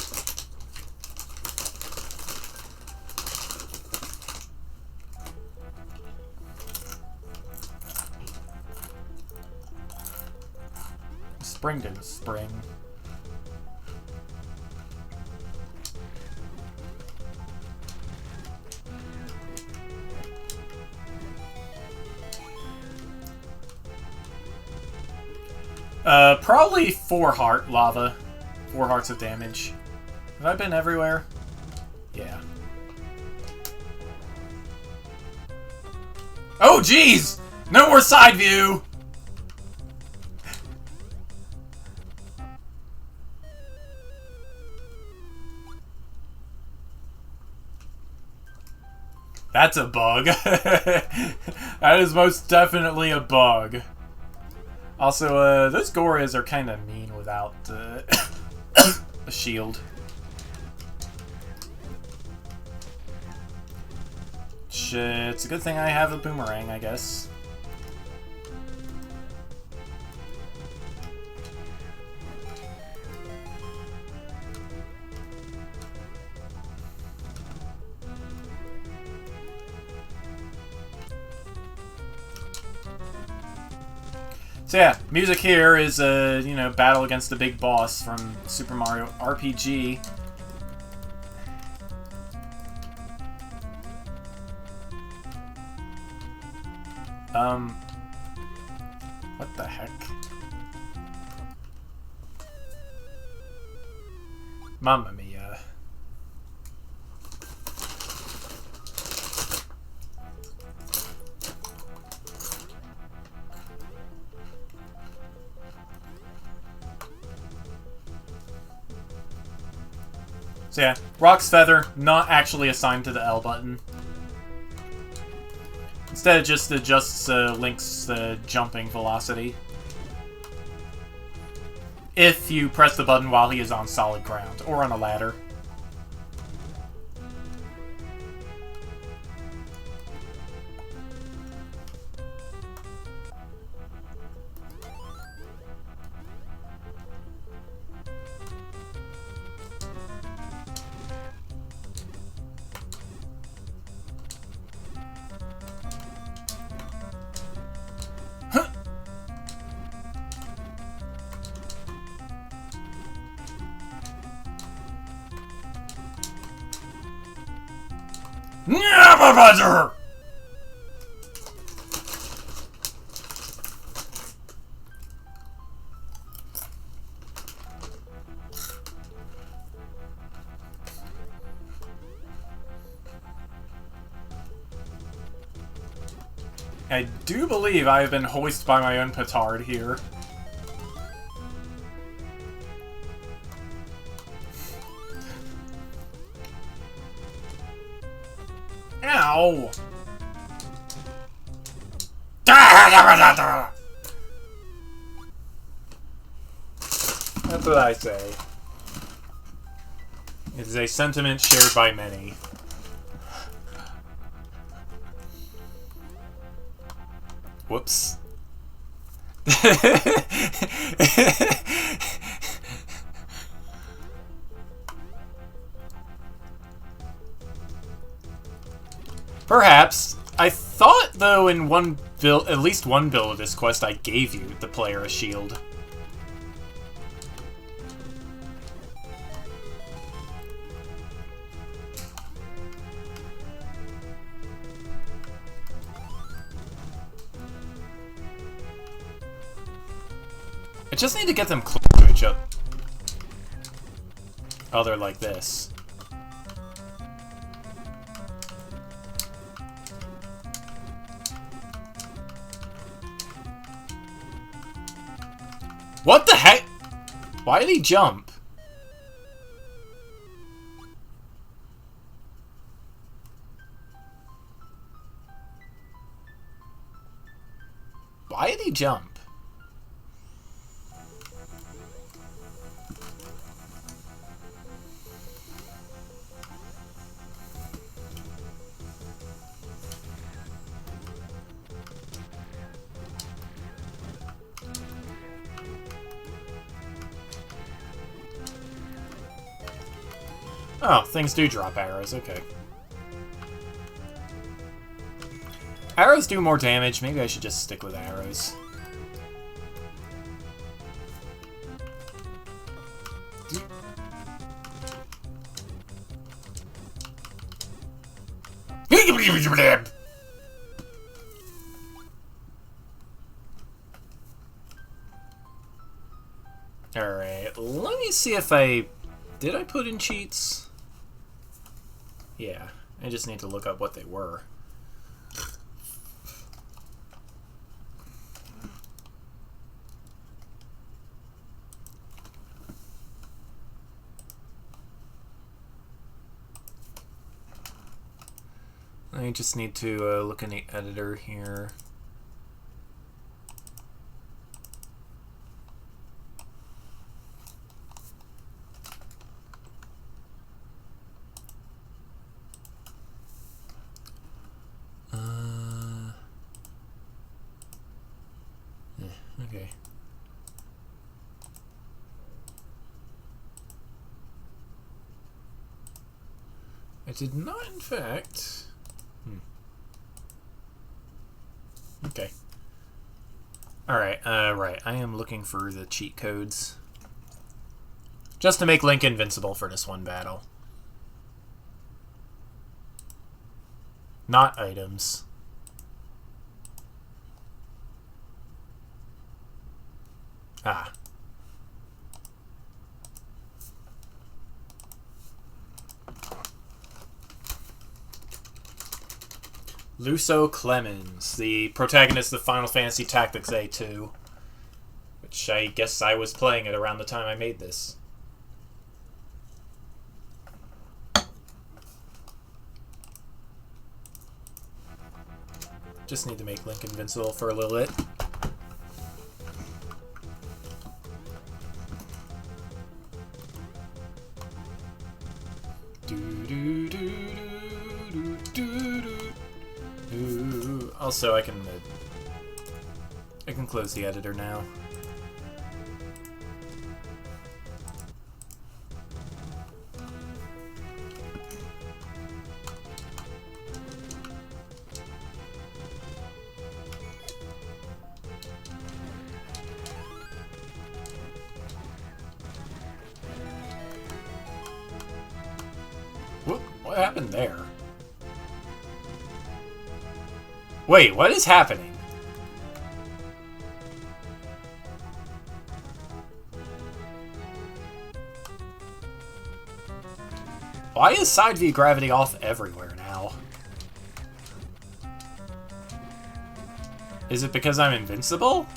Spring didn't spring. Probably 4 heart lava. 4 hearts of damage. Have I been everywhere? Yeah. Oh, jeez! No more side view! That's a bug. That is most definitely a bug. Also, those Gorias are kind of mean without a shield. Shit, it's a good thing I have a boomerang, I guess. So yeah, music here is you know, battle against the big boss from Super Mario RPG. What the heck? Mamma mia. So yeah, Rock's Feather, not actually assigned to the L button. Instead, it just adjusts Link's jumping velocity. If you press the button while he is on solid ground, or on a ladder. Never buzzer! I do believe I have been hoisted by my own petard here. Ow! That's what I say. It is a sentiment shared by many. Whoops. Perhaps. I thought, though, in one build, at least one build of this quest, I gave you, the player, a shield. I just need to get them close to each other. Oh, they're like this. What the heck? Why did he jump? Why did he jump? Oh, things do drop arrows, okay. Arrows do more damage, maybe I should just stick with arrows. Alright, let me see if I... Did I put in cheats? Yeah, I just need to look up what they were. I just need to look in the editor here. Okay. I did not, in fact. Okay. Alright, right. I am looking for the cheat codes. Just to make Link invincible for this one battle. Not items. Ah. Luso Clemens, the protagonist of Final Fantasy Tactics A2. Which I guess I was playing it around the time I made this. Just need to make Link invincible for a little bit. Also, I can close the editor now. What happened there? Wait, what is happening? Why is side V gravity off everywhere now? Is it because I'm invincible?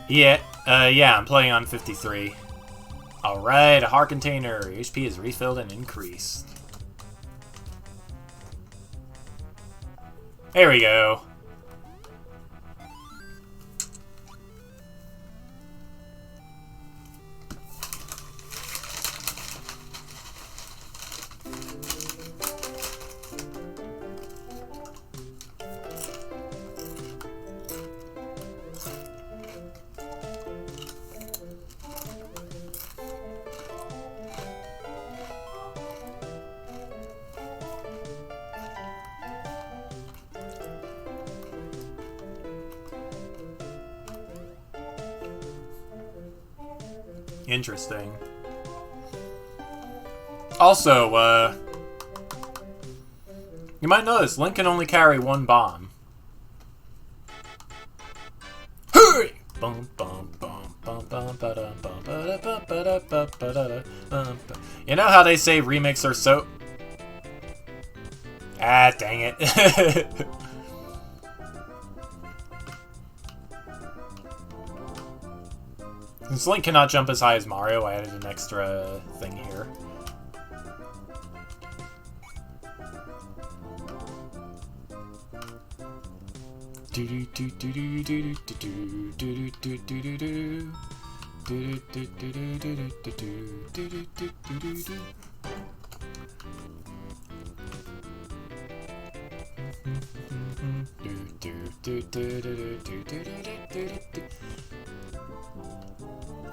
Yeah, I'm playing on 53. Alright, a heart container. HP is refilled and increased. There we go. Interesting. Also, you might notice Link can only carry one bomb. Hurry! You know how they say remakes are so... Ah, dang it. Since Link cannot jump as high as Mario, I added an extra thing here.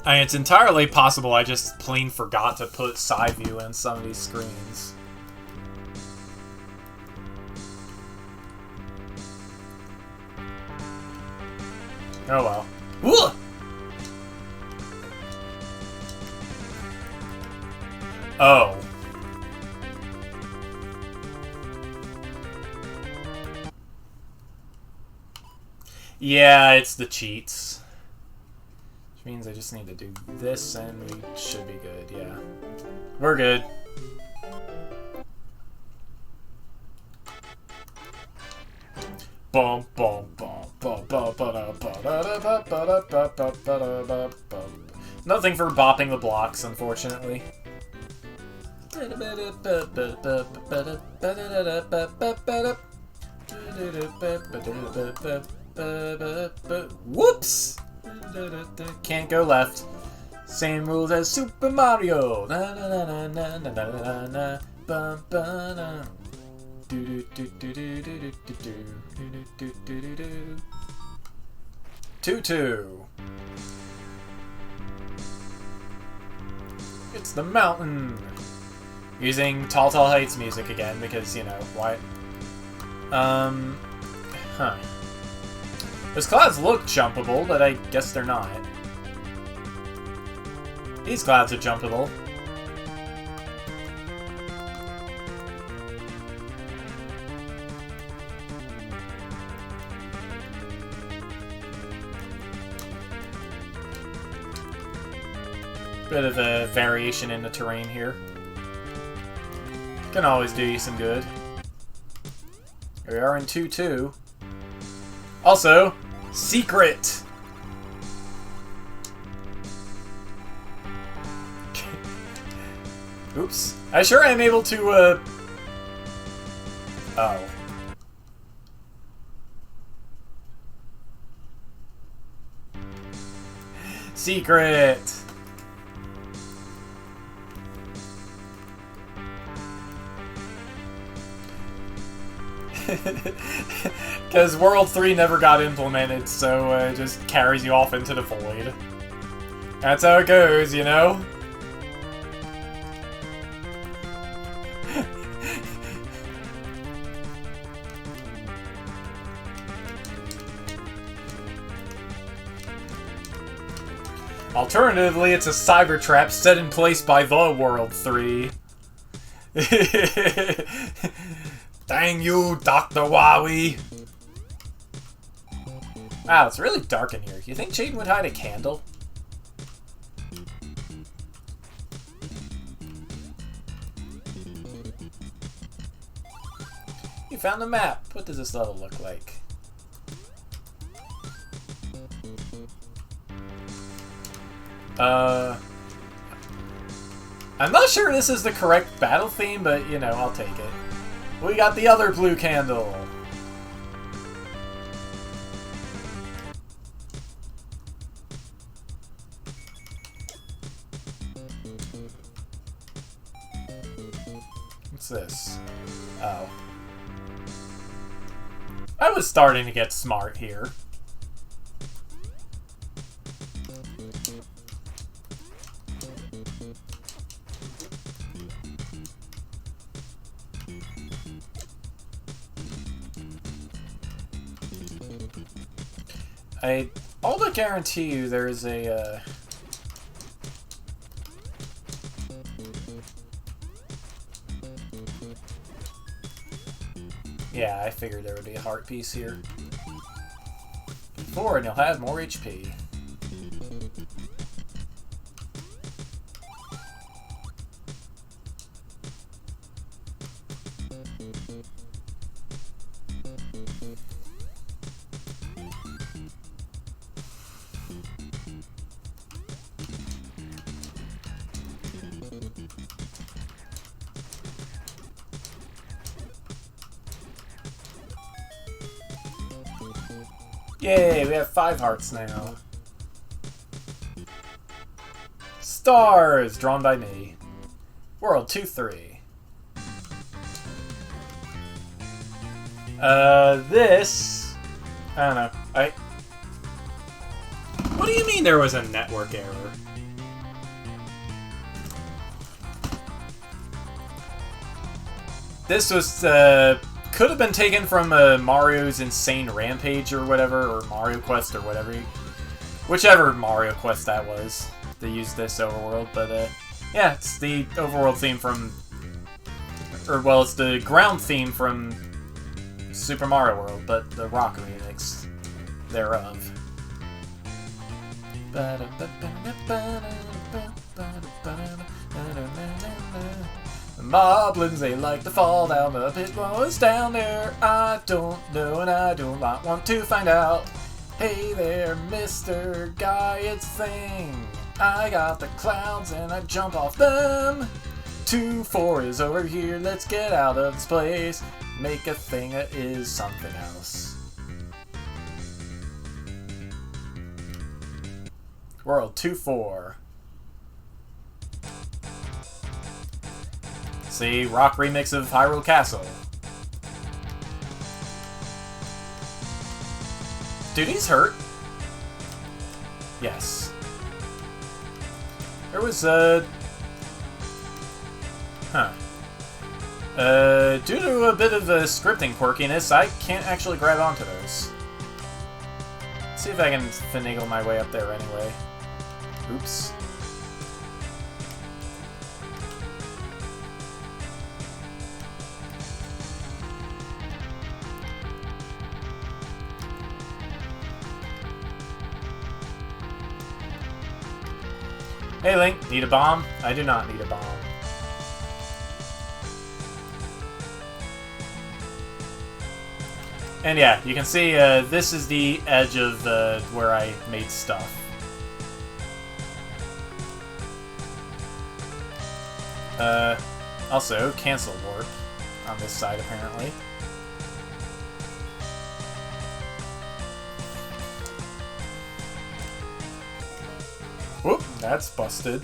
I mean, it's entirely possible I just plain forgot to put side view in some of these screens. Oh well. Whoa! Oh. Yeah, it's the cheats. Which means I just need to do this and we should be good, yeah. We're good. Bum bum bum bum bum ba ba. Nothing for bopping the blocks, unfortunately. Whoops! Can't go left. Same rules as Super Mario. 2-2. It's the mountain. Using Tall Tall Heights music again because, you know, why? Huh. Those clouds look jumpable, but I guess they're not. These clouds are jumpable. Bit of a variation in the terrain here. Can always do you some good. Here we are in 2-2. Also, secret! Oops. I sure am able to, Oh. Secret! Because World 3 never got implemented, so it just carries you off into the void. That's how it goes, you know? Alternatively, it's a cyber trap set in place by the World 3. Dang you, Dr. Wowie! Wow, it's really dark in here. You think Jaden would hide a candle? You found the map. What does this level look like? I'm not sure this is the correct battle theme, but, you know, I'll take it. We got the other blue candle. What's this? Oh. I was starting to get smart here. I'll but guarantee you there's a, yeah, I figured there would be a heart piece here. 4 and you'll have more HP. Yay, we have 5 hearts now. Stars, drawn by me. World 2-3. This... I don't know. What do you mean there was a network error? This was, could have been taken from Mario's Insane Rampage or whatever, or Mario Quest or whatever. Whichever Mario Quest that was. They used this overworld, but yeah, it's the overworld theme from... Or, well, it's the ground theme from Super Mario World, but the rock remix thereof. The moblins, they like to fall down the pit. What's down there? I don't know, and I do not want to find out. Hey there, Mr. Guy, it's Thing. I got the clouds and I jump off them. 2-4 is over here, let's get out of this place. Make a thing that is something else. World 2-4. See, rock remix of Hyrule Castle. Dude, he's hurt. Yes. There was a... Huh. Due to a bit of scripting quirkiness, I can't actually grab onto those. Let's see if I can finagle my way up there anyway. Oops. Hey Link, need a bomb? I do not need a bomb. And yeah, you can see this is the edge of where I made stuff. Also, cancel warp on this side apparently. Whoop, that's busted.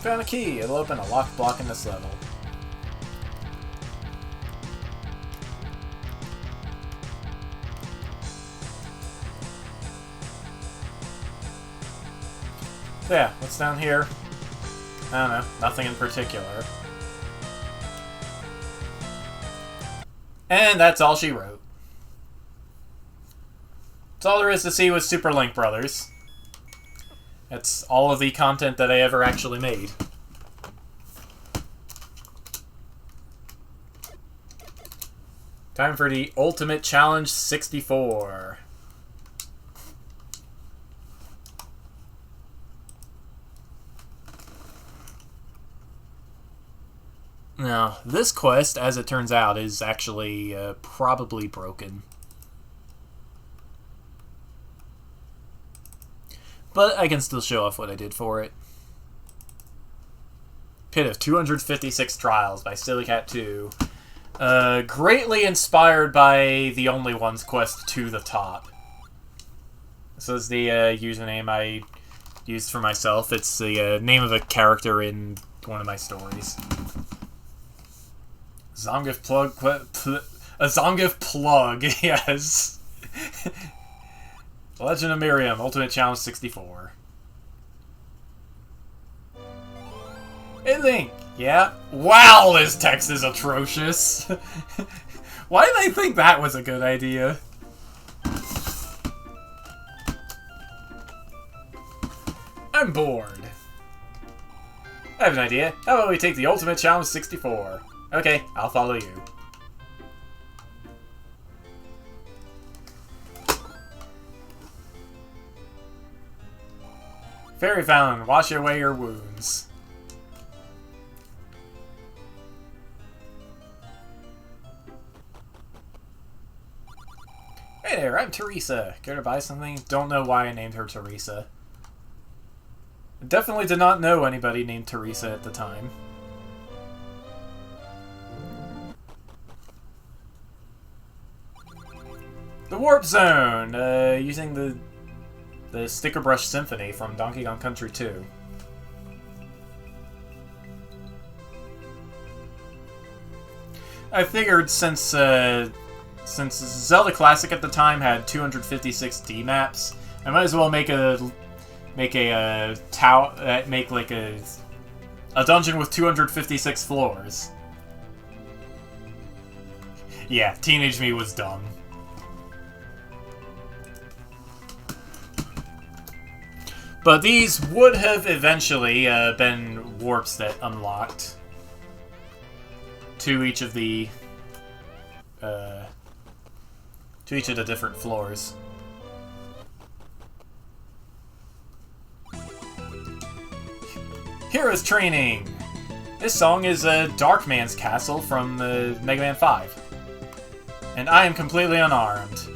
Found a key. It'll open a locked block in this level. So yeah, what's down here? I don't know. Nothing in particular. And that's all she wrote. That's all there is to see with Super Link Brothers. That's all of the content that I ever actually made. Time for the Ultimate Challenge 64. Now, this quest, as it turns out, is actually probably broken. But I can still show off what I did for it. Pit of 256 Trials by Sillycat 2. Greatly inspired by the Only Ones quest to the top. This is the username I used for myself. It's the name of a character in one of my stories. Zongiff plug, a Zongiff plug, yes. Legend of Miriam, Ultimate Challenge 64. Hey Link, yeah? Wow, this text is atrocious. Why did I think that was a good idea? I'm bored. I have an idea. How about we take the Ultimate Challenge 64? Okay, I'll follow you. Fairy Fountain, wash away your wounds. Hey there, I'm Teresa. Care to buy something? Don't know why I named her Teresa. I definitely did not know anybody named Teresa at the time. The Warp Zone! Using the Sticker Brush Symphony from Donkey Kong Country 2. I figured since Zelda Classic at the time had 256 D maps, I might as well make a dungeon with 256 floors. Yeah, Teenage Me was dumb. But these would have eventually been warps that unlocked to each of the different floors. Heroes Training! This song is Darkman's Castle from Mega Man 5. And I am completely unarmed.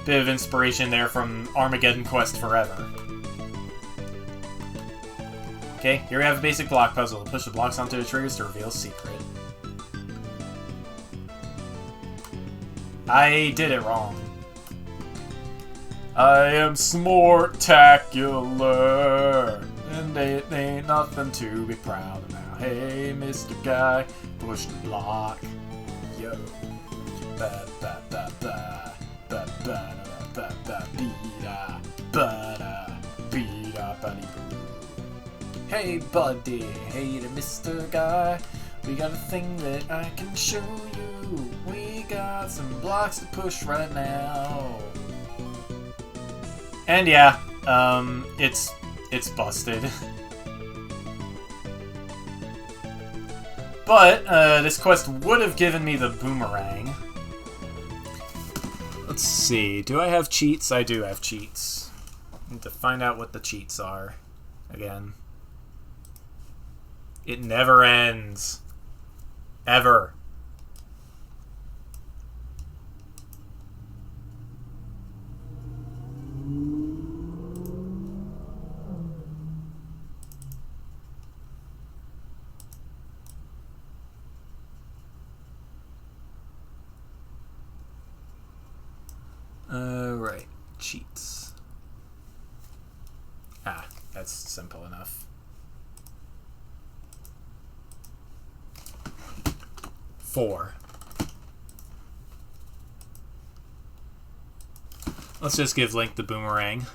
Bit of inspiration there from Armageddon Quest Forever. Okay, here we have a basic block puzzle. Push the blocks onto the triggers to reveal a secret. I did it wrong. I am smortacular, and it ain't nothing to be proud of now. Hey, Mr. Guy, push the block. Yo. Ba ba ba ba ba ba ba ba ba ba ba ba. Hey buddy, hey there, Mr. Guy, we got a thing that I can show you. We got some blocks to push right now. And yeah, it's busted. But this quest would have given me the boomerang. Let's see, do I have cheats? I do have cheats. Need to find out what the cheats are again. It never ends. Ever. Right. Cheats. Ah, that's simple enough. 4. Let's just give Link the boomerang.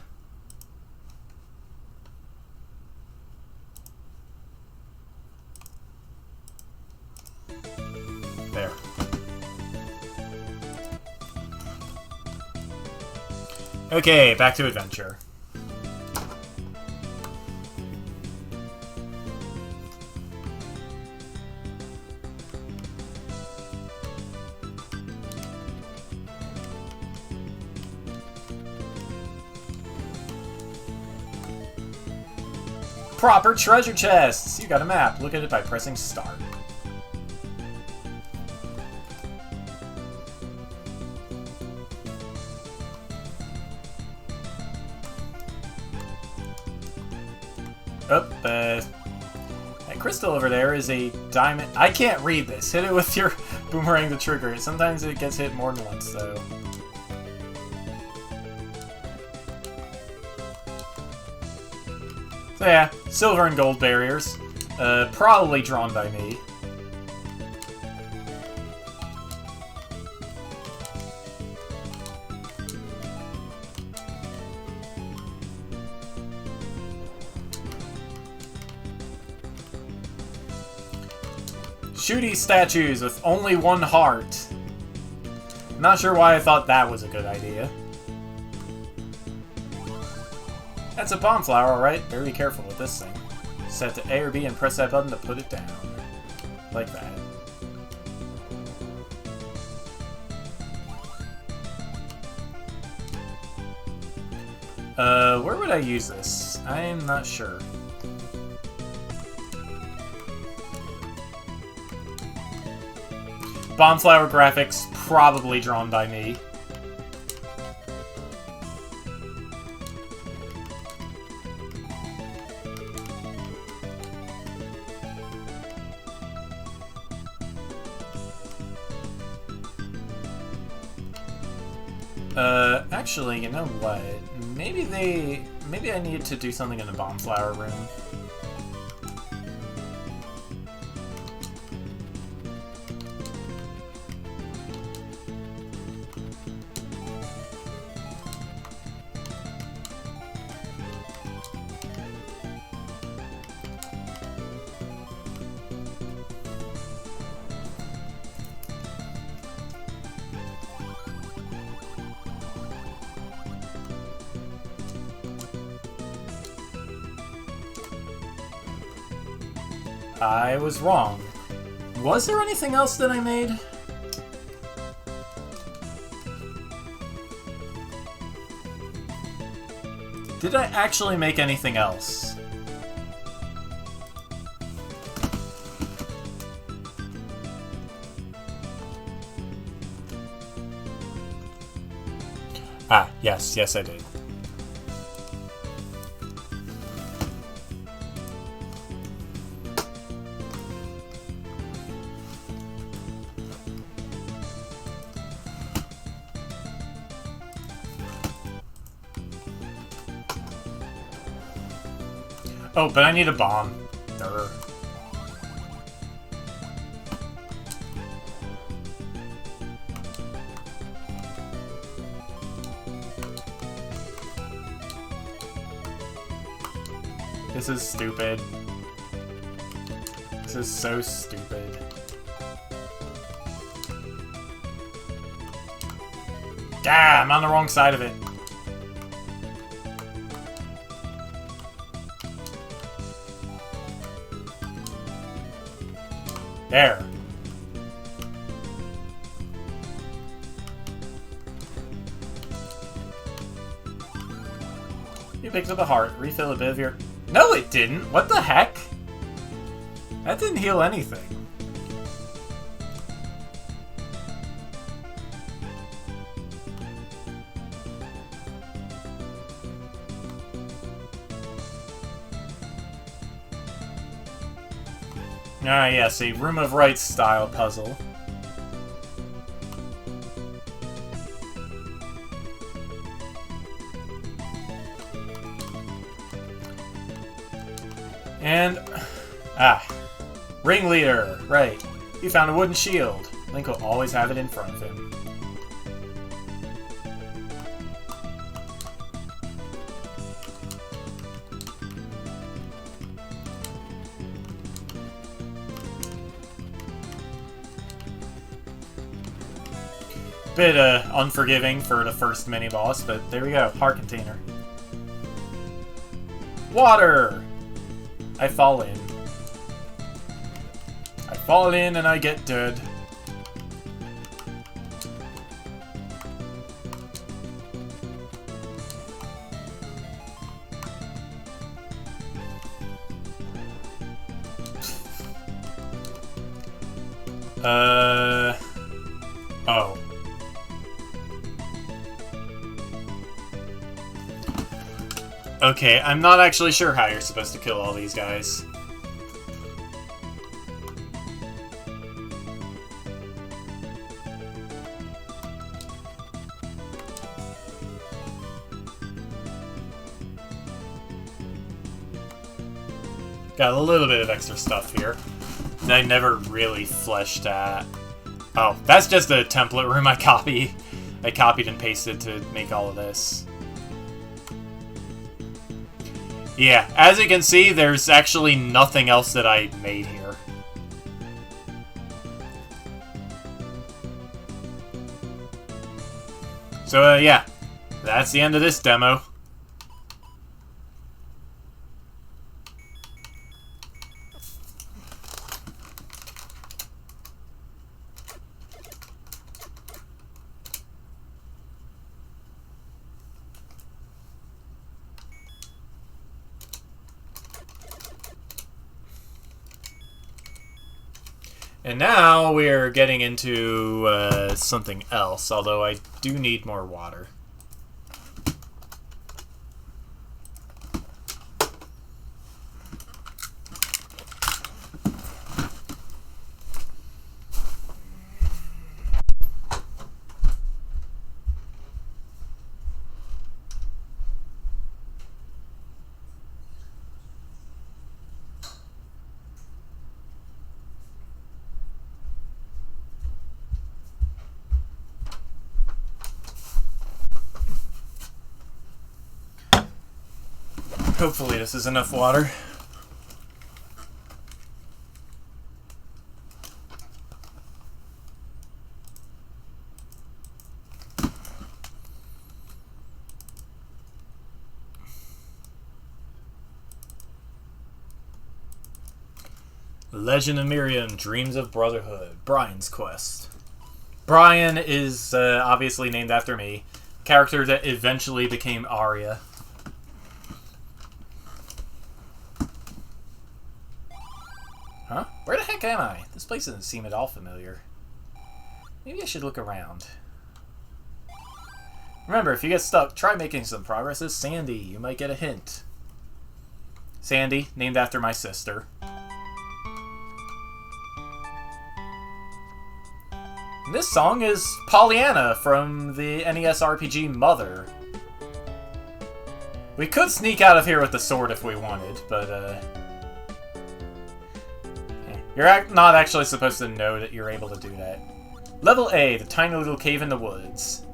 There. Okay, back to adventure. Proper treasure chests! You got a map. Look at it by pressing start. Oh, that crystal over there is a diamond. I can't read this. Hit it with your boomerang to trigger it. Sometimes it gets hit more than once, though. So yeah, silver and gold barriers. Probably drawn by me. Shooty statues with only one heart. Not sure why I thought that was a good idea. That's a bomb flower, alright. Better be careful with this thing. Set to A or B and press that button to put it down. Like that. Where would I use this? I'm not sure. Bomb flower graphics, probably drawn by me. Actually, you know what? Maybe I need to do something in the bomb flower room. I was wrong. Was there anything else that I made? Did I actually make anything else? Ah, yes, I did. Oh, but I need a bomb. Durr. This is stupid. This is so stupid. Ah, I'm on the wrong side of it. There. You picked up a heart. Refill a bit of your... No, it didn't! What the heck? That didn't heal anything. Ah, yes, a Room of Rights style puzzle. And... Ringleader! Right. He found a wooden shield. Link will always have it in front of him. Bit unforgiving for the first mini-boss, but there we go. Heart container. Water! I fall in. I fall in and I get dead. Oh. Okay, I'm not actually sure how you're supposed to kill all these guys. Got a little bit of extra stuff here that I never really fleshed out. Oh, that's just a template room I copied and pasted to make all of this. Yeah, as you can see, there's actually nothing else that I made here. So, yeah, that's the end of this demo. And now we're getting into something else, although I do need more water. Hopefully this is enough water. Legend of Miriam, Dreams of Brotherhood, Brian's Quest. Brian is obviously named after me, character that eventually became Arya. Huh? Where the heck am I? This place doesn't seem at all familiar. Maybe I should look around. Remember, if you get stuck, try making some progress as Sandy. You might get a hint. Sandy, named after my sister. And this song is Pollyanna from the NES RPG Mother. We could sneak out of here with the sword if we wanted, but you're not actually supposed to know that you're able to do that. Level A, the tiny little cave in the woods.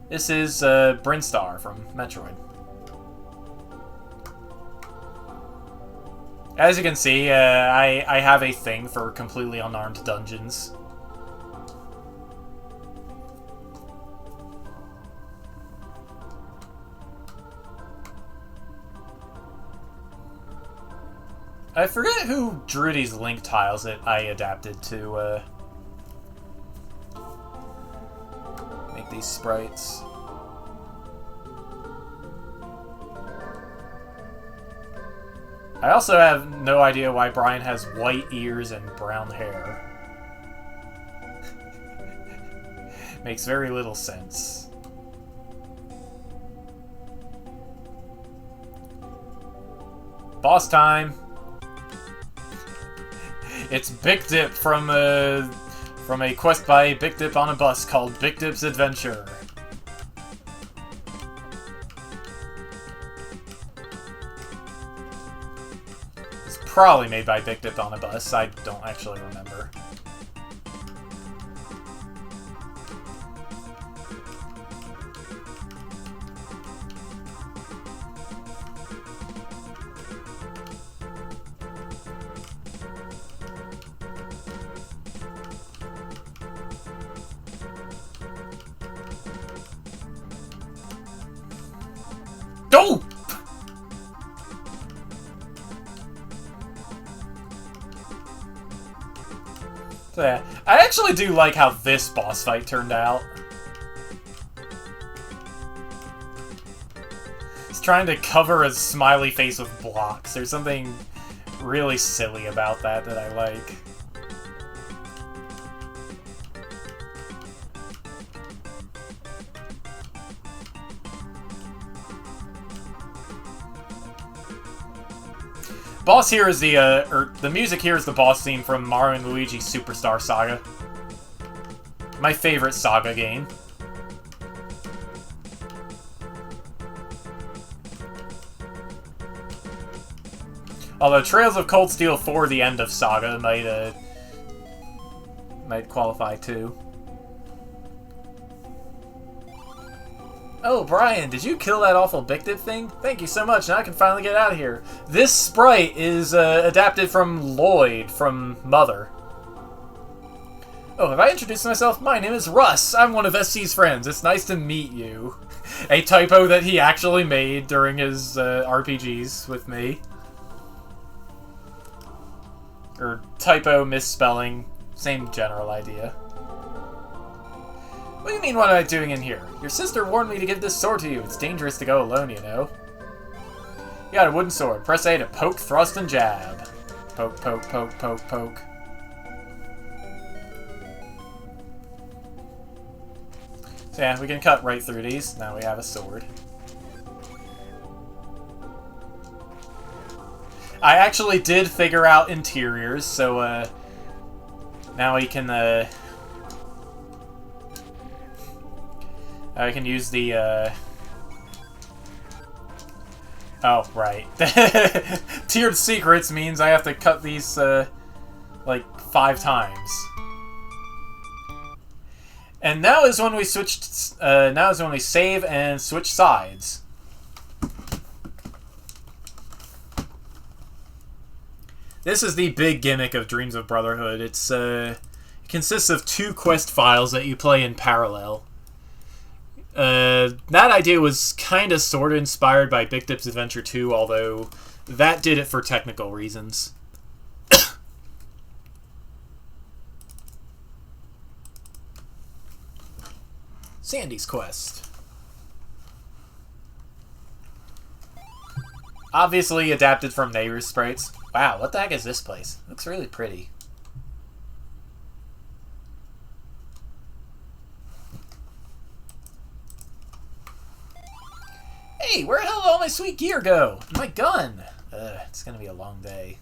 This is Brinstar from Metroid. As you can see, I have a thing for completely unarmed dungeons. I forget who drew these link tiles that I adapted to make these sprites. I also have no idea why Brian has white ears and brown hair. Makes very little sense. Boss time! It's Big Dip from a quest by Big Dip on a bus called Big Dip's Adventure. It's probably made by Big Dip on a bus. I don't actually remember. Go! So yeah, I actually do like how this boss fight turned out. He's trying to cover his smiley face with blocks. There's something really silly about that I like. Boss here is the music here is the boss theme from Mario and Luigi Superstar Saga. My favorite Saga game. Although Trails of Cold Steel 4, the end of Saga, might qualify too. Oh, Brian, did you kill that awful Bictip thing? Thank you so much, now I can finally get out of here. This sprite is adapted from Lloyd from Mother. Oh, have I introduced myself? My name is Russ. I'm one of SC's friends. It's nice to meet you. A typo that he actually made during his RPGs with me. Or typo, misspelling, same general idea. What do you mean, what am I doing in here? Your sister warned me to give this sword to you. It's dangerous to go alone, you know. You got a wooden sword. Press A to poke, thrust, and jab. Poke, poke, poke, poke, poke. So yeah, we can cut right through these. Now we have a sword. I actually did figure out interiors, so now we can I can use the oh, right. Tiered secrets means I have to cut these like 5 times. And now is when we switched now is when we save and switch sides. This is the big gimmick of Dreams of Brotherhood. It consists of 2 quest files that you play in parallel. That idea was kind of sort of inspired by Bictip's Adventure 2, although that did it for technical reasons. Sandy's Quest. Obviously adapted from Neighbors sprites. Wow, what the heck is this place? It looks really pretty. Hey, where the hell did all my sweet gear go? My gun! It's gonna be a long day.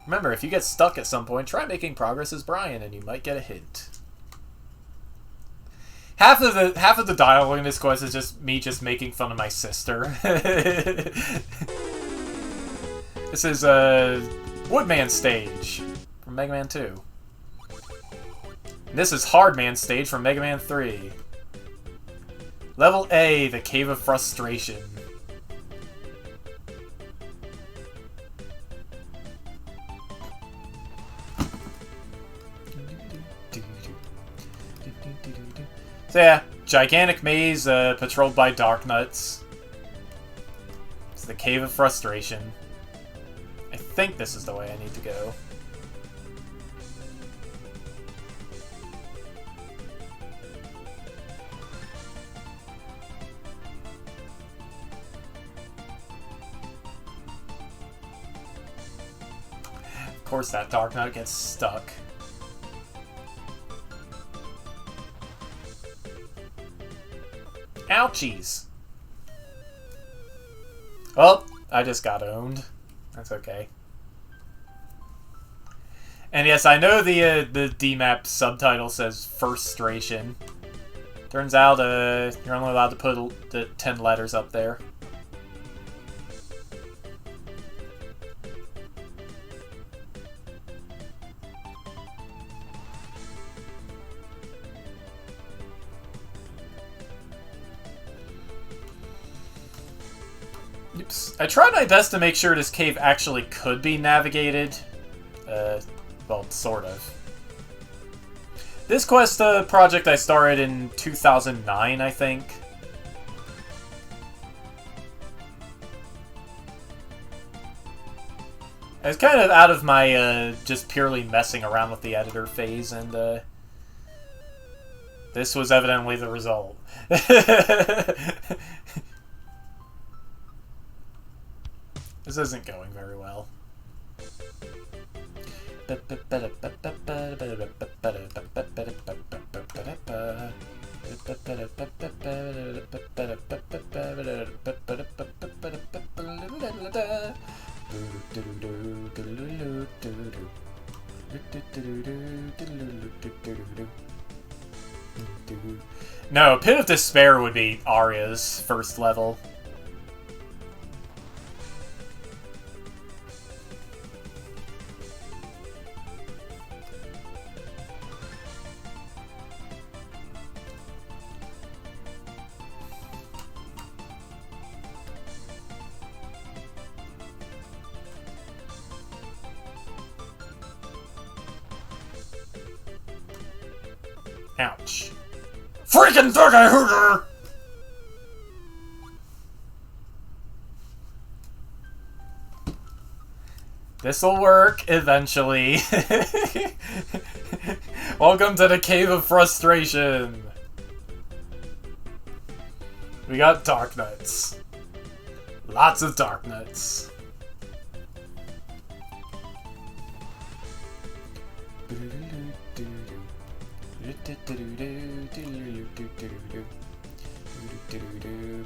Remember, if you get stuck at some point, try making progress as Brian, and you might get a hint. Half of the dialogue in this quest is just me just making fun of my sister. This is Woodman stage from Mega Man 2. And this is Hardman stage from Mega Man 3. Level A, the Cave of Frustration. So yeah, gigantic maze patrolled by Darknuts. It's the Cave of Frustration. I think this is the way I need to go. Of course that Darknut gets stuck. Ouchies! Well, I just got owned. That's okay. And yes, I know the DMAP subtitle says Frustration. Turns out you're only allowed to put the 10 letters up there. Oops. I tried my best to make sure this cave actually could be navigated. Well, sort of. This quest project I started in 2009, I think. I was kind of out of my just purely messing around with the editor phase, and this was evidently the result. This isn't going very well. No, Pit of Despair would be Arya's first level. Ouch. Freaking Turkey Hooter! This'll work eventually. Welcome to the Cave of Frustration. We got Dark Nuts. Lots of Dark Nuts.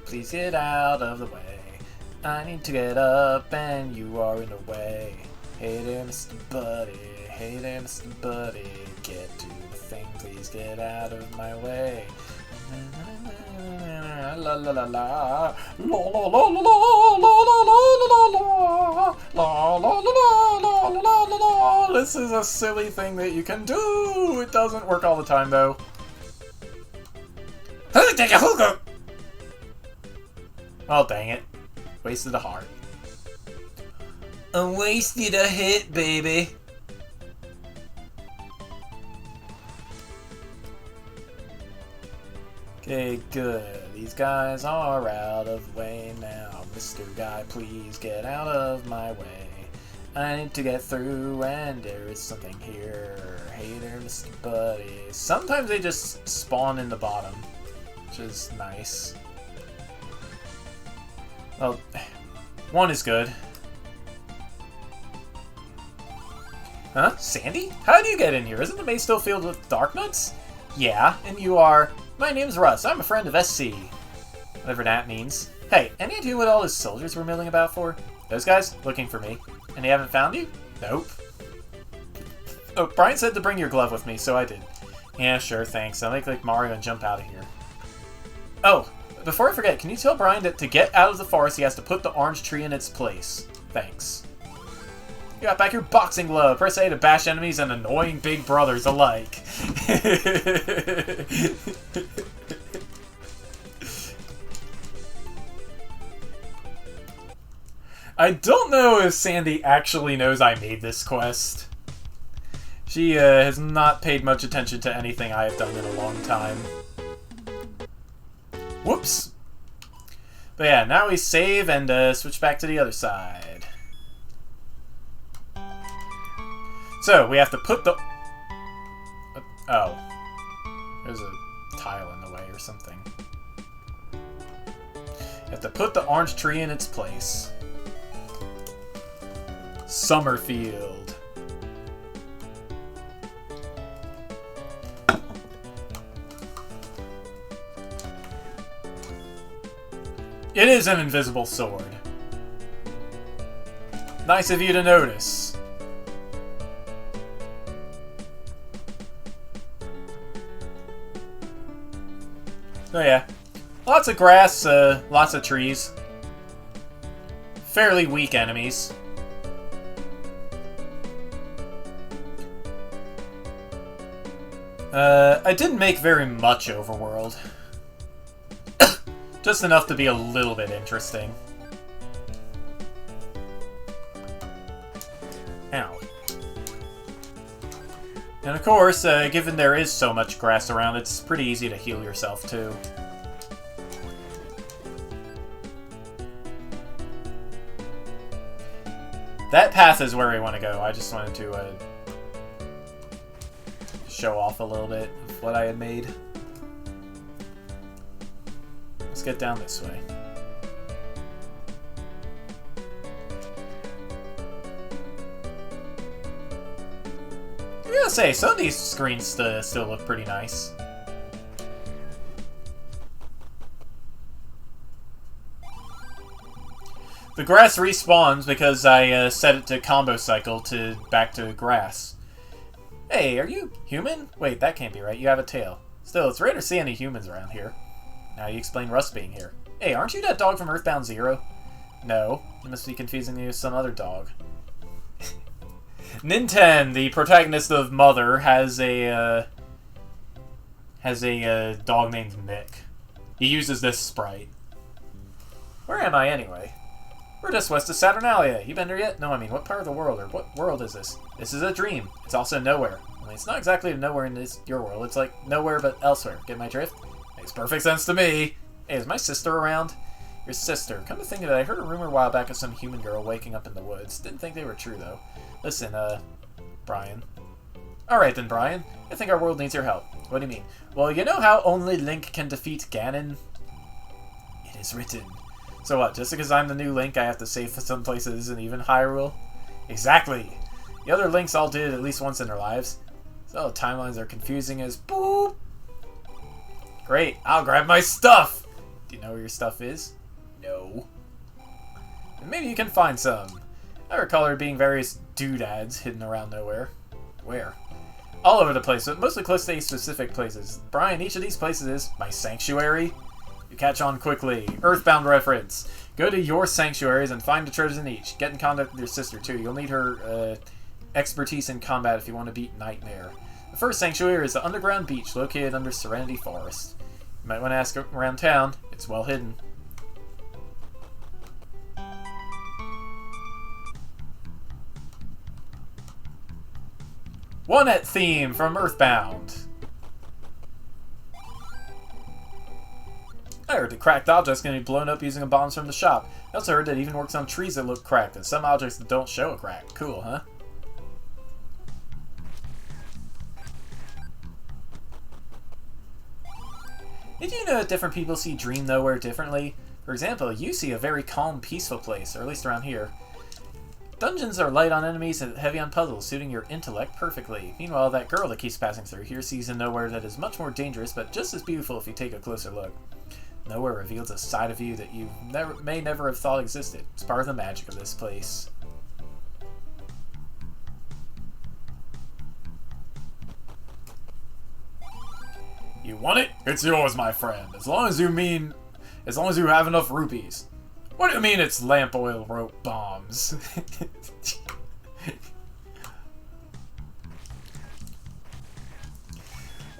Please get out of the way. I need to get up and you are in the way. Hey there, Mr. Buddy. Hey there, Mr. Buddy. Get to the thing, please get out of my way. La la la la. La la la la la la la la la la. This is a silly thing that you can do. It doesn't work all the time though. Oh dang it. Wasted a heart. I wasted a hit, baby. Okay, good. These guys are out of the way now. Mr. Guy, please get out of my way. I need to get through, and there is something here. Hey there, Mr. Buddy. Sometimes they just spawn in the bottom, which is nice. Well, one is good. Huh? Sandy? How do you get in here? Isn't the maze still filled with dark nuts? Yeah, and you are... My name's Russ. I'm a friend of SC. Whatever that means. Hey, any idea what all those soldiers were milling about for? Those guys? Looking for me. And they haven't found you? Nope. Oh, Brian said to bring your glove with me, so I did. Yeah, sure, thanks. I'll make like Mario and jump out of here. Oh, before I forget, can you tell Brian that to get out of the forest, he has to put the orange tree in its place? Thanks. You got back your boxing glove. Press A to bash enemies and annoying big brothers alike. I don't know if Sandy actually knows I made this quest. She has not paid much attention to anything I have done in a long time. Whoops. But yeah, now we save and switch back to the other side. So, we have to put the... oh. There's a tile in the way or something. You have to put the orange tree in its place. Summerfield. It is an invisible sword. Nice of you to notice. Oh yeah. Lots of grass, lots of trees. Fairly weak enemies. I didn't make very much overworld. Just enough to be a little bit interesting. Ow. And of course, given there is so much grass around, it's pretty easy to heal yourself too. That path is where we want to go. I just wanted to show off a little bit of what I had made. Let's get down this way. I gotta say, some of these screens still look pretty nice. The grass respawns because I set it to combo cycle to back to grass. Hey, are you human? Wait, that can't be right. You have a tail. Still, it's rare to see any humans around here. Now you explain Rust being here. Hey, aren't you that dog from Earthbound Zero? No, you must be confusing me with some other dog. Ninten, the protagonist of Mother, has a dog named Nick. He uses this sprite. Where am I anyway? We're just west of Saturnalia. You been there yet? No, I mean, what part of the world, or what world is this? This is a dream. It's also nowhere. I mean, it's not exactly nowhere in your world. It's like nowhere but elsewhere. Get my drift? Makes perfect sense to me. Hey, is my sister around? Your sister. Come to think of it, I heard a rumor a while back of some human girl waking up in the woods. Didn't think they were true, though. Listen, Brian. Alright then, Brian. I think our world needs your help. What do you mean? Well, you know how only Link can defeat Ganon? It is written. So what, just because I'm the new Link, I have to save some places and even Hyrule? Exactly! The other Links all did it at least once in their lives. So the timelines are confusing as boop! Great, I'll grab my stuff! Do you know where your stuff is? No. And maybe you can find some. I recall there being various doodads hidden around nowhere. Where? All over the place, but mostly close to specific places. Brian, each of these places is my sanctuary. You catch on quickly. Earthbound reference. Go to your sanctuaries and find the treasures in each. Get in contact with your sister, too. You'll need her expertise in combat if you want to beat Nightmare. The first sanctuary is the underground beach located under Serenity Forest. You might want to ask around town. It's well hidden. One-et theme from Earthbound. I heard that cracked objects can be blown up using bombs from the shop. I also heard that it even works on trees that look cracked, and some objects that don't show a crack. Cool, huh? Did you know that different people see Dream Nowhere differently? For example, you see a very calm, peaceful place, or at least around here. Dungeons are light on enemies and heavy on puzzles, suiting your intellect perfectly. Meanwhile, that girl that keeps passing through here sees a Nowhere that is much more dangerous, but just as beautiful if you take a closer look. Nowhere reveals a side of you that you may never have thought existed. It's part of the magic of this place. You want it? It's yours, my friend. As long as you have enough rupees. What do you mean it's lamp oil rope bombs?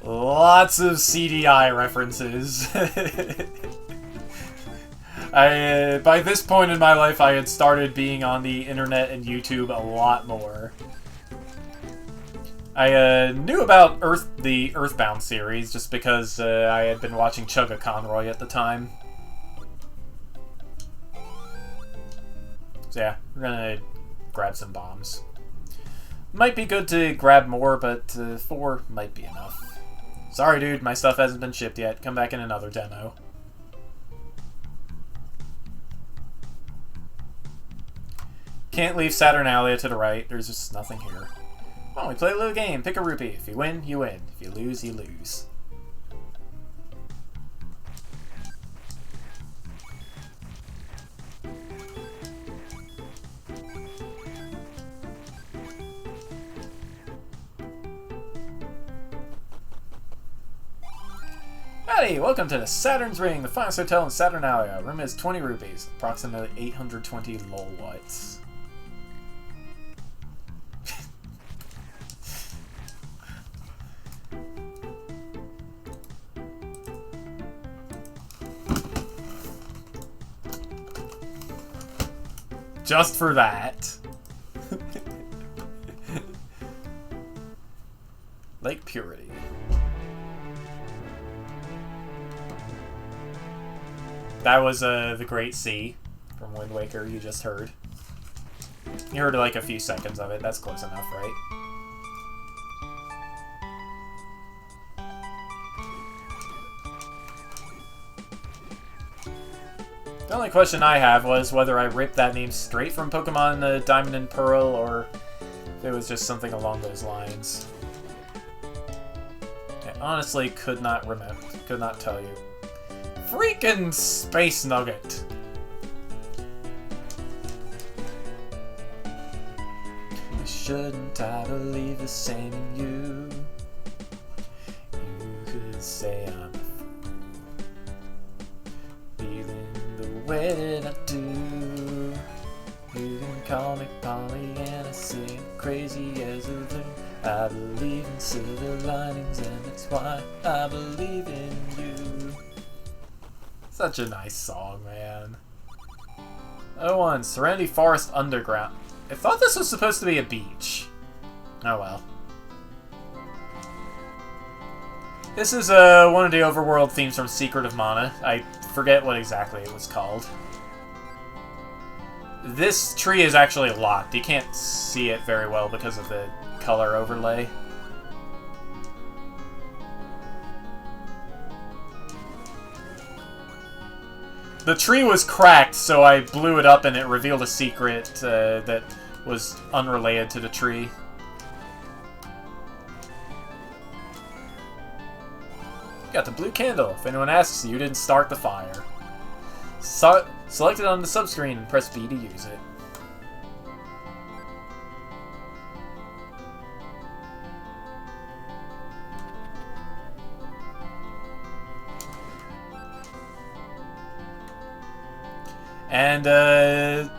Lots of CDI references. By this point in my life, I had started being on the internet and YouTube a lot more. I knew about the Earthbound series just because I had been watching Chugga Conroy at the time. So yeah, we're gonna grab some bombs. Might be good to grab more, but 4 might be enough. Sorry dude, my stuff hasn't been shipped yet. Come back in another demo. Can't leave Saturnalia to the right. There's just nothing here. Come on, we play a little game. Pick a rupee. If you win, you win. If you lose, you lose. Howdy! Welcome to the Saturn's Ring, the finest hotel in Saturnalia. Room is 20 rupees, approximately 820 lolwhats. Just for that. Lake Purity. That was the Great Sea from Wind Waker you just heard. You heard like a few seconds of it. That's close enough, right? The only question I have was whether I ripped that name straight from Pokemon Diamond and Pearl, or if it was just something along those lines. I honestly could not remember. Could not tell you. Freaking Space Nugget! shouldn't I believe the same in you? You could say I'm a fool, feeling the way that I do. You can call me Pollyanna, say I'm crazy as a loon. I believe in silver linings, and that's why I believe in you. Such a nice song, man. Oh, one, Serenity Forest Underground. I thought this was supposed to be a beach. Oh well. This is one of the overworld themes from Secret of Mana. I forget what exactly it was called. This tree is actually locked. You can't see it very well because of the color overlay. The tree was cracked, so I blew it up and it revealed a secret that was unrelated to the tree. Got the blue candle. If anyone asks, you didn't start the fire. Select it on the subscreen and press B to use it. And,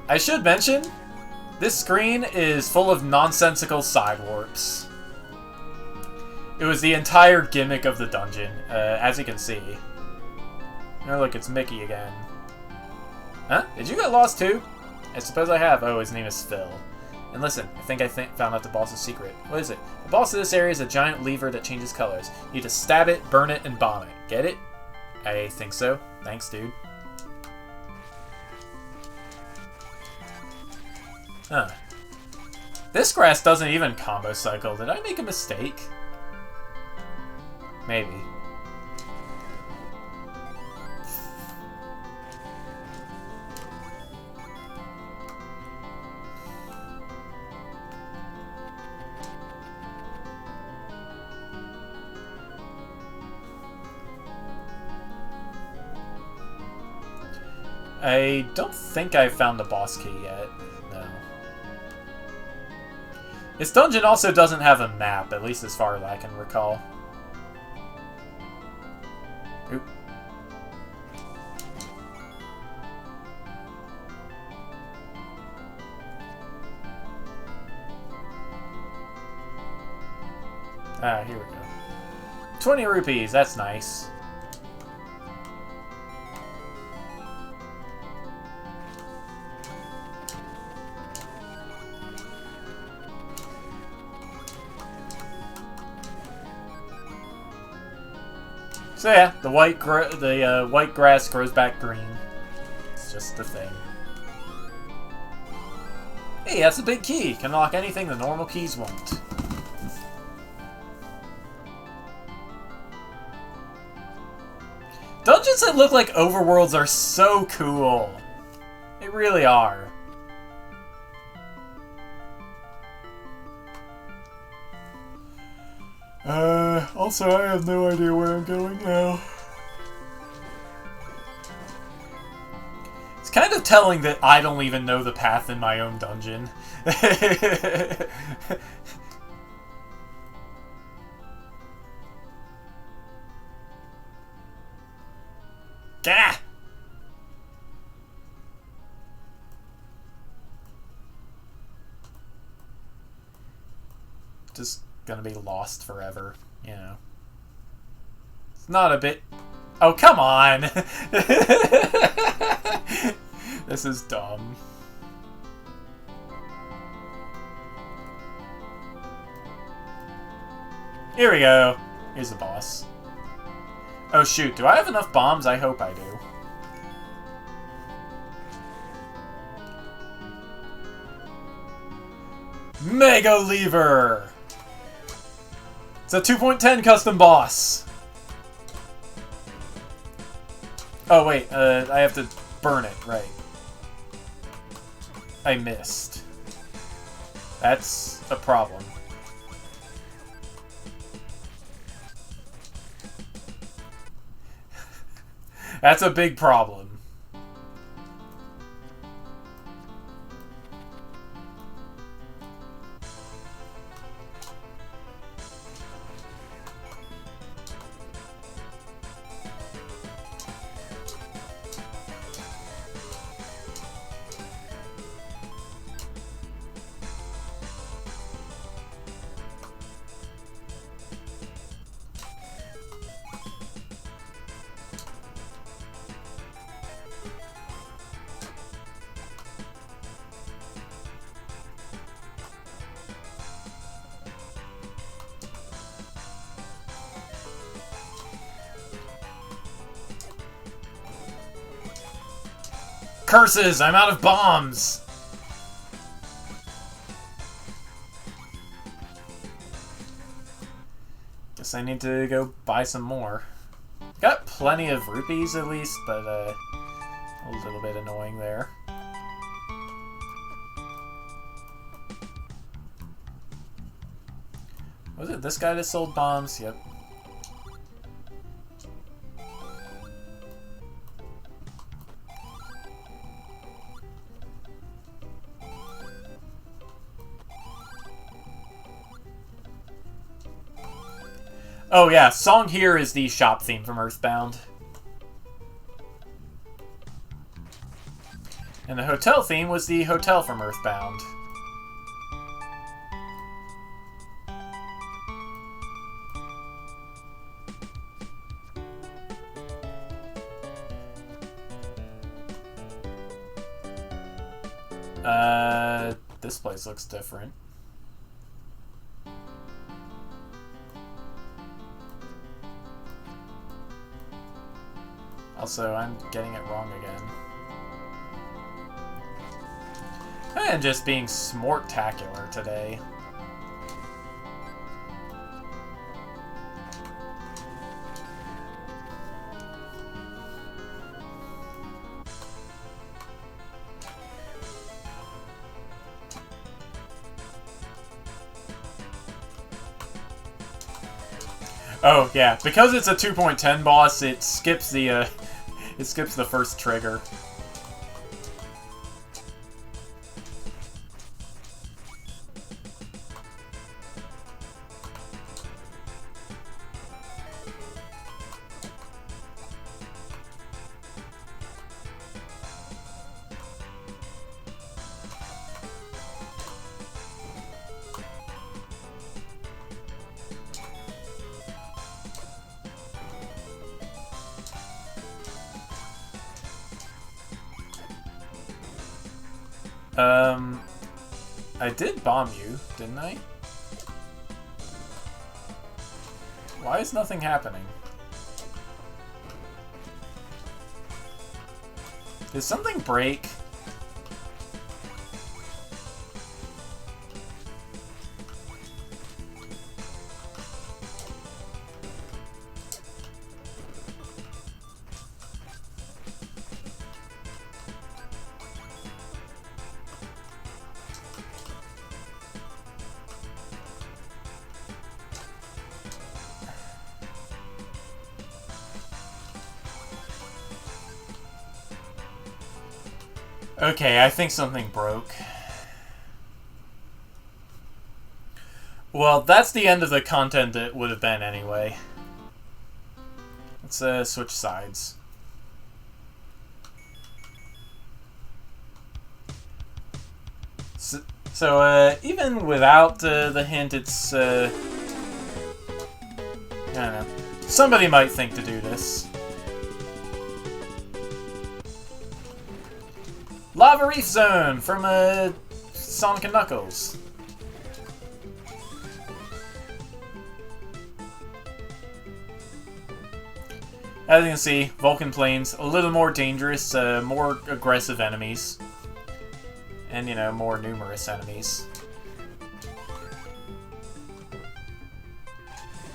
I should mention, this screen is full of nonsensical side warps. It was the entire gimmick of the dungeon, as you can see. Oh, look, it's Mickey again. Huh? Did you get lost too? I suppose I have. Oh, his name is Phil. And listen, I think found out the boss's secret. What is it? The boss of this area is a giant lever that changes colors. You just stab it, burn it, and bomb it. Get it? I think so. Thanks, dude. Huh. This grass doesn't even combo cycle. Did I make a mistake? Maybe. I don't think I found the boss key yet. No. This dungeon also doesn't have a map, at least as far as I can recall. Oop. Ah, here we go. 20 rupees, that's nice. So yeah, the white grass grows back green. It's just the thing. Hey, that's a big key. Can unlock anything the normal keys won't. Dungeons that look like overworlds are so cool. They really are. Also, I have no idea where I'm going now. It's kind of telling that I don't even know the path in my own dungeon. Gah! Just gonna be lost forever, you know. It's not a bit... Oh, come on! This is dumb. Here we go. Here's the boss. Oh shoot, do I have enough bombs? I hope I do. Mega Lever! It's a 2.10 custom boss. Oh wait, I have to burn it, right. I missed. That's a problem. That's a big problem. Curses! I'm out of bombs! Guess I need to go buy some more. Got plenty of rupees at least, but a little bit annoying there. Was it this guy that sold bombs? Yep. Oh yeah, song here is the shop theme from Earthbound. And the hotel theme was the hotel from Earthbound. This place looks different. Also, I'm getting it wrong again. And just being smortacular today. Oh yeah, because it's a 2.10 boss, it skips the first trigger. I did bomb you, didn't I? Why is nothing happening? Did something break? Okay, I think something broke. Well, that's the end of the content that would have been anyway. Let's switch sides. So even without the hint, it's I don't know. Somebody might think to do this. Lava Reef Zone from Sonic and Knuckles. As you can see, Vulcan Plains, a little more dangerous, more aggressive enemies. And, you know, more numerous enemies.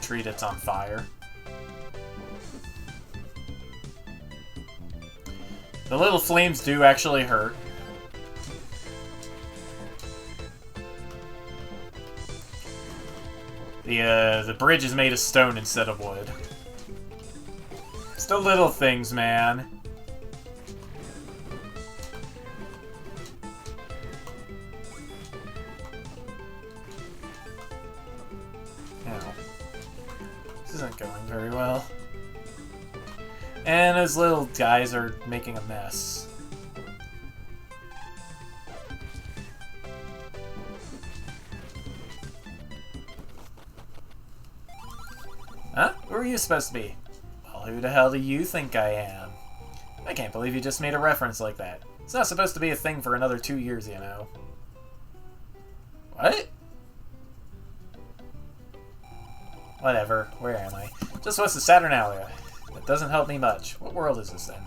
Treat it's on fire. The little flames do actually hurt. The bridge is made of stone instead of wood. It's the little things, man. Ow. This isn't going very well. And those little guys are making a mess. Huh? Who are you supposed to be? Well, who the hell do you think I am? I can't believe you just made a reference like that. It's not supposed to be a thing for another 2 years, you know. What? Whatever. Where am I? Just west of Saturnalia. That doesn't help me much. What world is this then?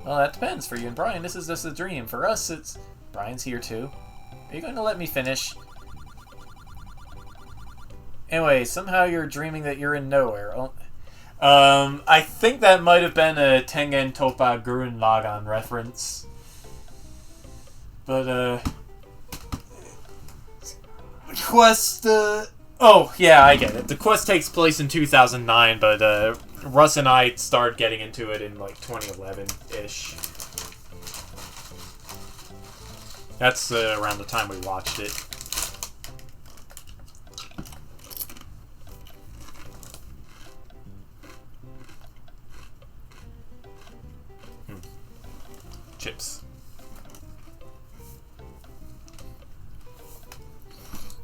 Well, that depends. For you and Brian, this is just a dream. For us, it's... Brian's here, too. Are you going to let me finish? Anyway, somehow you're dreaming that you're in nowhere. I think that might have been a Tengen Toppa Gurren Lagann reference. But, the quest, oh, yeah, I get it. The quest takes place in 2009, but, Russ and I started getting into it in, like, 2011-ish. That's, around the time we watched it. Chips.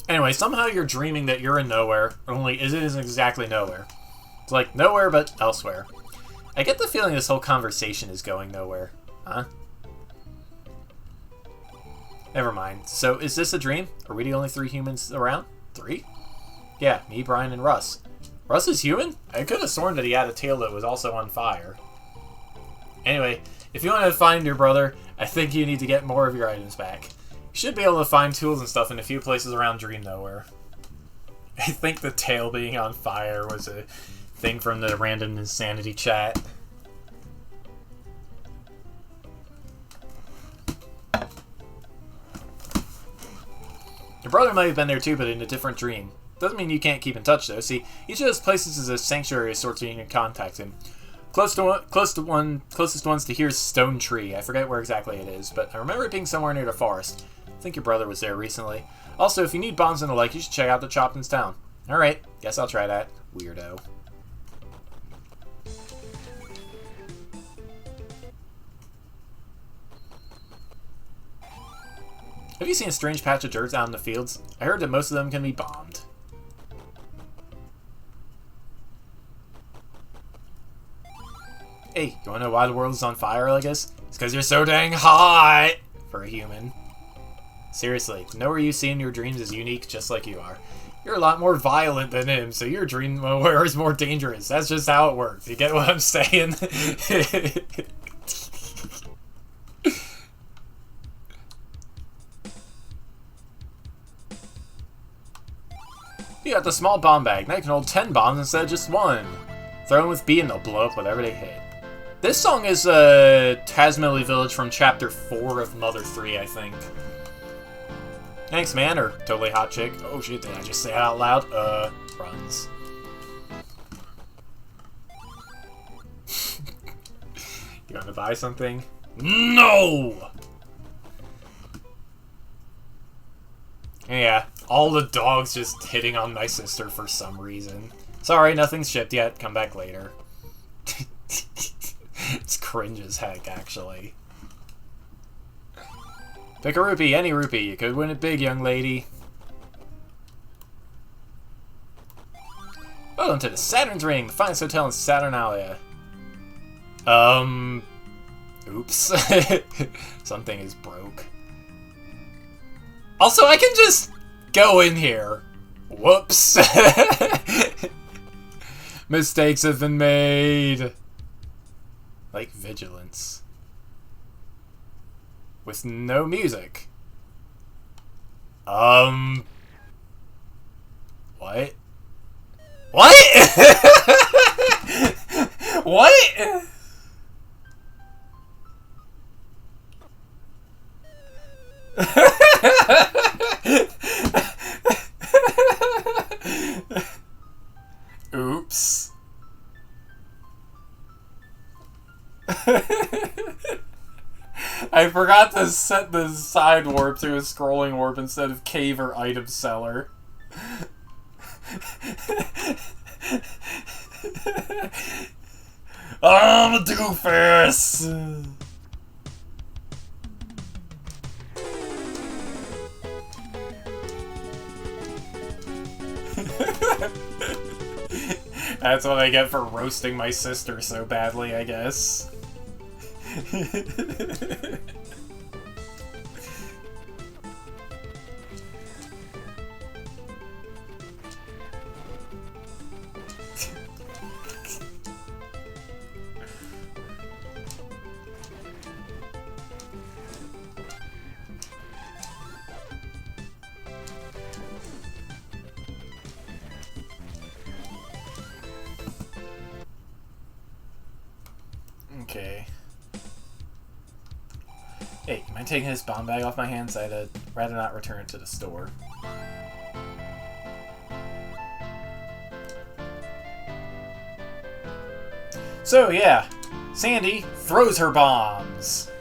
Anyway, somehow you're dreaming that you're in nowhere, only it isn't exactly nowhere. It's like nowhere but elsewhere. I get the feeling this whole conversation is going nowhere. Huh? Never mind. So, is this a dream? Are we the only 3 humans around? 3? Yeah, me, Brian, and Russ. Russ is human? I could have sworn that he had a tail that was also on fire. Anyway, if you want to find your brother, I think you need to get more of your items back. You should be able to find tools and stuff in a few places around Dream Nowhere. I think the tail being on fire was a thing from the random insanity chat. Your brother might have been there too, but in a different dream. Doesn't mean you can't keep in touch though. See, each of those places is a sanctuary of sorts so you can contact him. Closest ones to here is Stone Tree. I forget where exactly it is, but I remember it being somewhere near the forest. I think your brother was there recently. Also, if you need bombs and the like, you should check out the Chopin's Town. Alright, guess I'll try that. Weirdo. Have you seen a strange patch of dirt out in the fields? I heard that most of them can be bombed. Hey, you wanna know why the world is on fire, I guess? It's because you're so dang hot! For a human. Seriously, to know where you see in your dreams is unique, just like you are. You're a lot more violent than him, so your dream nowhere is more dangerous. That's just how it works. You get what I'm saying? You got the small bomb bag. Now you can hold 10 bombs instead of just 1. Throw them with B and they'll blow up whatever they hit. This song is Tasmilly Village from Chapter 4 of Mother 3, I think. Thanks, man, or totally hot chick. Oh shit, did I just say it out loud? Runs. You want to buy something? No! Yeah, all the dogs just hitting on my sister for some reason. Sorry, nothing's shipped yet. Come back later. It's cringe as heck, actually. Pick a rupee, any rupee. You could win it big, young lady. Welcome to the Saturn's Ring, the finest hotel in Saturnalia. Oops. Something is broke. Also, I can just go in here. Whoops. Mistakes have been made. Like vigilance. With no music. What? What? What? Oops. I forgot to set the side warp to a scrolling warp instead of cave or item seller. I'm a doofus! That's what I get for roasting my sister so badly, I guess. Okay. Hey, you mind taking this bomb bag off my hands? I'd rather not return it to the store. So, yeah. Sandy throws her bombs.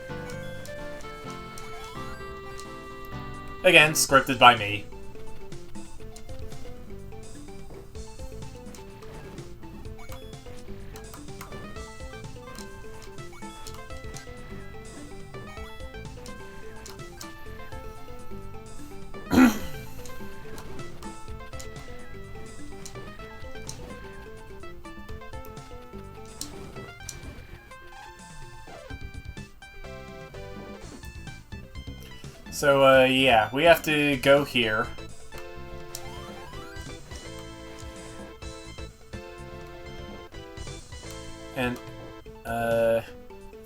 Again, scripted by me. So, yeah, we have to go here. And, I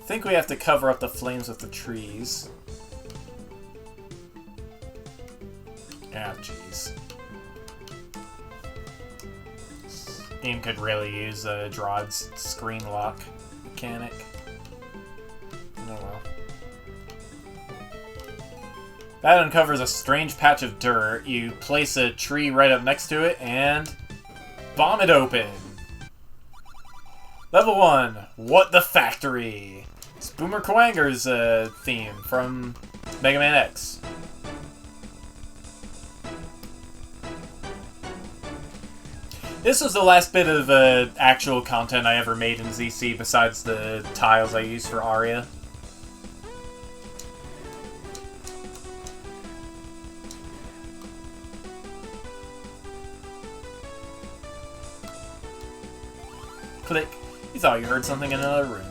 think we have to cover up the flames with the trees. Ah, jeez. This game could really use Drod's screen lock mechanic. Oh well. That uncovers a strange patch of dirt. You place a tree right up next to it and bomb it open. Level 1, What the Factory? It's Boomer Kuwanger's theme from Mega Man X. This was the last bit of actual content I ever made in ZC besides the tiles I used for Aria. Click. You thought you heard something in another room.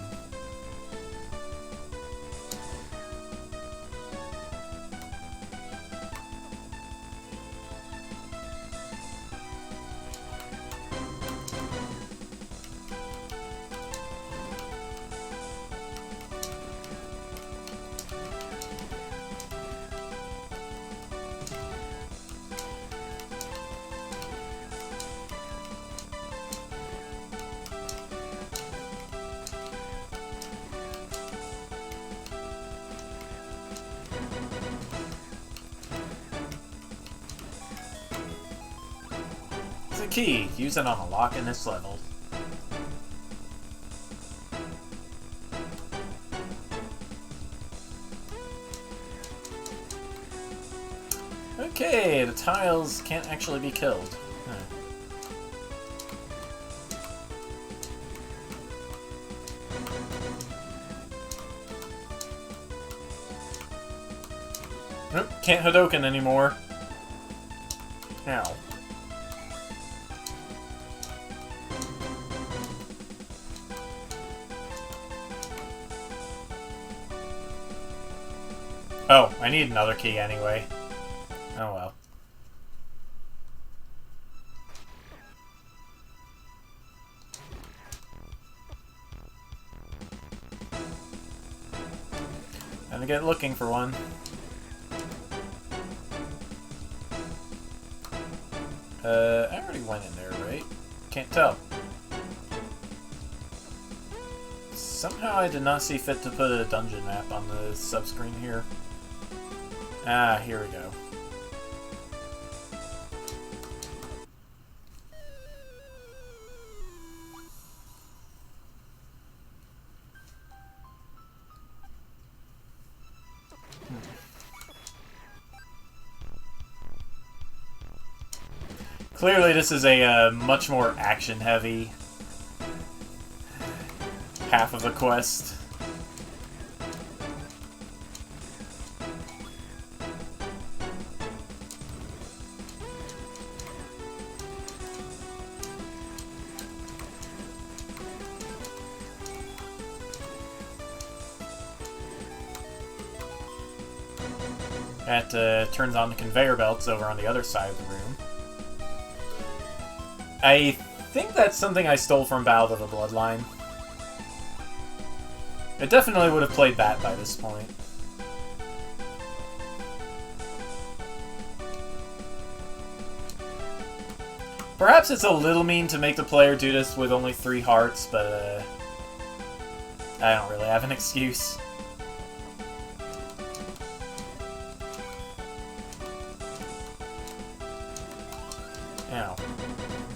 Key. Use it on a lock in this level. Okay, the tiles can't actually be killed. Huh. Nope, can't Hadoken anymore. Ow. Oh, I need another key anyway. Oh well. Gonna get looking for one. I already went in there, right? Can't tell. Somehow I did not see fit to put a dungeon map on the subscreen here. Ah, here we go. Clearly this is a much more action-heavy half of the quest. That turns on the conveyor belts over on the other side of the room. I think that's something I stole from Battle of the Bloodline. I definitely would have played that by this point. Perhaps it's a little mean to make the player do this with only 3 hearts, but I don't really have an excuse. Ow.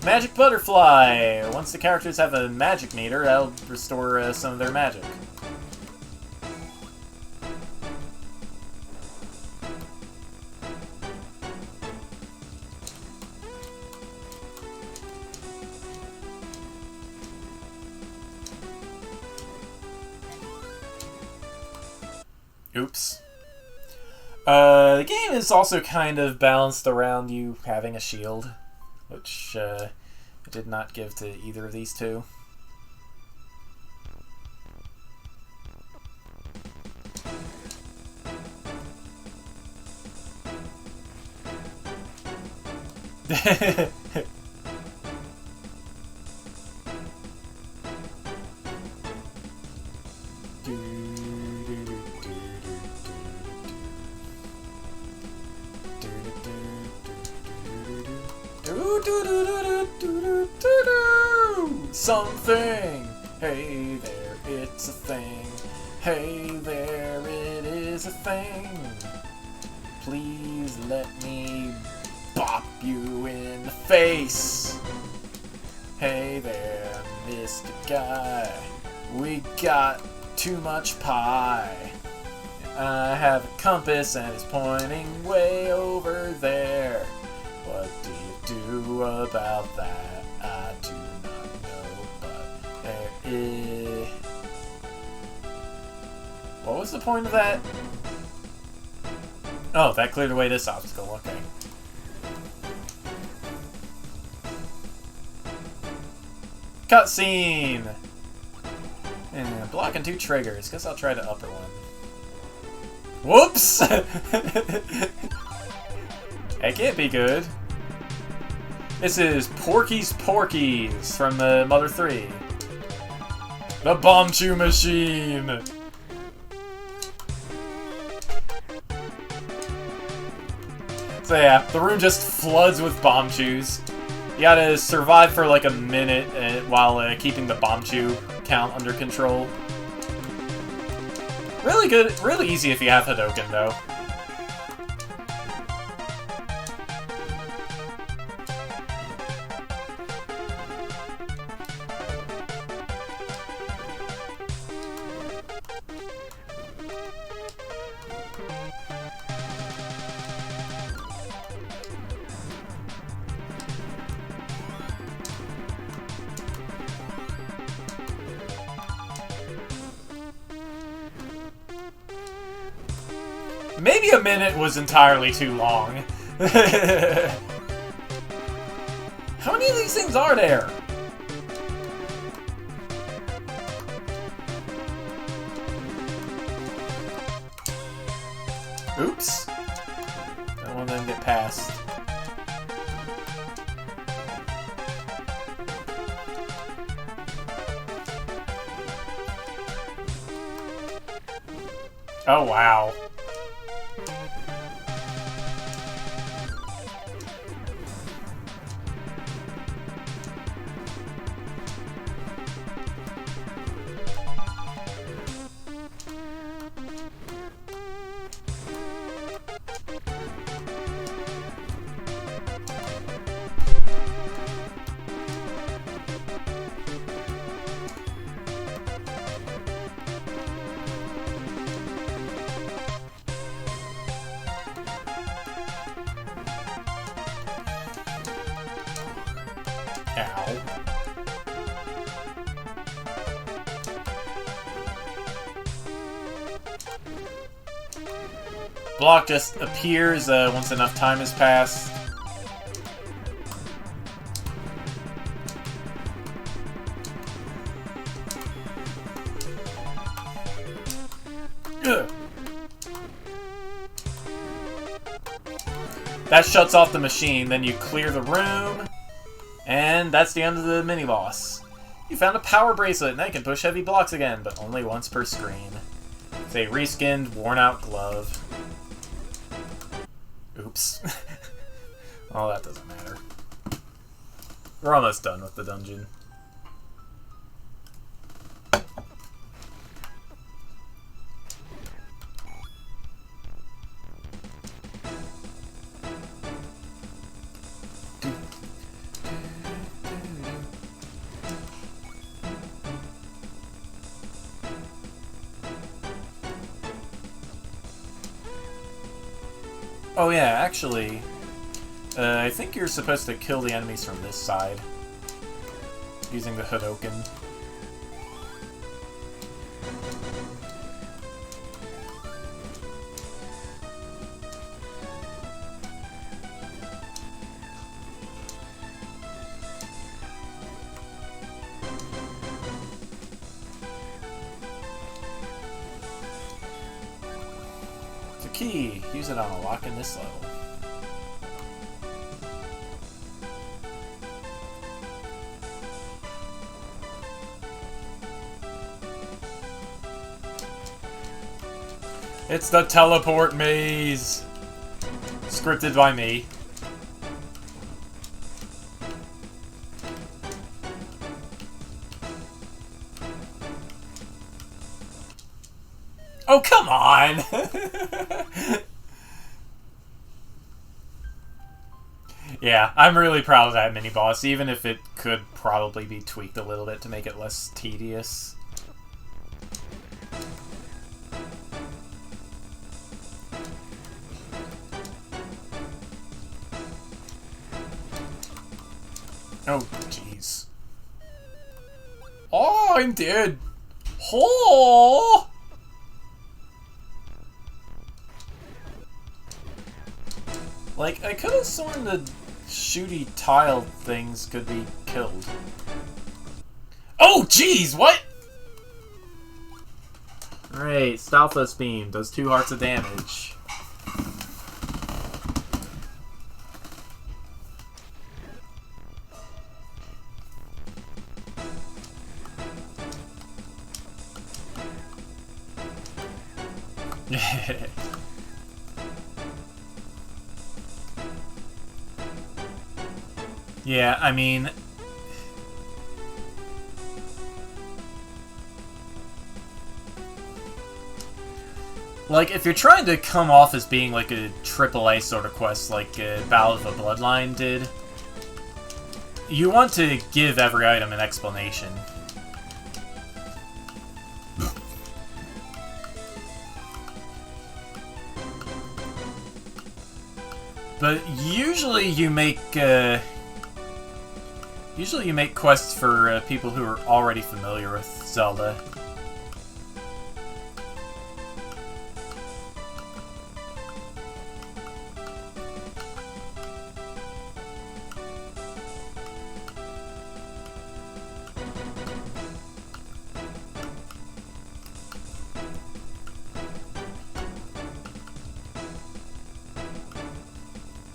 Magic Butterfly! Once the characters have a magic meter, that'll restore some of their magic. Oops. The game is also kind of balanced around you having a shield, which I did not give to either of these two. Something! Hey there, it's a thing. Hey there, it is a thing. Please let me bop you in the face. Hey there, Mr. Guy. We got too much pie. I have a compass and it's pointing way over there. What do you do about that? I do not know, but there is... What was the point of that? Oh, that cleared away this obstacle, okay. Cutscene! And blocking 2 triggers. Guess I'll try the upper one. Whoops! That can't be good. This is Porky's Porkies from the Mother 3. The Bomb Chew Machine! So yeah, the room just floods with bomb chews. You gotta survive for like a minute while keeping the bomb chew count under control. Really good, really easy if you have Hadouken though. Maybe a minute was entirely too long. How many of these things are there? Oops. Don't want them to get past. Oh, wow. Ow. Block just appears once enough time has passed. Ugh. That shuts off the machine, then you clear the room. And that's the end of the mini-boss. You found a power bracelet, now you can push heavy blocks again, but only once per screen. It's a reskinned, worn-out glove. Oops. Oh, that doesn't matter. We're almost done with the dungeon. Oh yeah, actually, I think you're supposed to kill the enemies from this side. Using the Hadoken. It's a key. Use it on a lock in this level. It's the teleport maze! Scripted by me. Oh, come on! Yeah, I'm really proud of that mini-boss, even if it could probably be tweaked a little bit to make it less tedious. Oh, jeez. Oh, I'm dead! Oh! Like, I could have sworn the shooty tile things could be killed. Oh, jeez, what? Alright, Stalfos Beam does 2 hearts of damage. Yeah, I mean... Like, if you're trying to come off as being like a AAA sort of quest like Battle of the Bloodline did, you want to give every item an explanation. But usually you make quests for people who are already familiar with Zelda.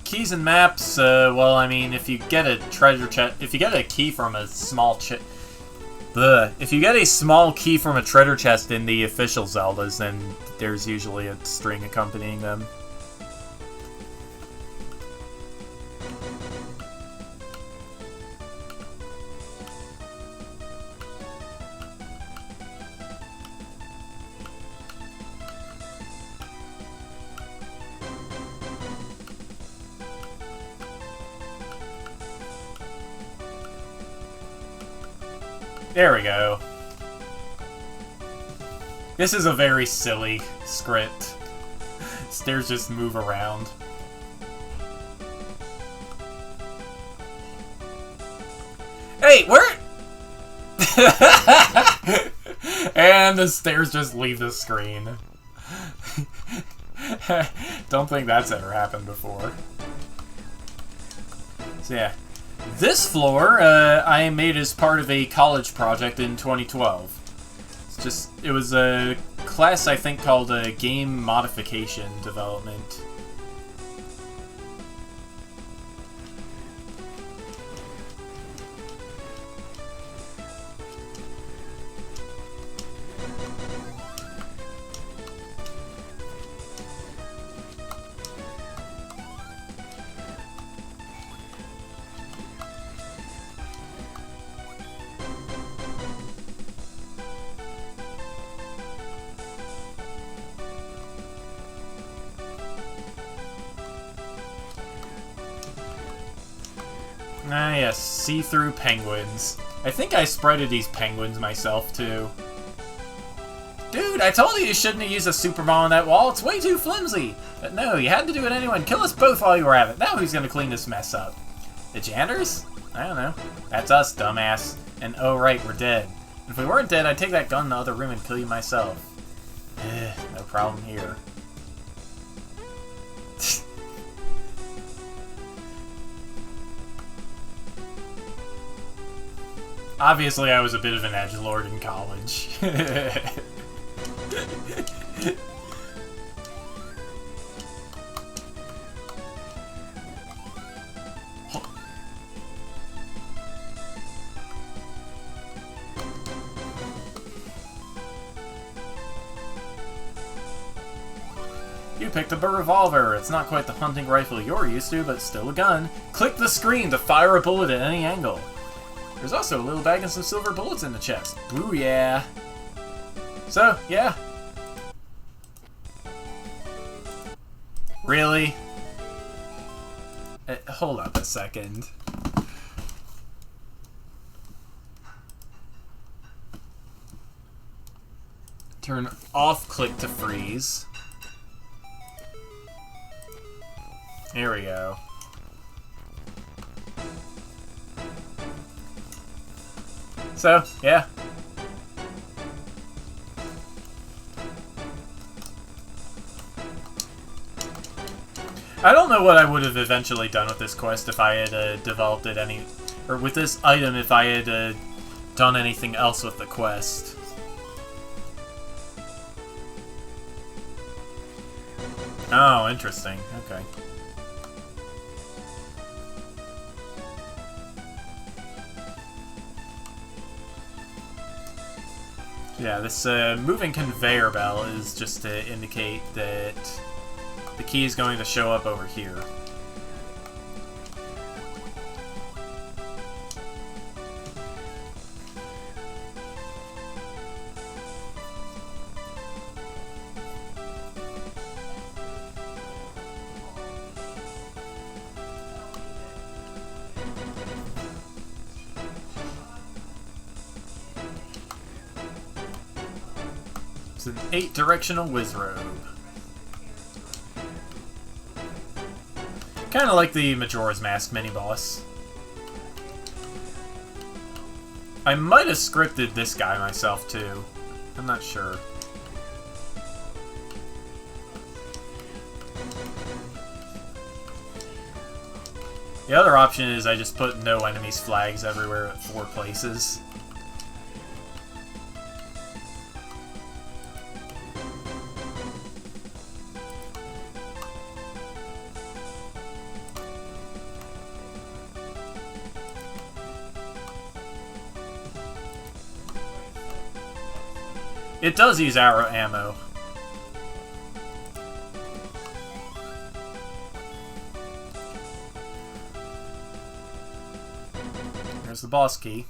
Keys and maps, well, I mean, if you get a treasure chest, if you get a key from a small if you get a small key from a treasure chest in the official Zeldas, then there's usually a string accompanying them. There we go. This is a very silly script. Stairs just move around. Hey, where? And the stairs just leave the screen. Don't think that's ever happened before. So yeah. This floor, I made as part of a college project in 2012. It was a class, I think, called Game Modification Development. Ah, yes, see-through penguins. I think I spreaded these penguins myself, too. Dude, I told you shouldn't have used a super ball on that wall. It's way too flimsy. But no, you had to do it anyway and kill us both while you were at it. Now who's gonna clean this mess up? The janitors? I don't know. That's us, dumbass. And oh right, we're dead. If we weren't dead, I'd take that gun in the other room and kill you myself. No problem here. Obviously, I was a bit of an edgelord in college. You picked up a revolver. It's not quite the hunting rifle you're used to, but still a gun. Click the screen to fire a bullet at any angle. There's also a little bag and some silver bullets in the chest. Booyah! So, yeah. Really? Hold up a second. Turn off click to freeze. There we go. So, yeah. I don't know what I would have eventually done with this quest if I had developed it any... Or with this item if I had done anything else with the quest. Oh, interesting. Okay. Yeah, this moving conveyor belt is just to indicate that the key is going to show up over here. It's an 8-directional Wizrobe. Kind of like the Majora's Mask mini-boss. I might have scripted this guy myself, too. I'm not sure. The other option is I just put no enemies flags everywhere at 4 places. It does use arrow ammo. There's the boss key.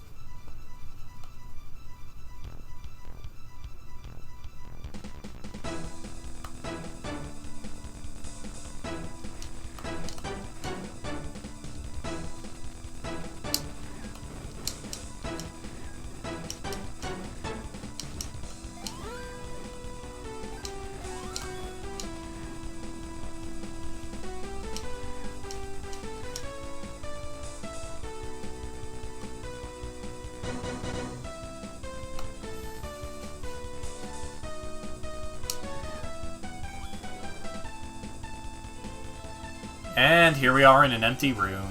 And here we are in an empty room.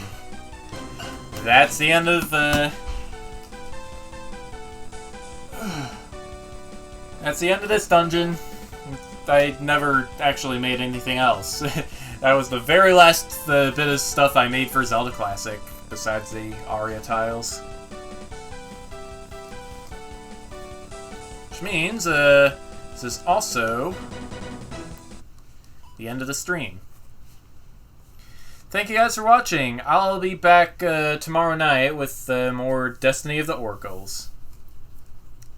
That's the end of that's the end of this dungeon. I never actually made anything else. That was the very last bit of stuff I made for Zelda Classic, besides the Aria tiles. Which means, this is also the end of the stream. Thank you guys for watching. I'll be back tomorrow night with more Destiny of the Oracles.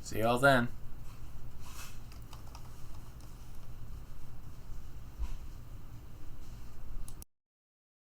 See y'all then.